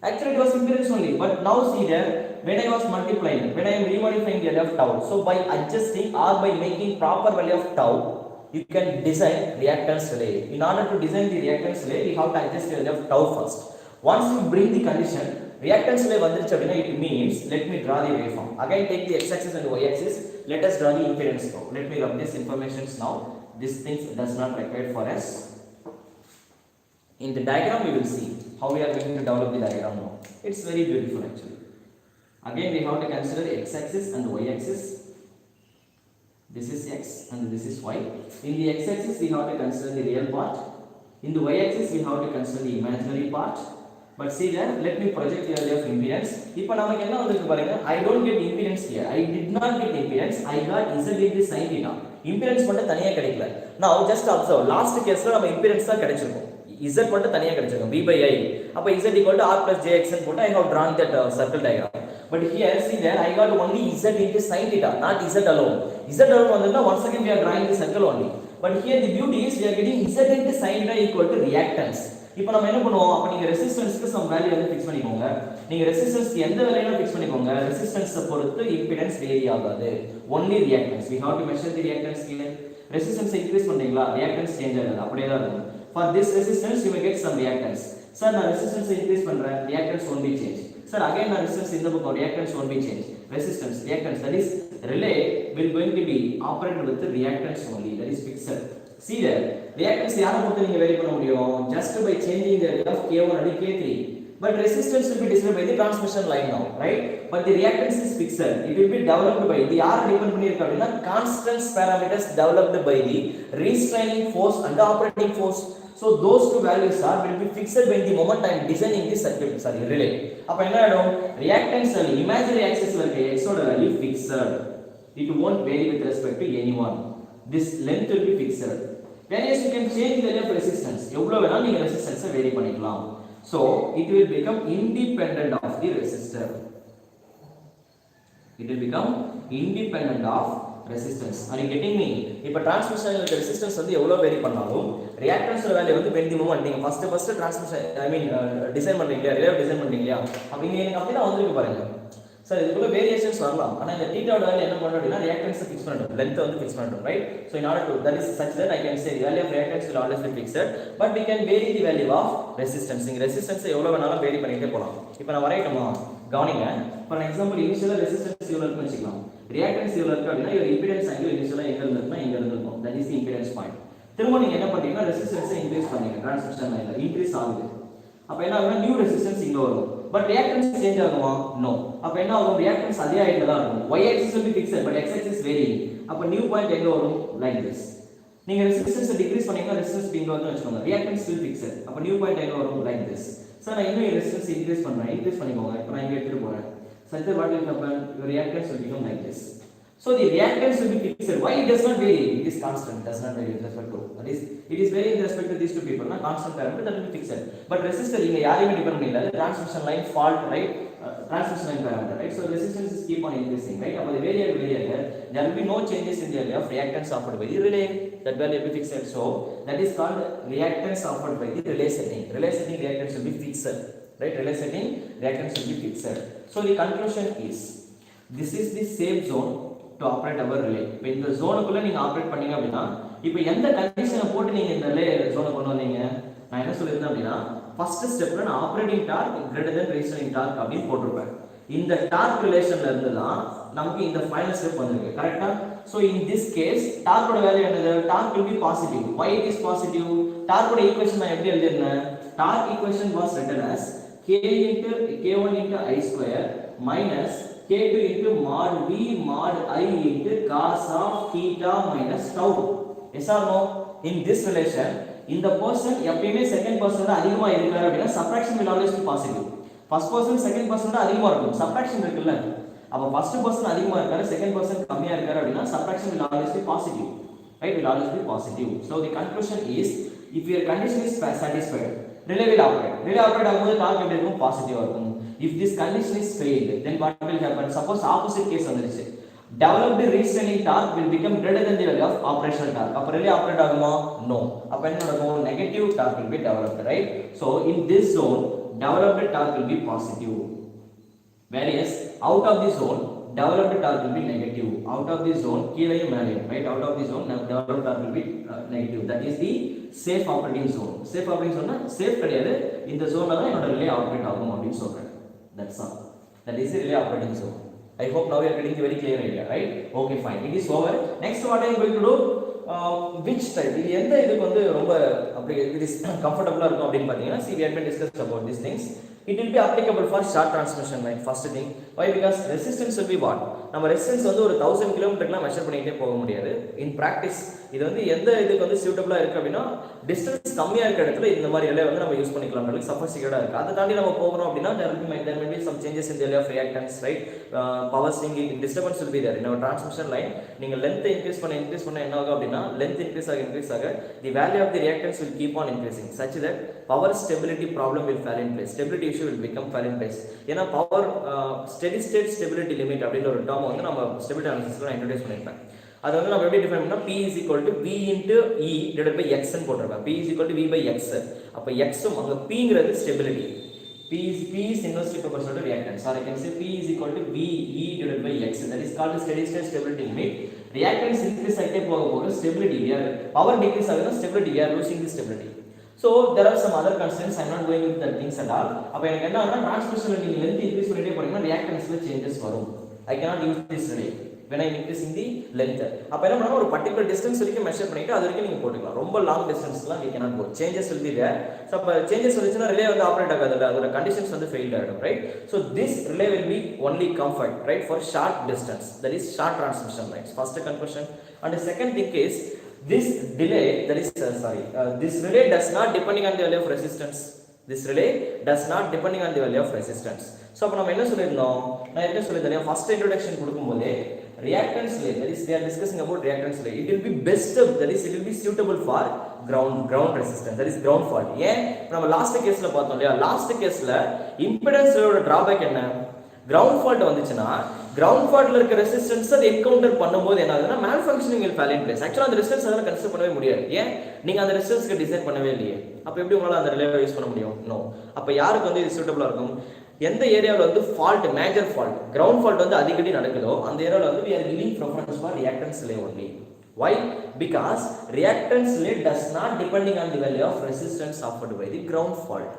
Actually it was impedance only, but now see there, when I was multiplying, when I am remodifying the value of tau, so by adjusting or by making proper value of tau, you can design reactance relay. In order to design the reactance relay, we have to adjust the value of tau first. Once you bring the condition, reactance relay vandiruchu appadina, it means, let me draw the waveform. Again take the x axis and y axis, let us draw the impedance curve. Let me rub this informations now. This things does not require for us. In the diagram we will see how we are going to develop the diagram now. It's very beautiful actually. Again we have to consider x axis and y axis. This is x and this is y. In the x axis we have to consider the real part. In the y axis we have to consider the imaginary part. But see there, let me project the value of impedance. இப்போ நமக்கு என்ன வந்திருக்கு பாருங்க, I don't get impedance here. I did not get impedance. I got z into sin theta. impedance மட்டும் தனியா கிடைக்கல. Now just observe, last caseல நம்ம impedance தான் கிடைச்சிருக்கும். z மட்டும் தனியா கிடைச்சிருக்கும், b by I. அப்ப z equal to r plus jx ன்னு போட்டு I have drawn that circle diagram. But here see there, I got only z into sin theta, not z alone. Z alone வந்தா once again we are drawing the circle only. But here the beauty is we are getting z into sin theta equal to reactance. இப்போ நம்ம என்ன பண்ணுவோம்? அப்ப நீங்க ரெசிஸ்டன்ஸ்க்கு some value வந்து fix பண்ணிக்கோங்க. நீங்க ரெசிஸ்டன்ஸ்க்கு எந்த வேல்யூனா ஃபிக்ஸ் பண்ணிக்கோங்க. ரெசிஸ்டன்ஸை பொறுத்து இம்பிடன்ஸ் வேரி ஆகாது. only reactance. We have to measure the reactance here. Resistance increase பண்றீங்களா, ரியாக்டன்ஸ் சேஞ்ச் ஆகாது, அப்படியே தான் இருக்கும். For this resistance you may get some reactance. Sir, நான் ரெசிஸ்டன்ஸ் இன்கிரீஸ் பண்றேன், reactance won't be change. Sir, again நான் resistance இந்த பக்கம், reactance won't be change. Resistance, reactance, that is relay will going to be operated with the reactance only, that is fixed. See there, reactance யாரை பொறுத்து நீங்க vary பண்ண முடியும்? Just by changing the value of K1 and K3. But resistance will be decided by the transmission line now, right? But the reactance is fixed. It will be developed by the யாரை depend பண்ணிருக்கு அப்படினா constants parameters developed by the restraining force and the operating force. So those two values are will be fixed when the moment I am designing the circuit, sorry, relay. அப்ப என்ன ஆகும்? reactance value imaginary axis ல இருக்க x ஓட value fixed. It won't vary with respect to anyone. This length will be fixed. Whereas you can change the value of resistance. எவ்வளவு வேணா நீங்க resistance vary பண்ணிக்கலாம். So it will become independent of the resistor. It will become independent of resistance. Are you getting me? இப்போ transmission ல resistance வந்து எவ்வளவு vary பண்ணாலும் reactance value வந்து when the moment நீங்க first transmission டிசைன் பண்றீங்க, relay design பண்றீங்க, அப்ப நீங்க அப்படியே வந்திருக்கு பாருங்க. சார் இதுக்குள்ள வேரியேஷன்ஸ் வரலாம், ஆனா இந்த தீட்டாவோட வேல்யூ என்ன பண்றோம் அப்படினா reactance ஃபிக்ஸ் பண்ணிட்டோம், லெந்த் வந்து ஃபிக்ஸ் பண்ணிட்டோம், right? So in order to, that is such that I can say the value of reactance will always be fixed, but we can vary the value of resistance. நீங்க resistance எவ்வளவு வேணாலும் vary பண்ணிட்டே போலாம். இப்போ நான் வரையட்டுமா? கவனிங்க. For example இனிஷியலா resistance எவ்வளவு இருக்குன்னு வெச்சுக்கலாம். ரியாக்டன்ஸ் எவ்வளவு இருக்கு அப்படினா your impedance angle இனிஷியலா எங்க இருந்துருக்குனா இங்க இருந்திருக்கும். That is the impedance point. திரும்ப நீங்க என்ன பண்றீங்கன்னா ரெசிஸ்டன்ஸை இன்கிரீஸ் பண்ணீங்க, டிரான்ஸ்மிஷன் லைன்ல இன்கிரீஸ் ஆகுது. அப்ப என்ன ஆகும்னா நியூ ரெசிஸ்டன்ஸ் இங்க வரும். But reactance change ஆகுமா? No. அப்ப என்ன ஆகும்? reactance அதே ஹைட்ல தான் இருக்கும். Y axis will be fixed but x axis varying. அப்ப நியூ பாயிண்ட் எங்க வரும்? like this. நீங்க ரெசிஸ்டன்ஸ் டிக்ரீஸ் பண்ணீங்கன்னா ரெசிஸ்டன்ஸ் இங்க வந்து வெச்சுக்கோங்க. reactance will fixed. அப்ப நியூ பாயிண்ட் எங்க வரும்? like this. சோ நான் இன்னும் ரெசிஸ்டன்ஸ் இன்கிரீஸ் பண்றேன். இன்கிரீஸ் பண்ணிக்கோங்க. இப்போ நான் இங்க எடுத்துட்டு போறேன். such that what will happen? Your reactance will become like this. So the reactance will be fixed. Why it does not vary? It is constant, does not vary with respect to. That is, it is varying with respect to these two people. Na constant parameter that will be fixed. But resistor inga yaariyume depend pannilla. The transmission line fault, right? Transmission line parameter, right? So resistance is keep on increasing, right? Appo the vary there will be no changes in the area of reactance offered by the relay. that value will be fixed. So that is called reactance offered by the relay setting. Relay setting reactance will be fixed, right? Relay setting reactance will be fixed. So the conclusion is, this is the safe zone to operate our relay. இப்போ இந்த ஜோனுக்குள்ள நீங்க operate பண்ணீங்க அப்படின்னா, இப்போ எந்த கண்டிஷனை போட்டு நீங்க இந்த ரிலே ஜோனை கொண்டு வந்தீங்க, நான் என்ன சொல்லியிருந்தேன் அப்படின்னா, ஃபர்ஸ்ட் ஸ்டெப்ல நான் operating torque greater than restraining torque அப்படின்னு போட்டிருப்பேன். இந்த டார்க் ரிலேஷன்ல இருந்து தான் நமக்கு இந்த ஃபைனல் ஸ்டெப் வந்திருக்கு, கரெக்ட்டா? So in this case டார்க்கோட வேல்யூ என்னது? Torque will be positive. Why it is positive? டார்க்கோட ஈக்குவேஷன் நான் எப்படி எழுதிருந்தேன்? Torque equation was written as k1 into I square minus k2 into mod v mod I into cos of theta minus tau. Yes or no? In this relation, இந்த person எப்பவுமே second person அதிகமா இருக்காரு அப்படின்னா subtraction will always be positive. First person second person அதிகமா இருக்கும், subtraction இருக்குல்ல. அப்ப first person அதிகமா இருக்காரு, செகண்ட் பர்சன் கம்மியா இருக்காரு அப்படின்னா subtraction will always be positive, right? Will always be positive. So the conclusion is, if your condition is satisfied, relay will operate. Relay operate ஆகும்போது டார்க் எப்படி இருக்கும்? பாசிட்டிவா இருக்கும். If this condition is failed, then what will happen? Suppose opposite case வந்துருச்சு, developed restraining torque will become greater than the value of operational torque. அப்ப relay operate ஆகுமா? No. அப்ப என்ன நடக்கும்? Negative torque will be developed, right? So in this zone, developed torque will be positive, whereas out of the zone developed torque will be negative. Out of the zone கீழையும் மேலையும், right? Out of the zone developed torque will be negative. That is the safe operating zone. Safe operating zone safe கிடையாது, இந்த zone தான் என்னோட relay operate ஆகும் அப்படின்னு சொல்றேன். That's all. That is the relay operating zone. I hope now you are getting a very clear idea, right? Okay, fine. It is over. Next, what I am going to do? Which type? இது எந்த இதுக்கு வந்து ரொம்ப அப்படி it is comfortable இருக்கும் அப்படினு பாத்தீங்கன்னா, see we have been discussed about these things. It will be applicable for short transmission line. First thing, why? Because resistance will be what? நம்ம ரெசிஸ்டன்ஸ் வந்து ஒரு 1000 கிலோமீட்டர்லாம் மெஷர் பண்ணிட்டே போக முடியாது. இன் பிராக்டிஸ் இது வந்து எந்த இதுக்கு வந்து சூட்டபிளா இருக்கு அப்படின்னா, டிஸ்டன்ஸ் கம்மியா இருக்க இடத்துல இந்த மாதிரி ரிலே வந்து நம்ம யூஸ் பண்ணிக்கலாம், சஃபிசிகேட்டடா இருக்கு. அதை தாண்டி நம்ம போறோம் அப்படின்னா there may be some changes in the relay of reactance, right? Power swinging, disturbance will be there in our transmission line. நீங்க length increase பண்ண என்ன ஆகும் அப்படின்னா, length increase ஆக the value of the reactance will keep on increasing such that power stability problem will fall in place. Stability issue will become fall in place. ஏன்னா power steady state stability limit அப்படிங்கிற ஒரு term வந்து நம்ம stability அனாலிசிஸ்ல introduce பண்ணிருப்பேன். அது வந்து நம்ம எப்படி define பண்ணா, P = V into E divided by X ன்னு போட்டுருப்பேன். P = V by X. அப்ப X அங்க Pங்கிறது stability. P is inversely proportional to reactance. Or I can say P = V E divided by X. That is called steady state stability limit. Reactance increase ஆகிட்டே போக stability, power decrease ஆகுதுன்னா stability, we are losing the stability. So there are some other constraints. I am not going with that things at all. அப்ப எனக்கு என்ன ஆகும்னா, டிரான்ஸ்மிஷன்ல நீங்க length increase பண்ணிட்டே போறீங்கன்னா reactanceல changes வரும். I cannot use this relay when I am increasing the length. அப்ப என்ன பண்ணனும், ஒரு particular distance வரைக்கும் மெஷர் பண்ணிட்டு அது வரைக்கும் நீங்க போட்டுக்கலாம். ரொம்ப long டிஸ்டன்ஸ்லாம் we cannot go. Changes will be there. So அப்ப changes வந்துச்சுனா relay வந்து ஆபரேட் ஆகாதுல, அதோட கண்டிஷன்ஸ் வந்து ஃபெயில் ஆயிடும், right? So this relay will be only comfort, right, for short distance, that is short transmission lines. First conclusion. And the second thing is, this delay, that is this relay does not depending on the value of resistance. This relay does not depending on the value of resistance. So அப்ப நம்ம என்ன சொல்லிருந்தோம், நான் என்ன சொல்லிருந்தேன், first introduction கொடுக்கும்போது reactance relay, that is they are discussing about reactance relay, it will be best, that is it will be suitable for ground resistance, that is ground fault. ஏன் நம்ம last கேஸ்ல பார்த்தோம் இல்லையா, லாஸ்ட் கேஸ்ல impedance ரிலேயோட drawback என்ன, ground fault வந்துச்சுன்னா ground ஃபால்ட்ல இருக்க resistance அதை என்கவுண்டர் பண்ணும்போது என்ன ஆகுதுன்னா, மேல் functioning will fall in place. ஆக்சுவலா அந்த ரெசிஸ்டன்ஸ் அதெல்லாம் கன்சிடர் பண்ணவே முடியாது. ஏன், நீங்க அந்த ரெசிஸ்டன்ஸ்க்கு டிசைன் பண்ணவே இல்லையே. அப்ப எப்படி உங்களால அந்த ரிலேவை யூஸ் பண்ண முடியும்? நோ. அப்ப யாருக்கு வந்து இது சூட்டபிளா இருக்கும், எந்த ஏரியாவில் வந்து fault, major fault, ground fault வந்து அடிக்கடி நடக்குதோ அந்த ஏரியாவில் வந்து we are giving preference for reactance relay only. Why? Because reactance relay does not depending on the value of resistance offered by the ground fault.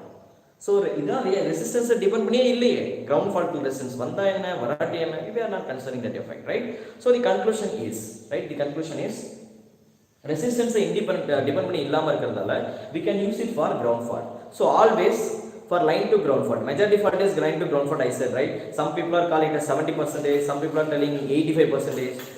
So இதான் ரெசிஸ்டன்ஸை depend பண்ணியே இல்லையே, ground fault resistance வந்தா என்ன வராட்டி என்ன, we are not considering that effect, right? So the conclusion is, right, the conclusion is ரெசிஸ்டன்ஸை depend பண்ணி இல்லாம இருக்கிறதால we can use it for ground fault. So always for line to ground fault, majority fault is line to ground fault, I said, right? Some people are calling it as 70%, some people are telling 85%.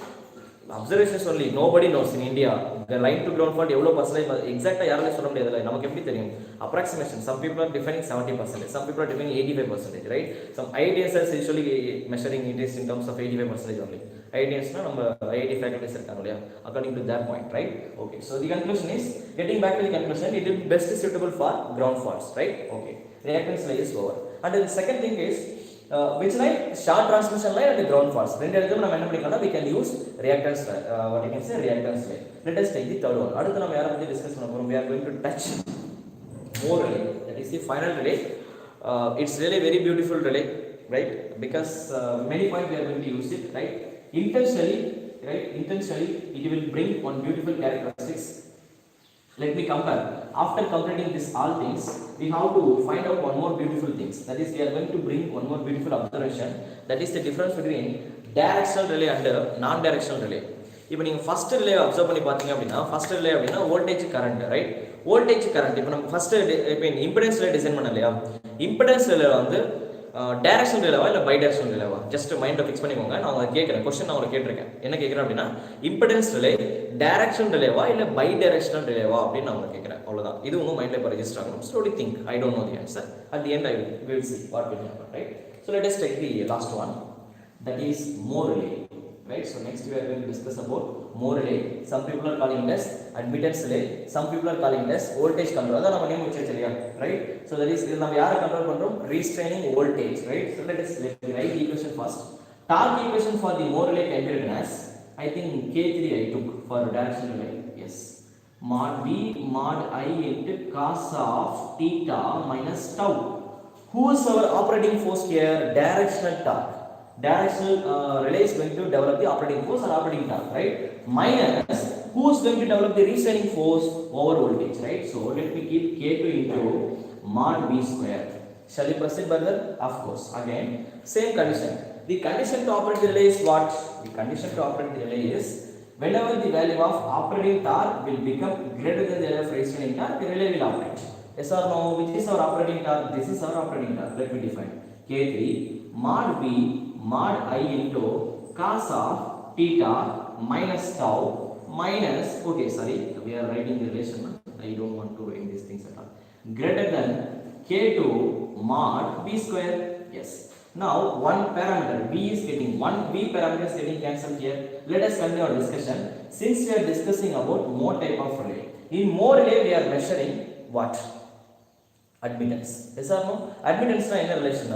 Observations only, nobody knows in India the line to ground fault எவ்வளவு percentage எக்ஸாக்ட்டா யாரால சொல்ல முடியாதுல, நமக்கு எப்படி தெரியும், approximation. Some people are defining 70%, some people are defining 85%, right? Some IITs are usually measuring it is in terms of 85% only. IITs na நம்ம IIT faculties இருக்காங்க இல்லையா, according to that point, right? Okay, so the conclusion is, getting back to the conclusion, it will be best suitable for ground faults, right? Okay, reactance relay is over. And the second thing is, which line? Short transmission line and ground faults. ரெண்டு இடத்துல நம்ம என்ன பண்ணிக்கலாம்? We can use reactance, what you can say, reactance line. Let us take the third one. அடுத்து நம்ம யாரை பத்தி discuss பண்ண போறோம்? We are going to touch more relay. That is the final relay. It's really very beautiful relay, right? Because many points we are going to use it, right? Intentionally, it will bring one beautiful characteristics. Let me compare. After completing this all things, we have to find out one more beautiful things. That is, we are going to bring one more beautiful observation. That is the difference between directional relay and non-directional relay. இப்போ நீங்கள் first relay observe பண்ணி பார்த்தீங்க அப்படின்னா, first relay அப்படின்னா voltage current, right? Voltage current இப்போ நம்ம first இப்போ impedance relay design பண்ண இல்லையா? இம்பிடன்ஸ் ரிலே வந்து டைரக்ஷனல் ரிலேவா இல்லை பைடைரக்ஷனல் ரிலேவா? ஜஸ்ட் மைண்டில் ஃபிக்ஸ் பண்ணிக்கோங்க. நான் உங்களுக்கு கேட்குறேன், கொஸ்டின் நான் உங்களுக்கு கேட்டிருக்கேன். என்ன கேட்குறேன் அப்படின்னா, இம்பிடன்ஸ் ரிலே டைரக்ஷனல் ரிலேவா இல்லை பைடைரக்ஷனல் ரிலேவா அப்படின்னு நான் உங்களுக்கு கேட்குறேன். அவ்வளோதான். இது உங்கள் மைண்டில் இப்போ ரெஜிஸ்டர் ஆகணும். Slowly think. I don't know the answer. At the end I will see what will happen, right? So let us take the last one. That is more relay. Right, so next we are going to discuss about more relay. Some people are calling it as admittance relay, some people are calling it as voltage control. Adha nama name vechiriya, right? So that is nama yaara control pandrom? Restraining voltage, right? So let me write the equation first. Torque equation for the more relay can be written as, I think K3 I took for directional relay. Yes, mod V mod I into cos of theta minus tau. Who is our operating force here? Directional torque. Directional relay is going to develop the operating force or operating torque, right? Minus who is going to develop the restraining force over voltage, right? So let me keep K2 into mod V square. Shall we proceed further? Of course. Again, same condition. The condition to operate the relay is what? The condition to operate the relay is whenever the value of operating torque will become greater than the value of restraining torque, the relay will operate. Yes or no? Which is our operating torque? This is our operating torque. Let me define. K3 mod V mod I into cos of theta minus tau minus, okay, sorry, we are writing the relation. I don't want to write these things at all. Greater than K2 mod V square. Yes. Now one parameter V is getting, one V parameter is getting cancelled here. Let us continue our discussion. Since we are discussing about more type of relay, in more relay we are measuring what? Admittance. Yes or no? Admittance na என்ன relation?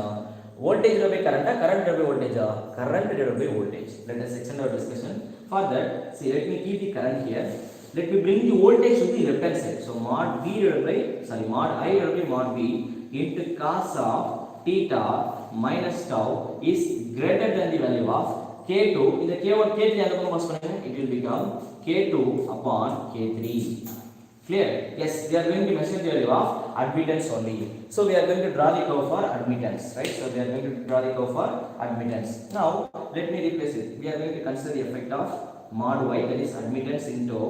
Voltage divided by current, current divided by voltage, current divided by voltage. Let us extend our discussion. For that, see, let me keep the current here. Let me bring the voltage to the left hand side. So mod V divided by, sorry, mod I divided by mod V into cos of theta minus tau is greater than the value of K2. In the K1, K3 and it will become K2 upon K3. Clear? Yes, we are going to measure the value of admittance only. So we are going to draw the curve for admittance, right? So we are going to draw the curve for admittance. Now let me replace it. We are going to consider the effect of mod y, that is admittance into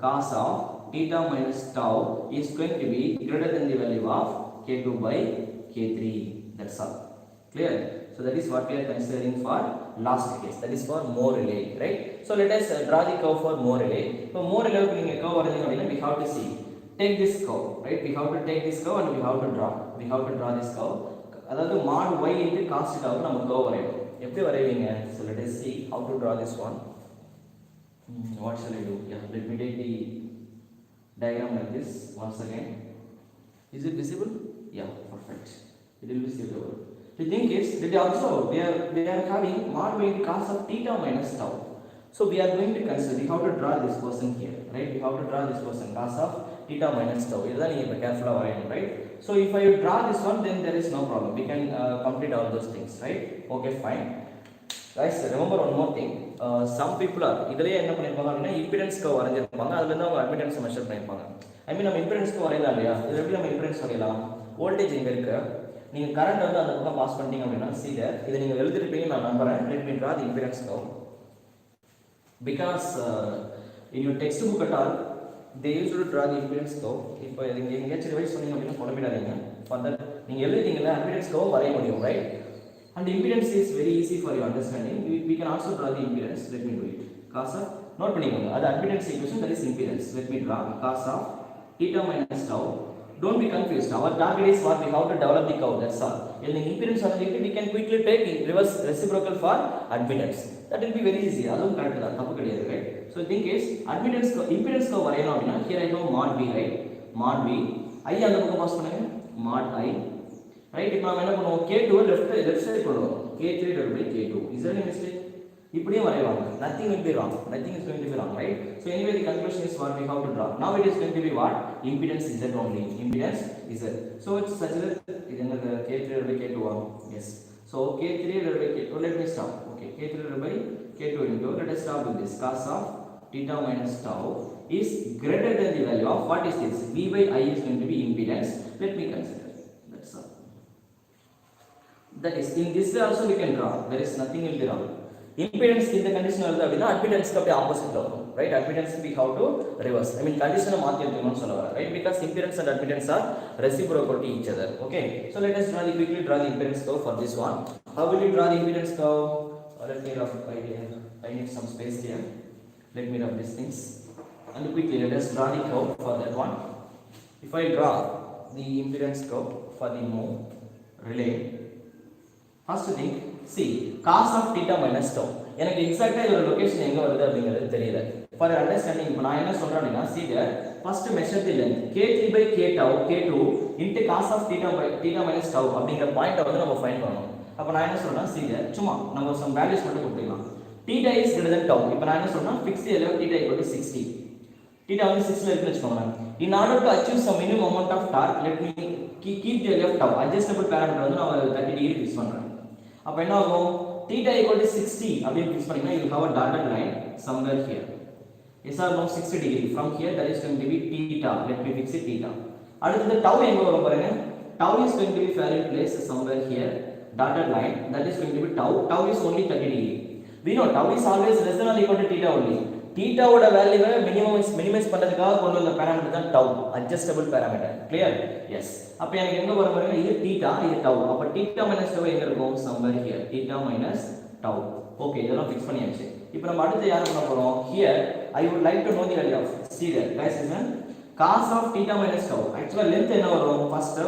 cos of theta minus tau is going to be greater than the value of K2 by K3. That's all. Clear? So that is what we are considering for last case. That is for more relay, right? So let us draw the curve for more relay. So more relay curve, we have to see. Take this curve, right? We have to take this curve and we have to draw. We have to draw this curve. That is mod y into cos theta we curve varayum. Eppadi varayuveenga? So let us see how to draw this one. What shall I do? Yeah, let me take the diagram like this once again. Is it visible? Yeah, perfect. It will be suitable. The thing is, did you observe? We are having mod y into cos of theta minus tau. So we are going to consider, we have to draw this person here, right? We have to draw this person cos of theta minus tau. Idha neenga careful ah varayum, right? So if I draw this one, then there is no problem. We can complete all those things, right? Okay, fine. Guys, remember one more thing. Some people are idhile enna pannirpaanga appadina impedance curve varanjirpaanga, adula irundha avanga admittance measure pannirpaanga. I mean நம்ம impedance curve வரையலாம் இல்லையா? இது எப்படி நம்ம impedance வரையலாம்? voltage இங்க இருக்கு, நீங்க கரண்ட் வந்து அந்த பக்கம் பாஸ் பண்ணிட்டீங்க அப்படின்னா see there, இதை நீங்க எழுதிருப்பீங்க நான் நம்புறேன். Let me draw the impedance curve. Because in your textbook at all they used to draw the impedance curve. இப்போ நீங்க எங்கேயாச்சும் ரிவைஸ் பண்ணீங்க அப்படின்னா குழம்பிடாதீங்க. For that நீங்க எழுதிட்டீங்கன்னா impedance curve வரைய முடியும், right? And impedance is very easy for your understanding. We can also draw the impedance. Let me do it. Cos of, note பண்ணிக்கோங்க, அது admittance equation, that is impedance. Let me draw cos of theta minus tau. Don't be confused. Our target is what? We have to develop the curve. That's all. If the impedance availability, we can quickly take reverse reciprocal for admittance. That will be very easy. அதுவும் correct தான், தப்பு கிடையாது, right? So think is admittance impedance curve வரையணும் அப்படின்னா here I have mod V, right? Mod V, I அந்த பக்கம் pass பண்ணுங்க, mod I right? இப்போ நாம என்ன பண்ணுவோம், k2 left side கொண்டு வரோம், k3 divided by k2. Is there any mistake? இப்படியே வரைவாங்க, nothing will be wrong, nothing is going to be wrong, right? So anyway the conclusion is what we have to draw. Now it is going to be what? Impedance Z only, impedance Z. So it's such that இது என்னது, k3 divided by k2 ஆகும். Yes. So k3 divided by k2, let me stop. Okay, k3 divided by k2 into, let us start with this, cos of theta minus tau is greater than the value of what is this? V by I is going to be impedance. Let me consider. That's all. That is, in this way also we can draw. There is nothing will be wrong. Impedance in the condition of the admittance ka opposite varum, right? Admittance we have to reverse. I mean condition mathi edukonu sollavara, right? Because impedance and admittance are reciprocal to each other. Okay, so let us quickly draw the impedance curve for this one. How will you draw the impedance curve? Let me rough idea. I need some space here. Let me rub these things and quickly let us draw the curve for that one. If I draw the impedance curve for the relay, first thing, see, cos of theta minus tau. எனக்கு எக்ஸாக்ட்டா இதோட location எங்க வருது அப்படிங்கிறது தெரியல. For understanding, இப்போ நான் என்ன சொல்றேன் அப்படினா, see there, first measure the length k3 by k tau k2 into cos of theta minus tau அப்படிங்கிற பாயிண்ட வந்து நம்ம ஃபைண்ட் பண்ணனும். அப்ப நான் என்ன சொல்றேன்னா, see there, சும்மா நம்ம some values மட்டும் கொடுத்துக்கலாம். theta is greater than tau. இப்போ நான் என்ன சொல்றேன்னா, fix the value of theta equal to 60. theta வந்து 6 ல இருக்குன்னு வெச்சுக்கோங்க. In order to achieve some minimum amount of torque, let me keep the value of tau adjustable parameter வந்து நான் 30 டிகிரி ஃபிக்ஸ் பண்றேன். அப்ப என்ன ஆகும், theta equal to 60 அப்படினு ஃபிக்ஸ் பண்ணீங்கன்னா you have a dotted line somewhere here. Yes or no, 60 degree from here, that is going to be theta. Let me fix it theta. அடுத்து tau எங்க வரும் பாருங்க, tau is going to be fair in place somewhere here, dotted line, that is going to be tau. Tau is only 30 degree. We know tau is always less than or equal to theta only. theta ஓட வேல்யூவை minimise பண்றதுக்காக கொண்டு வந்த parameter தான் tau, adjustable parameter. Clear? Yes. அப்ப எனக்கு எங்க வரும் பாருங்க, இது theta, இது tau. அப்ப theta minus tau எங்க இருக்கும், somewhere here, theta minus tau. Okay, இதெல்லாம் ஃபிக்ஸ் பண்ணியாச்சு. இப்போ நம்ம அடுத்து யாரை பண்ண போறோம், here I would like to know the value of, see there guys, listen, cos of theta minus tau. Actually length என்ன வரும், first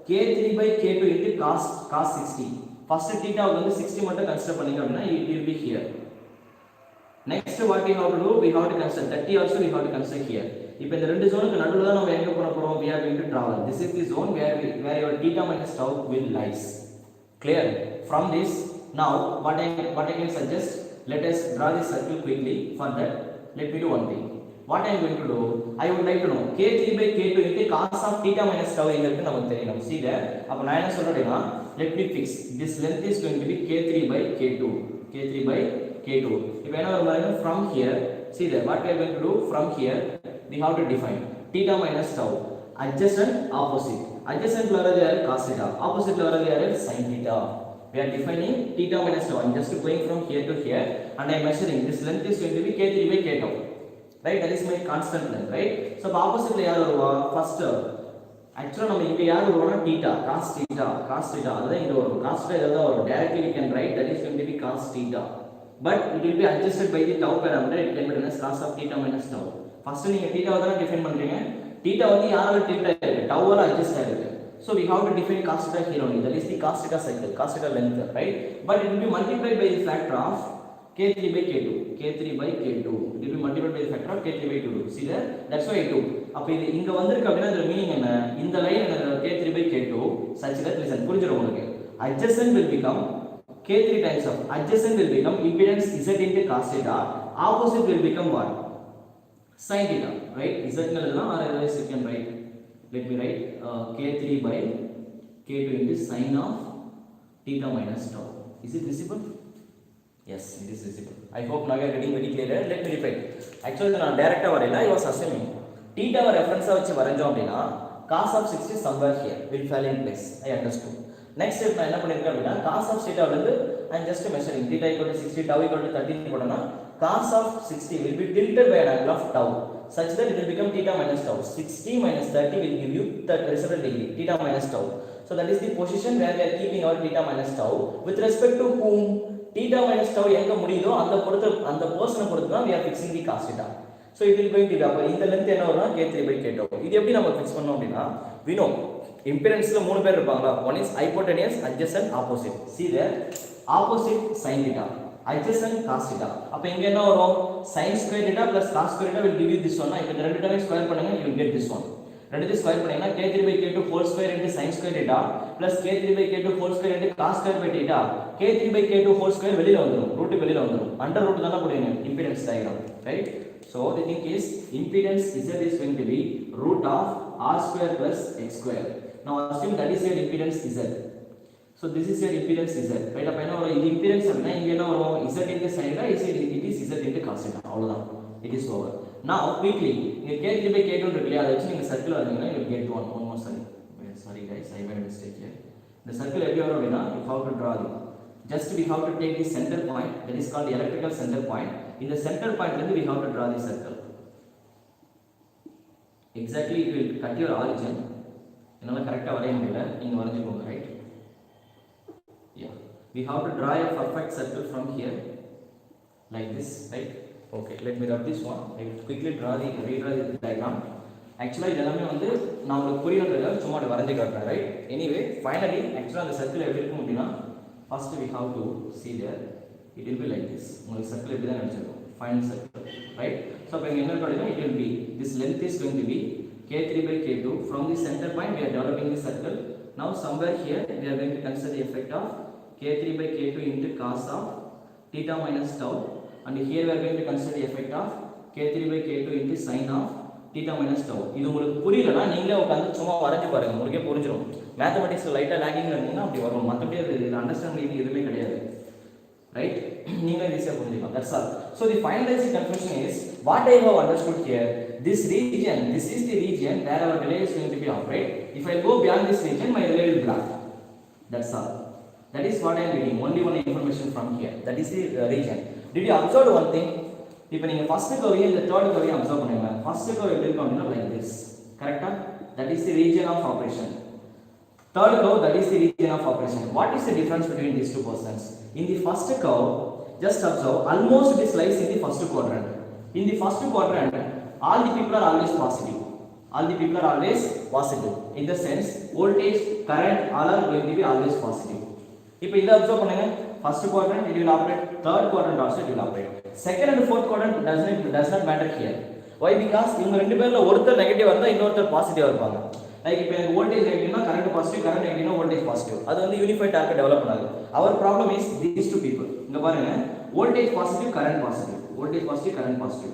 k3 by k2 into cos 60. First theta வந்து 60 மட்டும் கன்சிடர் பண்ணீங்க அப்படினா it will be here. Next what we have to do, we have to consider 30 also we have to consider here. இப்போ இந்த ரெண்டு ஜோனுக்கு நடுவுல தான் நம்ம எங்க போற போறோம், we are going to travel. This is the zone where your theta minus tau will lies. Clear? From this now what I can suggest, let us draw this circle quickly. For that let me do one thing. What I am going to do, I would like to know k3 by k2 into cos of theta minus tau எங்க இருக்கு நமக்கு தெரியணும். See there, அப்ப நான் என்ன சொல்றேன்னா, let me fix this length is going to be k3 by k2, k3 by k2. இப்போ என்ன வரும் பாருங்க, from here, see there, what we are going to do, from here we have to define theta minus tau, adjacent, opposite. Adjacent ல வரது யாரு, cos theta, opposite ல வரது யாரு, sin theta. We are defining theta minus tau. I am just going from here to here and I am measuring this length is going to be k3 by k tau, right? That is my constant length, right? So opposite ல யாரு வருவா, first actually நம்ம இங்க யாரு வருவோம்னா theta, cos theta அதுதான் இங்க வரும். cos theta இதுதான் வரும். Directly we can write that is going to be cos theta, but it will be adjusted by the tau parameter. It can be written as cos of theta minus tau. First நீங்க theta வ தான் define பண்றீங்க. theta வந்து யாரால theta இருக்கு, tau ஆல adjust ஆயிருக்கு. So we have to define cos theta here only. That is the cos theta cycle, cos theta length, right? But it will be multiplied by the factor of k3 by k2, k3 by k2. It will be multiplied by the factor of k3 by 2. See there? That's why 2. அப்ப இது இங்க வந்திருக்கு அப்படினா அதோட meaning என்ன, இந்த line k3 by k2 such that, listen, புரிஞ்சிரும் உங்களுக்கு, adjacent will become k3 times of adjacent will become impedance z into cos theta, opposite will become what, sin theta, right? Z னல்ல or otherwise you can write, let me write k3 by k2 into sin of theta minus tau. Is it visible? Yes, it is visible. I hope now you are getting very clear. Let me repeat. Actually நான் டைரக்ட்டா வரையல, I was assuming theta வ ரெஃபரன்ஸா வச்சு வரைஞ்சோம் அப்படினா cos of 60 somewhere here will fall in place. I understood. Next step நான் என்ன பண்ணிருக்கேன் அப்படினா, cos of theta ல இருந்து I am just measuring theta equal to 60, tau equal to 30 போட்டனா cos of 60 will be tilted by an angle of tau such that it will become theta minus tau. 60 minus 30 will give you the resultant degree, theta minus tau. So that is the position where we are keeping our theta minus tau with respect to whom, theta minus tau எங்க முடியுதோ அந்த போர்ஷனை பொறுத்து தான் we are fixing the cos theta. So it will going to be, அப்ப இந்த length என்ன வரும்னா k3 by k tau. இது எப்படி நம்ம ஃபிக்ஸ் பண்ணோம் அப்படினா, we know இம்பிடன்ஸ்ல மூணு பேர் இருப்பாங்களா, one is hypotenuse, adjacent, opposite. See there, opposite sin theta, adjacent cos theta. அப்ப இங்க என்ன வரும், sin square theta plus cos square theta will give you this one. இப்போ இந்த ரெண்டு டேர்மை ஸ்கொயர் பண்ணுங்க, you will get this one. ரெண்டுத்தையும் ஸ்கொயர் பண்ணீங்கன்னா k3 by k2 whole square into sin square theta plus k3 by k2 whole square into cos square by theta. k3 by k2 whole square வெளியில வந்துரும், root வெளியில வந்துரும், under root தான போடுவீங்க impedance diagram, right? So the thing is impedance Z is going to be root of r square plus x square. Now assume that is your impedance Z. So this is your impedance Z, right? அப்ப என்ன வரும், இது impedance அப்படினா இங்க என்ன வரும், Z into sin theta, it is Z into cos theta, அவ்வளவுதான். It is over. Now quickly இங்க k3 by k2 இருக்குல, அதை வச்சு நீங்க circle வரையீங்கன்னா you will get one more. Sorry guys, I made a mistake here. The circle எப்படி வரும் அப்படினா you have to draw it. Just we have to take the center point, that is called the electrical center point. In the center point வந்து we have to draw the circle. Exactly it will cut your origin. என்னால கரெக்ட்டா வரைய முடியல, நீங்க வரைஞ்சுக்கோங்க, right? Yeah, we have to draw a perfect circle from here like this, right? Okay, let me rub this one. I will quickly redraw the diagram. Actually இதெல்லாம் வந்து நான் உங்களுக்கு புரியறதுக்காக சும்மா வரைஞ்சு காட்டுறேன், right? Anyway, finally actually அந்த circle எப்படி இருக்கும் அப்படினா first we have to see there, it will be like this. உங்களுக்கு சர்க்கிள் இப்படி தான் நினைச்சிருக்கும், final circle, right? So அப்ப இங்க என்ன இருக்குன்னா it will be, this length is going to be k3 by k2. From the center point we are developing the circle. Now somewhere here we are going to consider the effect of k3 by k2 into cos of theta minus tau, and here we are going to consider the effect of k3 by k2 into sin of theta minus tau. இது உங்களுக்கு புரியலனா நீங்களே உட்கார்ந்து சும்மா வரைஞ்சு பாருங்க, உங்களுக்கே புரிஞ்சிரும். மேத்தமேட்டிக்ஸ்ல லைட்டா logging இருந்தீங்கன்னா அப்படி வரும், மத்தபடி அது அண்டர்ஸ்டாண்ட் பண்ணி எதுவுமே கிடையாது, ரைட்? நீங்களே ஈஸியா புரிஞ்சுக்கலாம். That's all. So the finalizing conclusion is what I have understood here, this region, this is the region where our relay is going to be operate. If I go beyond this region, my relay will block. That's all. That is what I am reading, only one information from here. That is the region. Did you observe one thing? இப்போ நீங்க first கர்வையும் இந்த third கர்வையும் observe பண்ணுங்க. First curve எப்படி இருக்கும் அப்படினா like this, கரெக்ட்டா? That is the region of operation. Third curve, that is the region of operation. What is the difference between these two portions? In the first curve, just observe, almost it lies in the first quadrant. In the first quadrant, all the people are always positive. All the people are always positive. In the sense, voltage, current, all are going to be always positive. இப்போ இத observe பண்ணுங்க. First quadrant it will operate, third quadrant also it will operate. Second and fourth quadrant does not matter here. Why? Because இவங்க ரெண்டு பேர்ல ஒருத்தர் negative வந்தா இன்னொருத்தர் பாசிட்டிவா இருப்பாங்க. லைக் இப்போ எனக்கு வோல்டேஜ் நெகட்டிவ்னா கரண்ட் பாசிட்டிவ், கரண்ட் நெகட்டிவ்னா வோல்டேஜ் பாசிட்டிவ். அது வந்து யூனிஃபைட் டார்க் டெவலப் பண்ணாது. Our problem is these two people. இங்க பாருங்க, voltage positive, current positive. Voltage positive, current positive.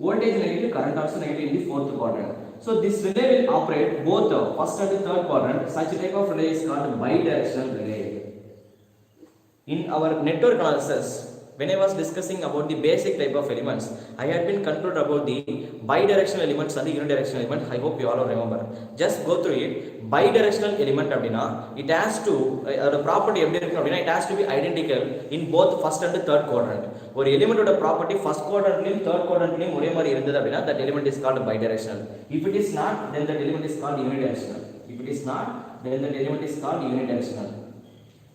Voltage negative, current also negative in the fourth quadrant. So this relay will operate both first and the third quadrant. Such type of relay is called bi-directional relay. In our network analysis, when I was discussing about the basic type of elements, I had been controlled about the bi-directional elements and the unidirectional element. I hope you all remember. Just go through it. Bi-directional element அப்படினா it has to the property எப்படி இருக்கு அப்படினா it has to be identical in both first and third quadrant. ஒரு எலிமெண்டோட property first குவாட்ரண்ட்லயும் third குவாட்ரண்ட்லயும் ஒரே மாதிரி இருந்தது அப்படினா that element is called bidirectional. If it is not, then that element is called unidirectional. If it is not, then that element is called unidirectional.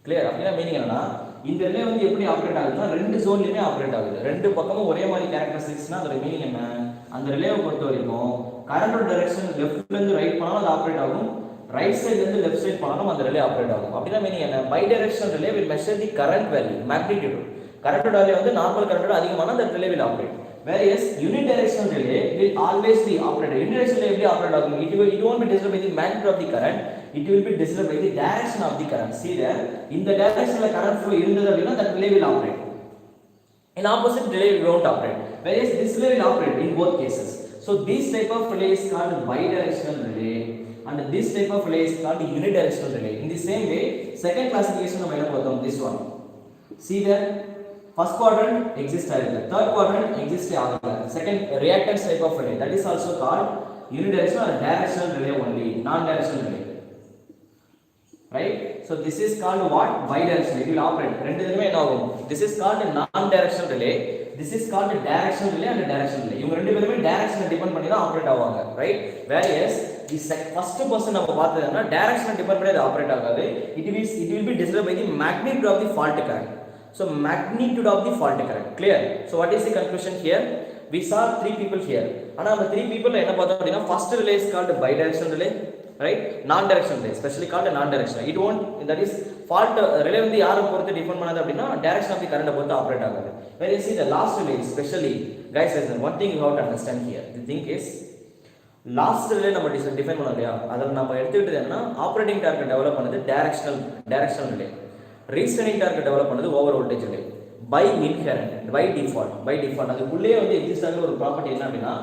Clear? அப்படினா meaning என்னன்னா இந்த relay வந்து எப்படி operate ஆகுதுன்னா ரெண்டு ஜோன்லயுமே ஆபரேட் ஆகுது. ரெண்டு பக்கமும் ஒரே மாதிரி கேரக்டரிஸ்டிக்ஸ்னா அதோட மீனிங் என்ன? அந்த ரிலேவை பொறுத்த வரைக்கும் கரண்டோட டைரக்ஷன் லெஃப்ட்ல இருந்து ரைட் பண்ணாலும் அது ஆபரேட் ஆகும், ரைட் சைடுல இருந்து லெஃப்ட் சைடு பண்ணாலும் அந்த ரிலே ஆபரேட் ஆகும். அப்படினா மீனிங் என்ன? Bidirectional relay will measure the current value, magnitude. கரண்டோட வேல்யூ வந்து நார்மல் கரண்டோட அதிகமானா அந்த relay will operate. Whereas unidirectional relay will always be operated. Unidirectional relay எப்படி ஆபரேட் ஆகும்? It won't be disturbed by the magnitude of the current, it will be disturbed by the direction of the current. See there, in the direction la current flow irundhathu appadina that relay will operate. In opposite relay won't operate. Whereas this relay will operate in both cases. So this type of relay is called bidirectional relay and this type of relay is called unidirectional relay. In the same way, second classification நம்ம என்ன பார்த்தோம்? This one. See there, first quadrant exist ஆகுது, third quadrant exist ஆகல. Second reactance type of relay, that is also called unidirectional or directional relay only, non-directional relay. Right? So this is called what? Bidirectional. It will operate. ரெண்டு இதுமே என்ன ஆகும்? This is called non-directional relay. This is called directional relay and directional relay. இவங்க ரெண்டு பேருமே direction depend பண்ணி தான் operate ஆவாங்க. Right? Whereas the first person நம்ம பார்த்ததுன்னா direction டிபெண்ட் பண்ணி அது ஆபரேட் ஆகாது. It will be disturbed by the magnitude of the fault current. So magnitude of the fault current. Clear? So what is the conclusion here? We saw three people here. ஆனா அந்த three people என்ன பார்த்தோம் அப்படினா first relay is called bidirectional relay, right? Non-directional relay, especially called non-directional. It won't, that is fault relay வந்து யாரை பொறுத்து define பண்ணாது அப்படினா direction of the current பொறுத்து ஆபரேட் ஆகாது. Where you see the last relay, especially guys, listen, one thing you have to understand here. The thing is last relay நம்ம define பண்ணோம் இல்லையா, அதில் நம்ம எடுத்துக்கிட்டது என்னன்னா ஆப்ரேட்டிங் டார்க் டெவலப் பண்ணது directional relay, restraining torque develop பண்ணது over voltage relay. By inherent by default அதுக்குள்ளேயே வந்து எக்ஸிஸ்ட் ஆகிற ஒரு ப்ராப்பர்ட்டி என்ன அப்படின்னா,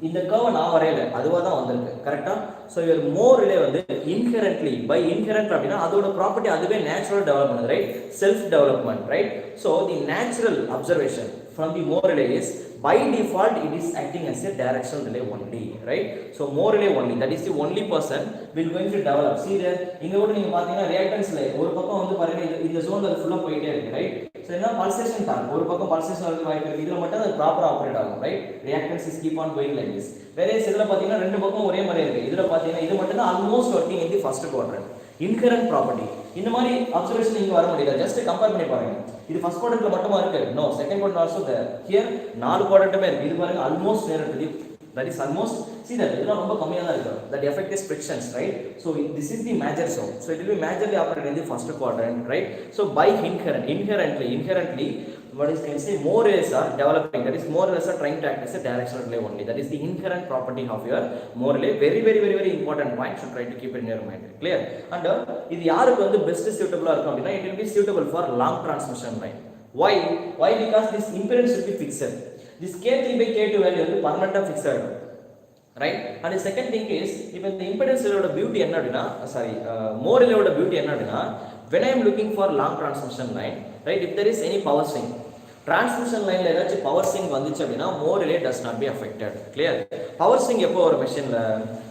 இந்த கர்வை நான் வரையல, அதுவாக தான் வந்திருக்கு கரெக்டா. ஸோ இவர் மோர் ரிலே வந்து இன்ஹெரண்ட்லி பை இன்ஹெரண்ட் அப்படின்னா அதோட ப்ராப்பர்ட்டி அதுவே நேச்சுரல் டெவலப் பண்ணுது, right, self development, right. So the natural observation from the more relay is by default it is acting as a directional relay only, right. So more relay only, that is the only person will going to develop. See there, இங்க கூட நீங்க பாத்தீங்கன்னா ரியாக்டன்ஸ்ல ஒரு பக்கம் வந்து பாருங்க இந்த ஜோன்ல அது ஃபுல்லா போயிட்டே இருக்கு, ரைட். சோ என்ன பல்சேஷன் டார்க் ஒரு பக்கம் பல்சேஷன் வரது வாய்ப்பு இருக்கு, இதுல மட்டும் அது ப்ராப்பரா ஆபரேட் ஆகும், right. Reactance is keep on going like this. வேற இதுல பாத்தீங்கன்னா ரெண்டு பக்கம் ஒரே மாதிரி இருக்கு, இதுல பாத்தீங்கன்னா இது மட்டும் தான் almost working in the first quadrant. Inherent property இந்த மாதிரி அப்சர்வேஷன் இங்க வர முடியாது, ஜஸ்ட் கம்பேர் பண்ணி பாருங்க. இது ஃபர்ஸ்ட் குவாட்ரண்ட்ல மட்டுமா இருக்கு, no, second quadrant also there. Here நாலு குவாட்ரண்ட்டுமே இருக்கு, இது பாருங்க almost near to the, that is almost, see that இதெல்லாம் ரொம்ப கம்மியா தான் இருக்கு, that effect is frictions, right. So this is the major zone, so it will be majorly operated in the first quadrant, right. So by inherently what is can say more rays are developing, that is more rays are trying to act as a directional relay only, that is the inherent property of your more relay. Very important point, should try to keep it in your mind, clear. And இது யாருக்கு வந்து best suitable இருக்கும் அப்படினா, it will be suitable for long transmission line. Why because this impedance will be fixed, this K3 by K2 value வந்து permanent fixed ஆகும், right. And the second thing is, இப்போ இந்த impedance relay ஓட beauty என்ன அப்படினா, more relay ஓட beauty என்ன அப்படினா, when I am looking for long transmission line, right, if there is any power swing, transmission line ல ஏதாச்சும் power swing வந்துச்சு அப்படினா more relay does not be affected, clear. power swing எப்போ ஒரு மெஷின்ல,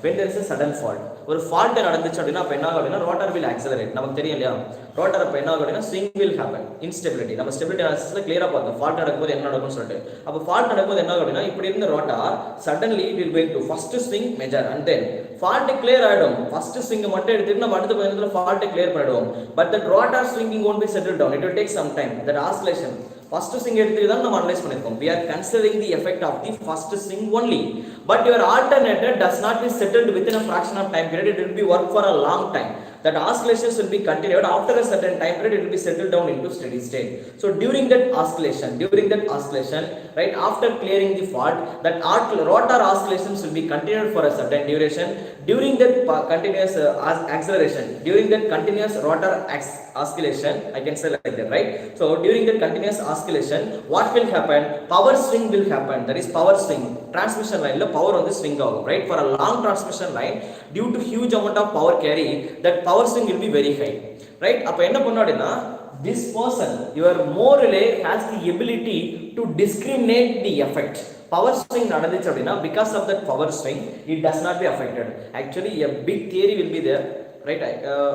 when there is a sudden fault, ஒரு fault நடந்துச்சு அப்படினா அப்ப என்ன ஆகும் அப்படினா rotor will accelerate, நமக்கு தெரியும் இல்லையா. rotor அப்ப என்ன ஆகும் அப்படினா swing will happen, instability, நம்ம stability analysisல clear-ஆ பார்த்தோம் fault நடக்கும்போது என்ன நடக்கும்னு சொல்லிட்டு. அப்ப fault நடக்கும்போது என்ன ஆகும் அப்படினா, இப்படி இருந்த rotor suddenly it will going to first swing major and then fault clear ஆயிடும். first swing மட்டும் எடுத்துட்டு நம்ம அடுத்த கொஞ்ச நேரத்துல fault clear பண்ணிடுவோம். but that rotor swinging won't be settled down, it will take some time, that oscillation first swing எடுத்து தான் நம்ம அனலைஸ் பண்ணிருக்கோம். we are considering the effect of the first swing only, but your alternator does not be settled within a fraction of time period, it will be work for a long time, that oscillations will be continued. After a certain time period it will be settled down into steady state. So during that oscillation, right, after clearing the fault, that rotor oscillations will be continued for a certain duration. During that continuous acceleration, during that continuous rotor oscillation, I can say like that, right. So during that continuous oscillation, what will happen, power swing will happen, that is power swing, transmission line la power on the swing ஆகும், right. For a long transmission line, due to huge amount of power carry, that power swing will be very high, right. அப்ப என்ன பண்ணாடினா, this person, your more relay has the ability to discriminate the effect. power swing நடந்துச்சு அப்படினா, because of that power swing it does not be affected. Actually a big theory will be there, right.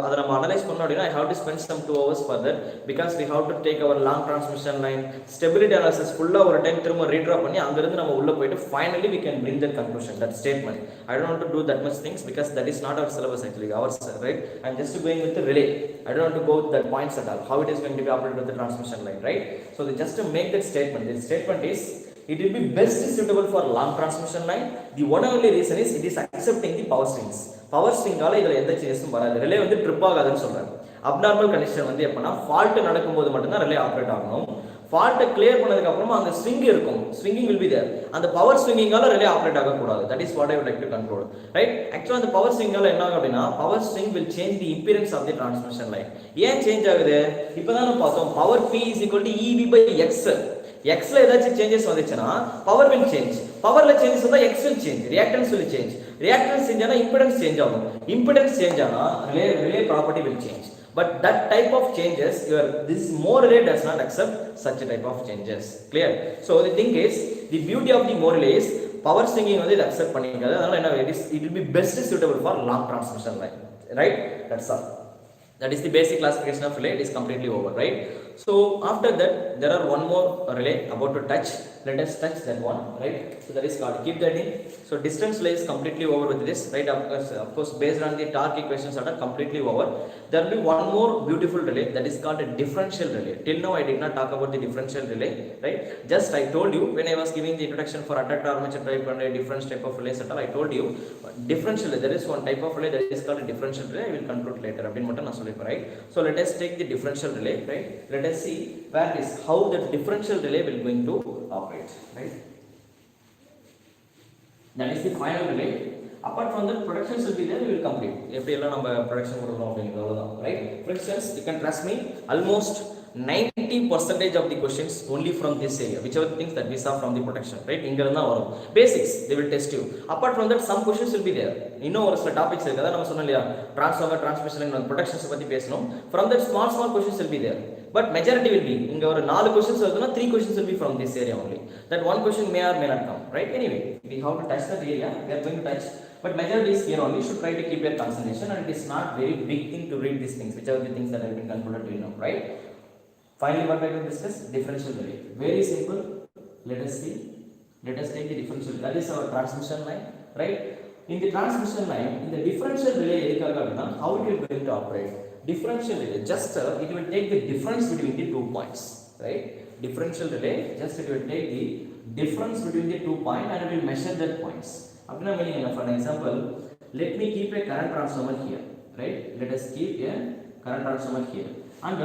அதை நம்ம analyse பண்ணோம் அப்படினா, I have to spend some 2 hours for that, because we have to take our long transmission line stability analysis full ஒரு time திரும்ப ரீட்ரா பண்ணி அங்க இருந்து நம்ம உள்ள போய்ட்டு finally we can bring that conclusion, that statement. I don't want to do that much things because that is not our syllabus actually, ours, right. I'm just going with the relay, I don't want to go with that points at all, how it is going to be operated with the transmission line, right. So just to make that statement, the statement is, it will be best suitable for long transmission line. The one only reason is it is accepting the power swings. power swing ஆல இதுல எந்த சேஞ்சஸும் வராது, relay வந்து trip ஆகாதுன்னு சொல்றாங்க. Abnormal condition வந்து எப்பனா fault நடக்கும்போது மட்டும் தான் ரிலே ஆபரேட் ஆகணும். ஃபால்ட்டை கிளியர் பண்ணதுக்கு அப்புறமா அங்க ஸ்விங் இருக்கும், ஸ்விங்கிங் will be there. அந்த பவர் ஸ்விங்கிங்கால ரிலே ஆபரேட் ஆக கூடாது, that is what I would like to conclude, right. actually அந்த பவர் ஸ்விங்கால என்ன ஆகும் அப்படினா, power swing will change the impedance of the transmission line. ஏன் சேஞ்ச் ஆகுது, இப்போதான் நம்ம பார்த்தோம் power P is equal to EV by X. X ல ஏதாச்சும் சேஞ்சஸ் வந்துச்சுனா பவர் will change, பவர்ல சேஞ்சஸ் வந்தா X will change, reactance will change, reactance change ஆனா impedance change ஆகும், impedance change ஆனா relay property will change. But that type of changes, this more relay does not accept such a type of changes, clear. So the thing is, the beauty of the more relay is power swinging வந்து இது accept பண்ணிக்காது, அதனால என்ன, it will be best suitable for long transmission line, right. That's all. That is the basic classification of relay, it is completely over, right. So after that there are one more relay about to touch, let us touch that one, right. So that is called, keep that in. So distance relay is completely over with this, right. Of course based on the torque equations that are completely over. There will be one more beautiful relay, that is called a differential relay. Till now I did not talk about the differential relay, right. Just I told you when I was giving the introduction for attractor armature type and a different type of relays at all, I told you differential, there is one type of relay that is called a differential relay. I will conclude later அப்படினு மட்டும் நான் சொல்லிப்பேன், right. So let us take the differential relay, right. Let us see where is how the differential relay will going to operate, right. That is the final relay. Apart from that, productions will be there, we will complete. எப்படியெல்லாம் நம்ம production கொடுக்கணும் அப்படிங்கிறது தான், right? For instance, you can trust me, almost 90% of the questions only from this area, whichever things that we saw from the protection, right? இங்க இருந்தா வரும். Basics, they will test you. Apart from that, some questions will be there. இன்னும் ஒரு சில topics இருக்கு, அதான் நம்ம சொன்னோம் இல்லையா, டிரான்ஸ்ஃபார்மர், டிரான்ஸ்மிஷன் அண்ட் ப்ரொடக்ஷன்ஸ் பத்தி பேசணும். From that, small questions will be there. But majority will be, இங்க ஒரு 4 questions வருதுன்னா 3 questions will be from this area only. That one question may or may not come, right? Anyway, we have to touch that area, we are going to touch. But majority is here only, should try to keep your concentration, and it is not very big thing to read these things, whichever the things that have been concluded till now, right? Finally, what we are going to discuss? Differential relay. Very simple. Let us see. Let us take the differential relay. That is our transmission line, right? In the transmission line, in the differential relay, how it is going to operate? Differential relay, just it will take the difference between the 2 points, right? Differential relay, just it will take the difference between the 2 points and it will measure that points. For an example, let me keep a current transformer here, right? Let us keep a current transformer here, and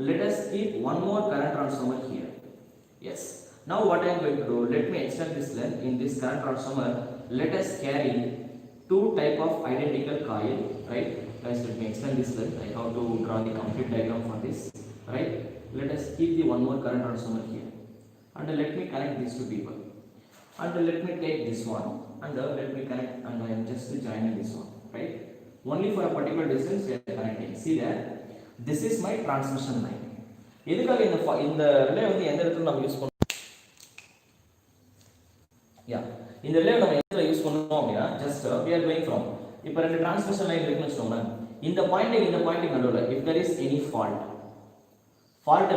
let us keep one more current transformer here. Yes. Now what I am going to do? Let me extend this length in this current transformer. Let us carry 2 type of identical coil, right? Guys, let me extend this length. I have to draw the complete diagram for this, right? Let us keep the one more current transformer here, and let me connect these 2 people, and let me take this one, and let me connect, and I am just joining this one, right? Only for a particular distance we are connecting. See there, this is my transmission line. எதுக்காக இந்த relay வந்து எந்த இடத்துல நம்ம use பண்ணுவோம்? இந்த relay நம்ம எந்த இடத்துல யூஸ் பண்ணுவோம் அப்படினா, just we are going from, இப்போ ரெண்டு டிரான்ஸ்மிஷன் லைன் இருக்குன்னு வச்சுக்கோங்க, இந்த பாயிண்ட் நடுவுல if there is any fault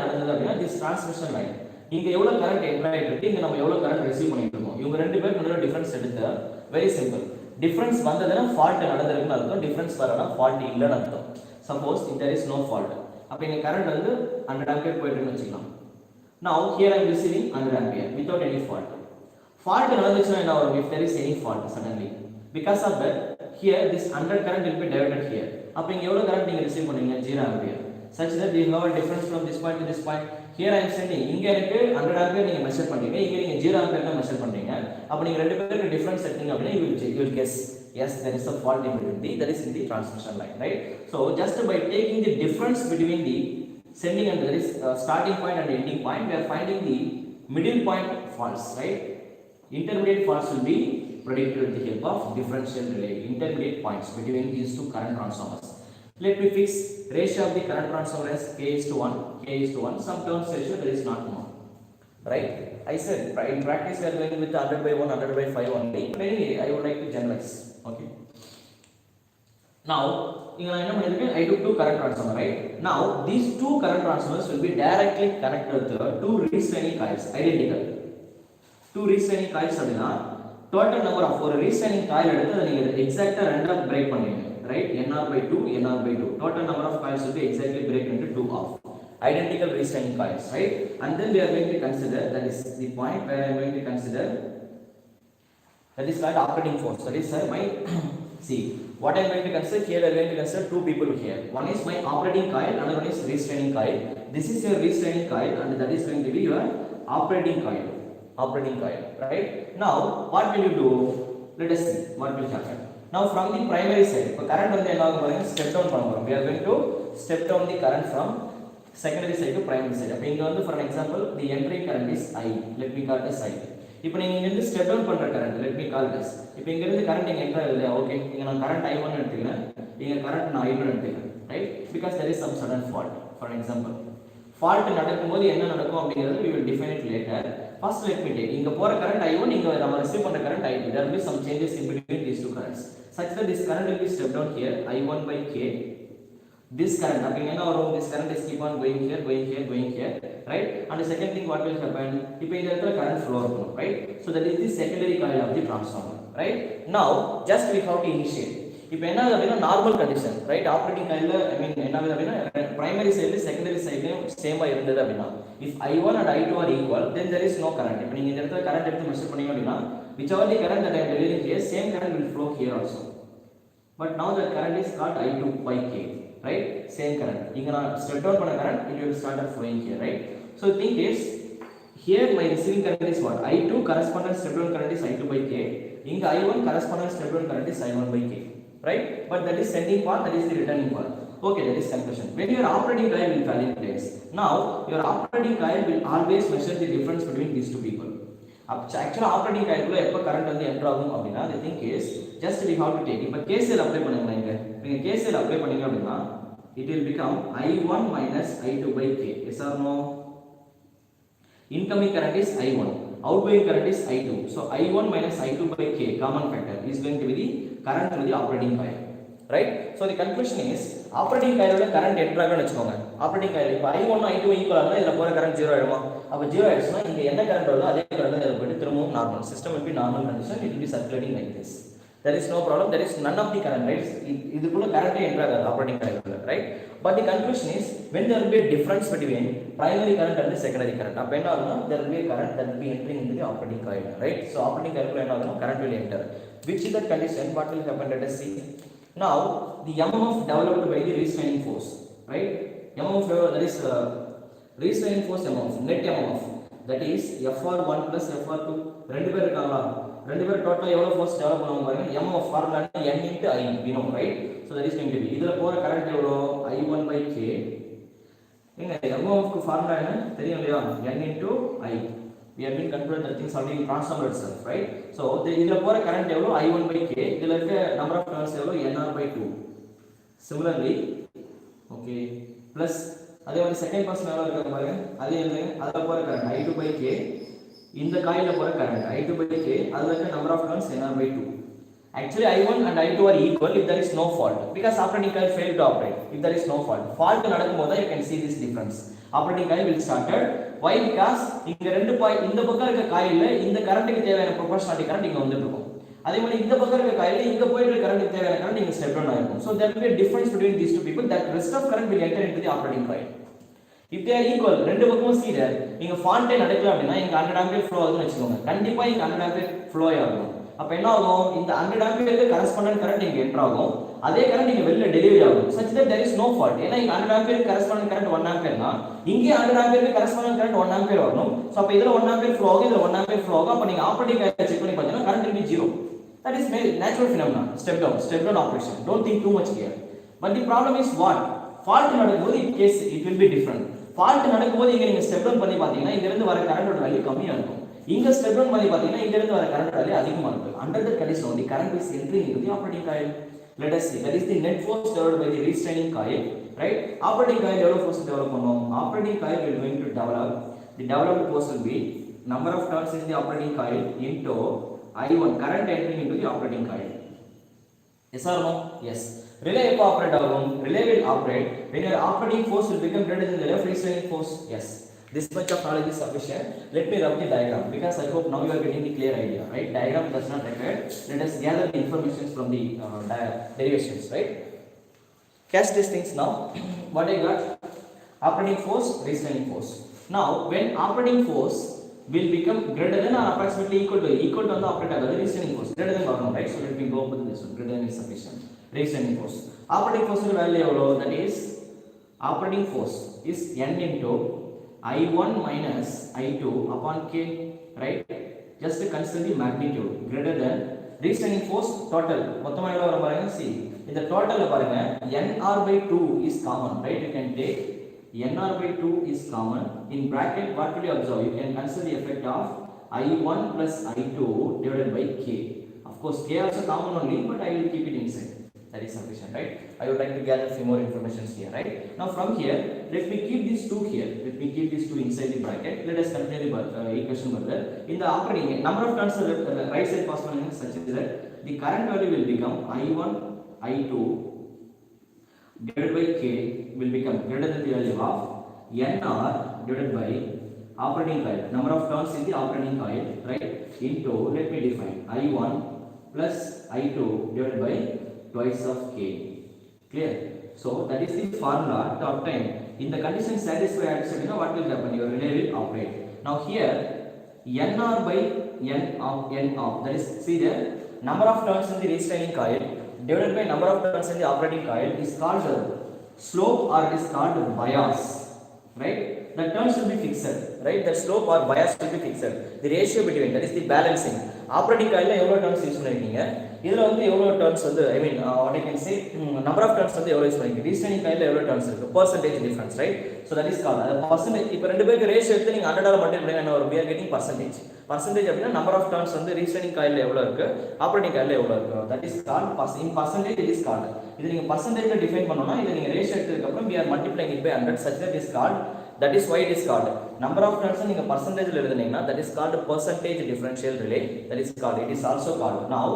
நடந்தது அப்படினா, this transmission line இங்க எவ்வளவு கரண்ட் என்டர் ஆயிட்டு இருக்கு, இங்க நம்ம எவ்வளவு கரண்ட் ரிசீவ் பண்ணிட்டு இருக்கோம், இவங்க ரெண்டு பேருக்கு நடுவுல டிஃபரன்ஸ் எடுத்தா வெரி சிம்பிள். டிஃபரன்ஸ் வந்ததுன்னா ஃபால்ட் நடந்திருக்குன்னு அர்த்தம், டிஃபரன்ஸ் வரலனா ஃபால்ட் இல்லன்னு அர்த்தம். Suppose if there is no fault, அப்ப இங்க கரண்ட் வந்து 100 ஆம்பியர் போயிட்டு இருக்குன்னு வெச்சுக்கலாம். Now here I am receiving 100 ampere without any fault. Fault நடந்துச்சுனா என்ன வரும்? If there is any fault suddenly, because of that here this 100 current will be diverted here. அப்ப இங்க எவ்வளவு கரண்ட் நீங்க ரிசீவ் பண்ணுவீங்க? 0 ampere. Such that we have a difference from this point to this point. Here I am sending, இங்க எனக்கு 100 ampere நீங்க measure பண்றீங்க, இங்க நீங்க 0 ampere தான் மெஷர் பண்றீங்க. அப்ப நீங்க ரெண்டு பேருக்கு டிஃபரன்ஸ் செட்டிங் அப்படினா you will guess, yes, there is a fault in between that is in the transmission line, right? So just by taking the difference between the sending and there is starting point and ending point, we are finding the middle point faults, right? Intermediate faults will be predicted with the help of differential relay. Intermediate points between these 2 current transformers. Let me fix ratio of the current transformer as K:1. Some terms ratio there is not known, right? I said in practice we are going with 100/1, 100/5 only. But anyway, I would like to generalize. Okay. Now, I took 2 current transformers, right? Now, these 2 current transformers will be directly connected to 2 restraining coils, identical. 2 restraining coils அப்படினா total number of ஒரு restraining coil எடுத்து அதை நீங்க எக்ஸாக்ட்டா ரெண்டா break பண்ணுவீங்க, right? nr/2, nr/2. Total number of coils will be exactly break into 2 of identical restraining coils, right? And then we are going to consider, that is the point where I am going to consider, that is called operating force. That is my see what I am going to consider here. I am going to consider 2 people here. One is my operating coil, another one is restraining coil. This is your restraining coil and that is going to be your operating coil, right? Now what will you do? Let us see what will happen. Now from the primary side, இப்போ current வந்து என்ன ஆகும் பாருங்க, step down பண்ண போறோம். We are going to step down the current from secondary side to primary side. அப்ப இங்க வந்து for an example the entering current is I, let me call this I. இப்போ நீங்க இங்க இருந்து step down பண்ற current, let me call this. இப்போ இங்க இருந்து current இங்க என்டர் ஆகுது, ஓகே, இங்க நான் current I1 எடுத்துக்கிறேன், இங்க current நான் I2 எடுத்துக்கிறேன், right? Because there is some sudden fault. For an example, fault நடக்கும்போது என்ன நடக்கும் அப்படிங்கிறது we will define it later. First let me take, இங்க போற current I1, இங்க நம்ம ரிசீவ் பண்ற current I2. There will be some changes in between these 2 currents such that this current will be stepped down here, I1/K. This current, அப்ப இங்க என்ன வரும்? This current is keep on going here, right? And the second thing what will happen, இப்போ இந்த இடத்துல current flow ஆகும், right? So that is the secondary coil of the transformer, right? Now just we have to initiate. இப்போ என்ன ஆகுது அப்படினா normal condition, right? Operating காயில்ல என்ன ஆகுது அப்படினா பிரைமரி சைடுல செகண்டரி சைடுலயும் சேமா இருந்தது அப்படினா if I1 and I2 are equal then there is no current. இப்போ நீங்க இந்த இடத்துல கரண்ட் எடுத்து மெஷர் பண்ணீங்க அப்படினா whichever the current that I am delivering here, same current will flow here also. But now the current is called I2/K, right? Same current. இங்க நான் step down பண்ண current it will start flowing here, right? So the thing is here my receiving current is what? I2 corresponding step down current is I2/K. இங்க I1 corresponding step down current is I1 by K, right? But that is sending part, that is the returning part. Okay, that is conclusion. When your operating coil will fall in place, now your operating coil will always measure the difference between these two people. Actually operating coil குள்ள எப்ப current வந்து enter ஆகும் அப்படினா the thing is just we have to take, இப்ப KCL apply பண்ணுங்க. நீங்க KCL apply பண்ணீங்க அப்படினா it will become I1 minus I2 by K. Yes or no? Incoming current is I1, outgoing current is I2. So I1 minus I2 by K common factor is going to be the current to the operating coil, right? So the conclusion is operating coil oda current enter ஆகும்னு வெச்சுக்கோங்க. operating coil இப்ப I1 I2 equal ஆனா இதுல போற current 0 ஆயிடுமா? அப்ப 0 ஆயிடுச்சுனா இங்க என்ன current வருதோ அதே current இதுல போய் திரும்பவும் normal system will be normal condition, it will be circulating like this. There is no problem, there is none of the current, right? இதுக்குள்ள current enter ஆகாது operating coil குள்ள, right? But the conclusion is when there will be a difference between primary current and the secondary current, அப்ப என்ன ஆகும்னா there will be a current that will be entering into the operating coil, right? So operating coil குள்ள என்ன ஆகும்னா current will enter. Which is that condition, what will happen? Let us see. Now the mmf developed by the restraining force, right? mmf that is restraining force mmf, net mmf, that is fr1 plus fr2. ரெண்டு பேர் இருக்காங்களா? ரெண்டு பேர் டோட்டலா எவ்வளவு force develop பண்ணுவாங்க பாருங்க. mmf formula n into I, we know, right? So that is going to be இதுல போற கரண்ட் எவ்வளவு? I1 by K. எங்க mmf க்கு ஃபார்முலா என்ன தெரியும் இல்லையா? n into I. We have been concluded that things already in transformer itself, right? So இதுல போற கரண்ட் எவ்வளவு? I1 by K. இதுல இருக்க number of turns எவ்வளவு? nr by 2. Similarly, okay, plus அதே மாதிரி செகண்ட் பர்சன் எவ்வளவு இருக்கு பாருங்க. அதே அதுல போற கரண்ட் I2 by K. இந்த காயில்ல போற கரண்ட் I2 by K, அதுல இருக்க number of turns nr by 2. Actually I1 and I2 are equal if there is no fault, because operating coil failed to operate if there is no fault. Fault நடக்கும்போது you can see this difference. Operating coil will started. Why? Because இங்க ரெண்டு இந்த பக்கம் இருக்க காயில்ல இந்த கரண்ட்க்கு தேவையான proportionality current இங்க வந்துட்டு இருக்கும். அதே மாதிரி இந்த பக்கம் இருக்க காயில்ல இங்க போயிட்டு இருக்க கரண்ட்க்கு தேவையான current இங்க step down ஆயிருக்கும். So there will be a difference between these two people, that rest of current will enter into the operating coil. If they are equal, ரெண்டு பக்கமும் சீரா நீங்க fault நடக்கல அப்படினா இங்க 100 ampere flow ஆகுதுன்னு வெச்சுக்கோங்க. கண்டிப்பா இங்க 100 ampere flow ஆகும். அப்ப என்ன ஆகும்? இந்த 100 ampere க்கு correspondent current இங்க என்டர் ஆகும். அதே current இங்க வெளிய டெலிவரி ஆகும். Such that there is no fault. ஏனா இங்க 100 ampere க்கு correspondent current 1 ampere னா இங்க 100 ampere க்கு correspondent current 1 ampere வரணும். சோ அப்ப இதுல 1 ampere flow ஆகும், இதுல 1 ampere flow ஆகும். அப்ப நீங்க ஆப்பரேட்டிங் காயில செக் பண்ணி பார்த்தீங்கன்னா current will be 0. That is natural phenomenon. Step down operation. Don't think too much here. But the problem is what? Fault நடக்கும்போது it will be different. Fault நடக்கும்போது இங்க நீங்க step down பண்ணி பாத்தீங்கன்னா இங்க இருந்து வர current ஓட வேல்யூ கம்மியா இருக்கும். இங்க step down பண்ணி பாத்தீங்கன்னா இங்க இருந்து வர current வேல்யூ அதிகமா இருக்கும். Under the condition only current is entering into the operating coil. Let us see. That is the net force developed by the restraining coil, right? Operating coil எவ்வளவு force develop பண்ணும்? Operating coil will going to develop. The developed force will be number of turns in the operating coil into I1, current entering into the operating coil. Yes or no? Yes. Relay எப்ப operate ஆகும்? Relay will operate when your operating force will become greater than the left restraining force. Yes. This much of knowledge is sufficient. Let me rub the diagram, because I hope now you are getting the clear idea, right? Diagram does not require. Let us gather the information from the derivations, right? Catch these things now. What I got? Operating force, restraining force. Now, when operating force will become greater than or approximately equal to the operator, the restraining force greater than or not, right? So let me go with this one. Greater than is sufficient. Restraining force. Operating force value, that is operating force is n into I1 minus I2 upon K, right? Just consider the magnitude greater than restraining force total. மொத்தமா எவ்வளவு வரும் பாருங்க. See, இந்த டோட்டல்ல பாருங்க nr by 2 is common, right? You can take nr by 2 is common. In bracket, what will you observe? You can consider the effect of I1 plus I2 divided by K. Of course, K also common only, but I will keep it inside. That is sufficient, right? I would like to gather few more informations here, right? Now from here, let me keep these two here. Let me keep these two inside the bracket. Let us continue the equation further. In the operating, number of turns right side pass on such that the current value will become I1, I2 divided by K will become greater than the value of nr divided by operating coil. Number of turns in the operating coil, right? Into, let me define, I1 plus I2 divided by twice of K. Clear? So that is the formula to obtain. In the condition satisfied, what will happen? Your relay will operate. Now here nr by n of, that is, see there, number of turns in the restraining coil divided by number of turns in the operating coil is called slope, or it is called bias, right? The turns will be fixed, right? The slope or bias will be fixed. The ratio between, that is the balancing. Operating காயிலில் எவ்வளோ turns use பண்ணியிருக்கீங்க, இதில் வந்து எவ்வளோ turns வந்து I mean what I can say number of turns வந்து எவ்வளோ use பண்ணிருக்கீங்க, ரீஸ்ட்ரைனிங் காயிலில் எவ்வளோ டர்ன்ஸ் இருக்குது, percentage difference, right. So that is call அது பர்சன்டேஜ். இப்போ ரெண்டு பேருக்கு ரேஷியோ எடுத்து நீங்கள் 100 மட்டும் பண்ணி என்ன ஒரு பிஆர் கெட்டிங் பர்சன்டேஜ். பர்சன்டேஜ் அப்படின்னா நம்பர் ஆஃப் டர்ன்ஸ் வந்து ரீஸ்ட்ரைனிங் காயிலில் எவ்வளோ இருக்குது, ஆப்ரேட்டிங் காயிலில் எவ்வளோ இருக்குது, that is call in percentage it is called. இது நீங்கள் பர்சன்டேஜில் டிஃபைன் பண்ணோம்னா இதை நீங்கள் ரேஷியோ எடுத்ததுக்கப்புறம் we are multiplying it by 100 such that is called, that is why it is called number of turns நீங்க percentageல எழுதுனீங்கன்னா that is called percentage differential relay, that is called, it is also called. Now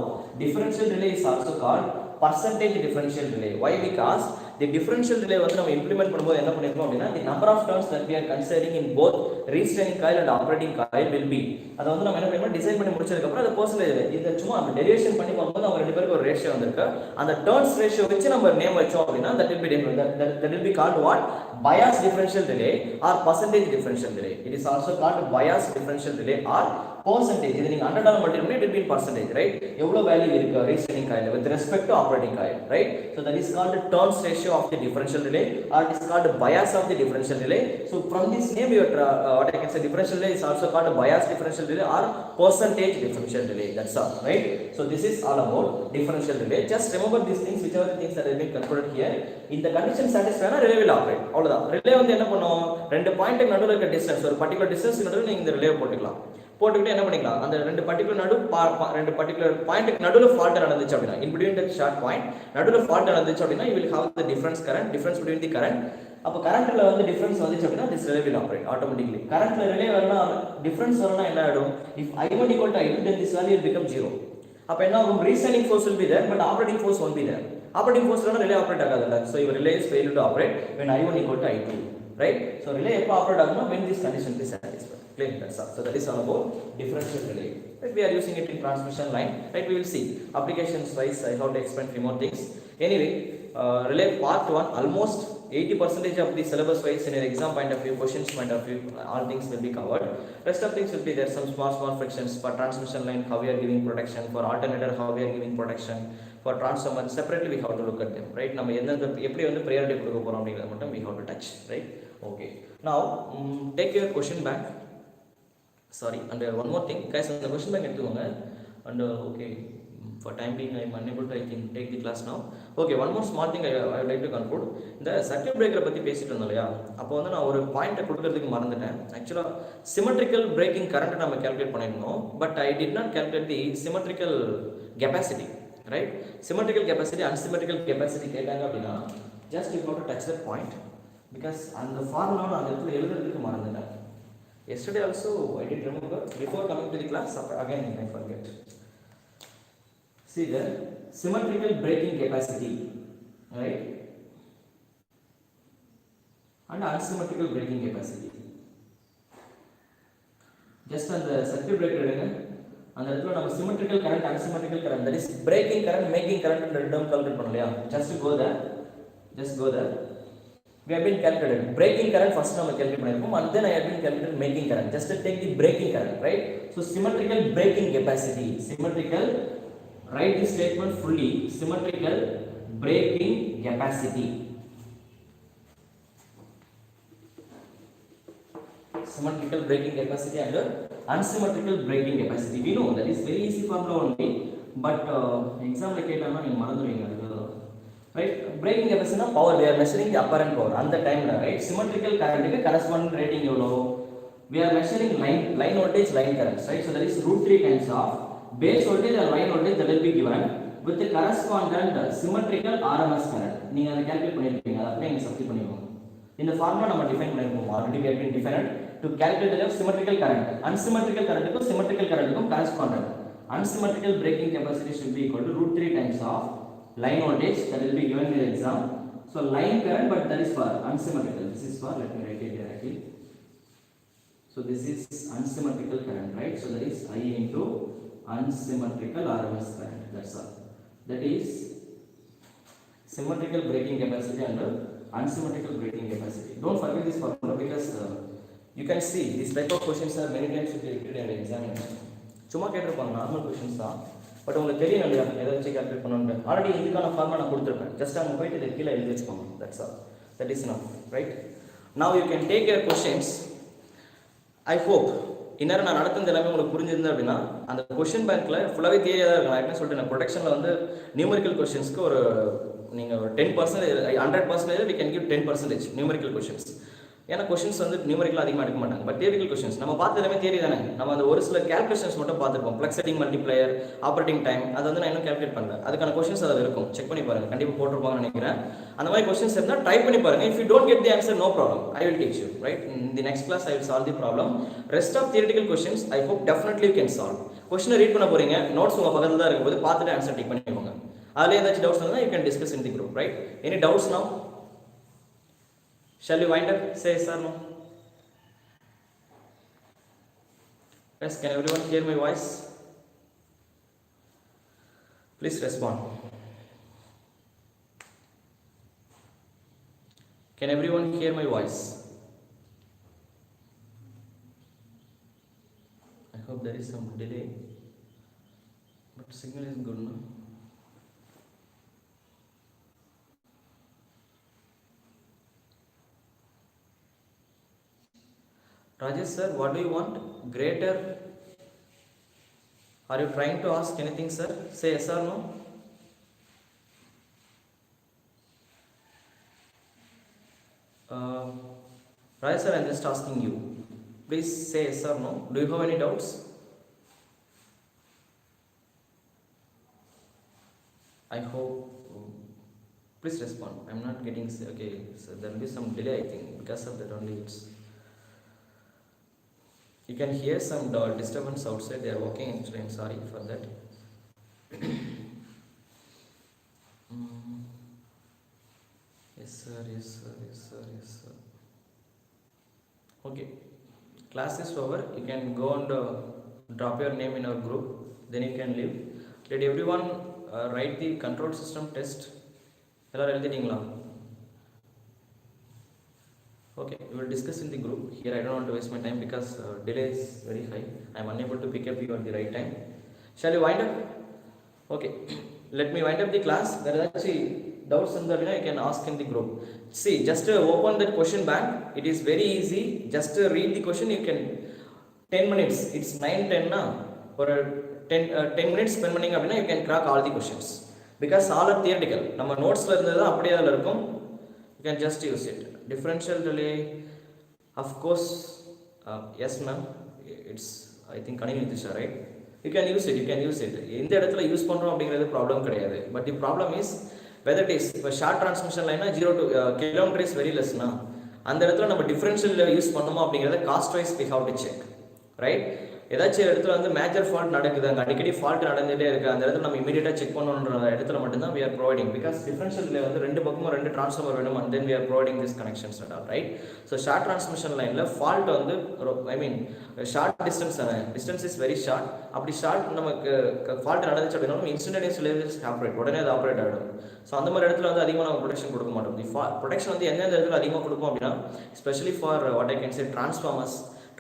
differential relay is also called percentage differential relay. Why? Because the differential relay வந்து நம்ம implement பண்ணும்போது என்ன பண்ணிருக்கோம் அப்படின்னா the number of turns that we are considering in both restraining coil and operating coil will be, அதை வந்து நம்ம என்ன பண்ணணும் டிசைன் பண்ணி முடிச்சதுக்கு அப்புறம் அது பெர்சன்டேஜ் இத சும்மா நம்ம டெரிவேஷன் பண்ணி பார்க்கும்போது அவங்க ரெண்டு பேருக்கு ஒரு ரேஷியோ வந்திருக்கு. அந்த டர்ன்ஸ் ரேஷியோ வச்சு நம்ம நேம் வச்சோம் அப்படின்னா that will be different, that will be called what, bias differential relay or percentage differential relay. It is also called bias differential relay or percentage. இது நீங்க 100 multiply it will be in percentage, right. எவ்வளவு value இருக்கு restraining coil with respect to operating coil, right. So that is called the turns ratio of the differential relay or it is called bias of the differential relay. So from this name you what I can say differential relay is also called bias differential relay or percentage differential relay. That's all, right. So this is all about differential relay. Just remember these things, whichever the things that have been concluded here. In the condition satisfied relay will operate. அவ்வளவுதான். relay வந்து என்ன பண்ணும், ரெண்டு பாயிண்ட்க்கு நடுவுல இருக்க distance, ஒரு particular distance நடுவுல நீங்க இந்த ரிலே போட்டுக்கலாம். போட்டுக்கிட்டு என்ன பண்ணிக்கலாம், அந்த ரெண்டு பர்టిక్యులர் பாயிண்ட்க்கு நடுவுல ஃபால்ட் நடந்துச்சு அப்படினா in between the short point நடுவுல ஃபால்ட் நடந்துச்சு அப்படினா you will have the difference between the current. அப்ப கரண்ட்ல வந்து டிஃபரன்ஸ் வந்துச்சு அப்படினா this relay will operate automatically. கரண்ட்ல ரிலே வரனா டிஃபரன்ஸ் வரனா என்ன ஆகும், if I1 equal to I2 then this value will become 0. அப்ப என்ன ஆகும், restraining force will be there but operating force won't be there. Operating force இல்லனா relay operate ஆகாதுல்ல. So your relay is failed to operate when I1 equal to I2, right. So relay எப்ப operate ஆகும்னா when this condition is satisfied. Clear, that's all. So that is all about differential relay, right. We are using it in transmission line, right. We will see applications wise I have to explain few more things. Anyway, relay part 1 almost 80% of the syllabus wise in an exam point of view, questions point of view, all things will be covered. Rest of things will be there, some small frictions. For transmission line how we are giving protection, for alternator how we are giving protection, for transformer separately we have to look at them, right. நம்ம எந்த எப்படி வந்து priority கொடுக்க போறோம் அப்படிங்கறது மட்டும் we have to touch, right. Okay, now take your question bank. Sorry, and one more thing guys, on the question bank எடுத்துக்கோங்க. And okay, for time being I am unable to I think take the class now. Okay, one more small thing I would like to conclude. இந்த circuit பிரேக்கரை பத்தி பேசிட்டு இருந்தோம் இல்லையா, அப்போ வந்து நான் ஒரு பாயிண்ட் கொடுக்கிறதுக்கு மறந்துட்டேன். ஆக்சுவலா சிமெட்ரிக்கல் பிரேக்கிங் கரண்ட் நம்ம கால்குலேட் பண்ணிருந்தோம், but I did not calculate the symmetrical capacity, right. Symmetrical capacity unsymmetrical capacity கேட்டாங்க அப்படினா just you have to touch that point because அந்த ஃபார்முலா நான் அந்த இடத்துல எழுதுறதுக்கு மறந்துட்டேன். Yesterday also I did remember, before coming to the class again I forget. See the symmetrical braking capacity, right, and unsymmetrical braking capacity. Just on the circuit breaker எடுங்க, அந்த இடத்துல நம்ம symmetrical current unsymmetrical current, that is braking current making current ன்ற term calculate பண்ணோம் இல்லையா. just go there we have been calculated braking current first நம்ம calculate பண்ணிருக்கோம், and then I have been calculated making current. Just take the braking current, right. So symmetrical braking capacity, symmetrical, write this statement fully, symmetrical braking capacity, symmetrical braking capacity and unsymmetrical braking capacity. We know that is very easy formula only, but exam la கேட்டானா நீங்க மறந்துடுவீங்க, right. Braking capacity na power, we are measuring the apparent power அந்த டைம்ல, right. Symmetrical current க்கு corresponding rating எவ்வளோ, we are measuring line voltage line current, right. So that is √3 times of base voltage or line voltage that will be given with the correspondent symmetrical RMS current. நீங்க அதை calculate பண்ணிருப்பீங்க, அதை அப்படியே இங்க substitute பண்ணிக்கோங்க. இந்த formula நம்ம define பண்ணிருப்போம் already, we have been defined to calculate the symmetrical current. Unsymmetrical current க்கும் symmetrical current க்கும் correspondent unsymmetrical braking capacity should be equal to √3 times of line voltage that will be given in the exam. So line current, but that is for unsymmetrical. This is for, let me write it directly. So this is unsymmetrical current, right. So that is I into unsymmetrical RMS current. That's all. That is symmetrical braking capacity and unsymmetrical braking capacity. Don't forget this formula because you can see this type of questions are many times repeated in the examination. சும்மா கேட்டிருப்பாங்க normal questions தான், but உங்களுக்கு தெரியும் இல்லையா எதை வச்சு calculate பண்ணணும்னு. Already இதுக்கான ஃபார்முலா நான் கொடுத்துருப்பேன், ஜஸ்ட் அங்கே போயிட்டு இதை கீழே எழுதி வச்சுக்கோங்க. That's all, that is now, right. Now you can take your questions. I hope இந்நேரம் நான் நடத்துறது எல்லாமே உங்களுக்கு புரிஞ்சிருந்தது அப்படின்னா அந்த கொஷின் பேங்க்ல ஃபுல்லாகவே தியரியாக தான் இருக்கும். நான் என்ன சொல்லிட்டேன், ப்ரொடக்ஷனில் வந்து நியூமரிக்கல் கொஷின்ஸ்க்கு ஒரு நீங்கள் ஒரு 10%, 100% we can give 10% numerical questions. ஏன்னா கொஷின்ஸ் வந்து நியூமரிக்கல் அதிகமாக எடுக்க மாட்டாங்க. பட் தியரிக்கல் கொஷின்ஸ் நம்ம பார்த்து எல்லாமே தியரி தானே. நம்ம அந்த ஒரு சில கேல்குலேஷன்ஸ் மட்டும் பார்த்துருப்போம். Flux setting, multiplier, operating time, அது வந்து நான் இன்னும் கேல்குலேட் பண்ணல. அதுக்கான கொஷின்ஸ் அதில் இருக்கும். செக் பண்ணி பாருங்க, கண்டிப்பாக போட்டிருப்பாங்கன்னு நினைக்கிறேன். அந்த மாதிரி கொஷின்ஸ் இருந்தால் ட்ரை பண்ணி பாருங்க. If you don't get the answer, no problem, I will teach you, right? In the next class I will solve the problem. Rest of theoretical questions I hope definitely you can solve. கொஷினை read பண்ண போறீங்க, notes உங்கள் பக்கத்தில் தான் இருக்கும்போது பார்த்துட்டு answer tick பண்ணிக்கோங்க. அதில் ஏதாச்சும் டவுட்ஸ் இருந்தால் you can discuss in the group, right? Any doubts now? Shall we wind up? Say yes or no? Yes, can everyone hear my voice? Please respond. Can everyone hear my voice? I hope there is some delay, but signal is good now. Rajesh sir, what do you want? Greater? Are you trying to ask anything, sir? Say yes or no? Rajesh sir, I am just asking you. Please say yes or no. Do you have any doubts? I hope. Please respond. I am not getting. Okay, so there will be some delay, I think, because of that only. It's. You can hear some disturbance outside. They are walking actually. I'm sorry for that. Yes sir, yes sir, yes sir, yes sir. Okay, class is over. You can go and drop your name in our group. Then you can leave. Did everyone write the control system test? Hello, எழுதிட்டீங்களா? Okay, we will discuss in the group. Here I don't want to waste my time because delay is very high. I am unable to pick up you at the right time. Shall we wind up? Okay, let me wind up the class. There is actually doubts in the video, you can ask in the group. See, just open that question bank. It is very easy. Just read the question. You can 10 minutes. It's 9:10 now. For 10 minutes spend பண்ணீங்க அப்படின்னா you can crack all the questions because all are theoretical. நம்ம நோட்ஸ்ல இருந்தது அப்படியே அதில் இருக்கும். You can just use it. Differential relay, of course, yes ma'am, it's I think continuity, right? You can use it, you can use it. எந்த இடத்துல use பண்ணுறோம் அப்படிங்கிறது problem கிடையாது. But the problem is whether it is இப்போ short transmission லைனா 0 to kilometer is very less னா அந்த இடத்துல நம்ம டிஃபரன்ஷியல் யூஸ் பண்ணுமா அப்படிங்கிறத cost wise we have to check, right? ஏதாச்சும் இடத்துல வந்து மேஜர் ஃபால்ட் நடக்குது, அங்கே அடிக்கடி ஃபால்ட் நடந்துகிட்டே இருக்குது, அந்த இடத்துல நம்ம இமீடியட்டாக செக் பண்ணணுன்ற இடத்துல மட்டும்தான் we are providing, because differential relay வந்து ரெண்டு பக்கமும் ரெண்டு டிரான்ஸ்ஃபார்மர் வேணும், and then we are providing this connections and all, right? So short transmission lineல ஃபால்ட் வந்து I mean short distance is very short. அப்படி ஷார்ட் நமக்கு ஃபால்ட் நடந்துச்சு அப்படின்னா நம்ம இன்ஸ்டன்டேனியஸ் ரிலே ஆப்ரேட் உடனே அது ஆப்ரேட் ஆகிடும். ஸோ அந்த மாதிரி இடத்துல வந்து அதிகமாக நம்ம ப்ரொடெக்ஷன் கொடுக்க மாட்டோம். ப்ரொடெக்ஷன் வந்து எந்தெந்த இடத்துல அதிகமாக கொடுப்போம் அப்படின்னா specially for what I can say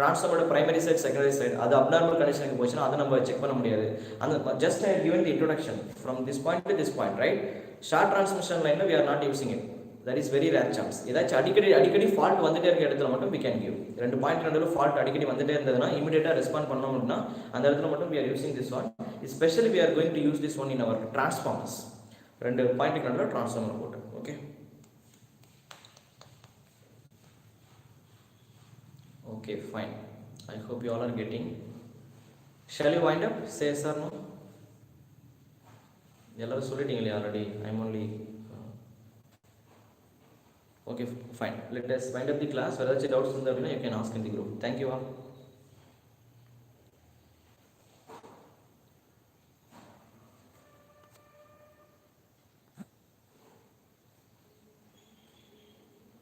டிரான்ஸ்ஃபார்மரோட பிரைமரி சைட், செகண்டரி சைட், அது அப்நார்மல் கண்டிஷனுக்கு போச்சுன்னா அதை நம்ம செக் பண்ண முடியாது. அந்த just I given the introduction from this point to this point, right? Short transmission லைனில் we are not using it. That is very rare chance. ஏதாச்சும் அடிக்கடி ஃபால்ட் வந்துட்டே இருக்க இடத்துல மட்டும் we can give. ரெண்டு பாயிண்ட் நடுவில் ஃபால்ட் அடிக்கடி வந்துட்டே இருந்ததுன்னா இமீடியட்டாக ரெஸ்பாண்ட் பண்ணோம் அப்படின்னா அந்த இடத்துல மட்டும் we are using this one. Especially we are going to use this one in our transformers. ரெண்டு பாயிண்ட் நடுவில் டிரான்ஸ்ஃபார்மர் போட்டு. Okay, okay, fine. I hope you all are getting. Shall you wind up? Say yes or no. எல்லாரும் சொல்லிட்டீங்களே already. I'm only okay, fine. Let us wind up the class. Whether doubts in the you can ask in the group. Thank you all.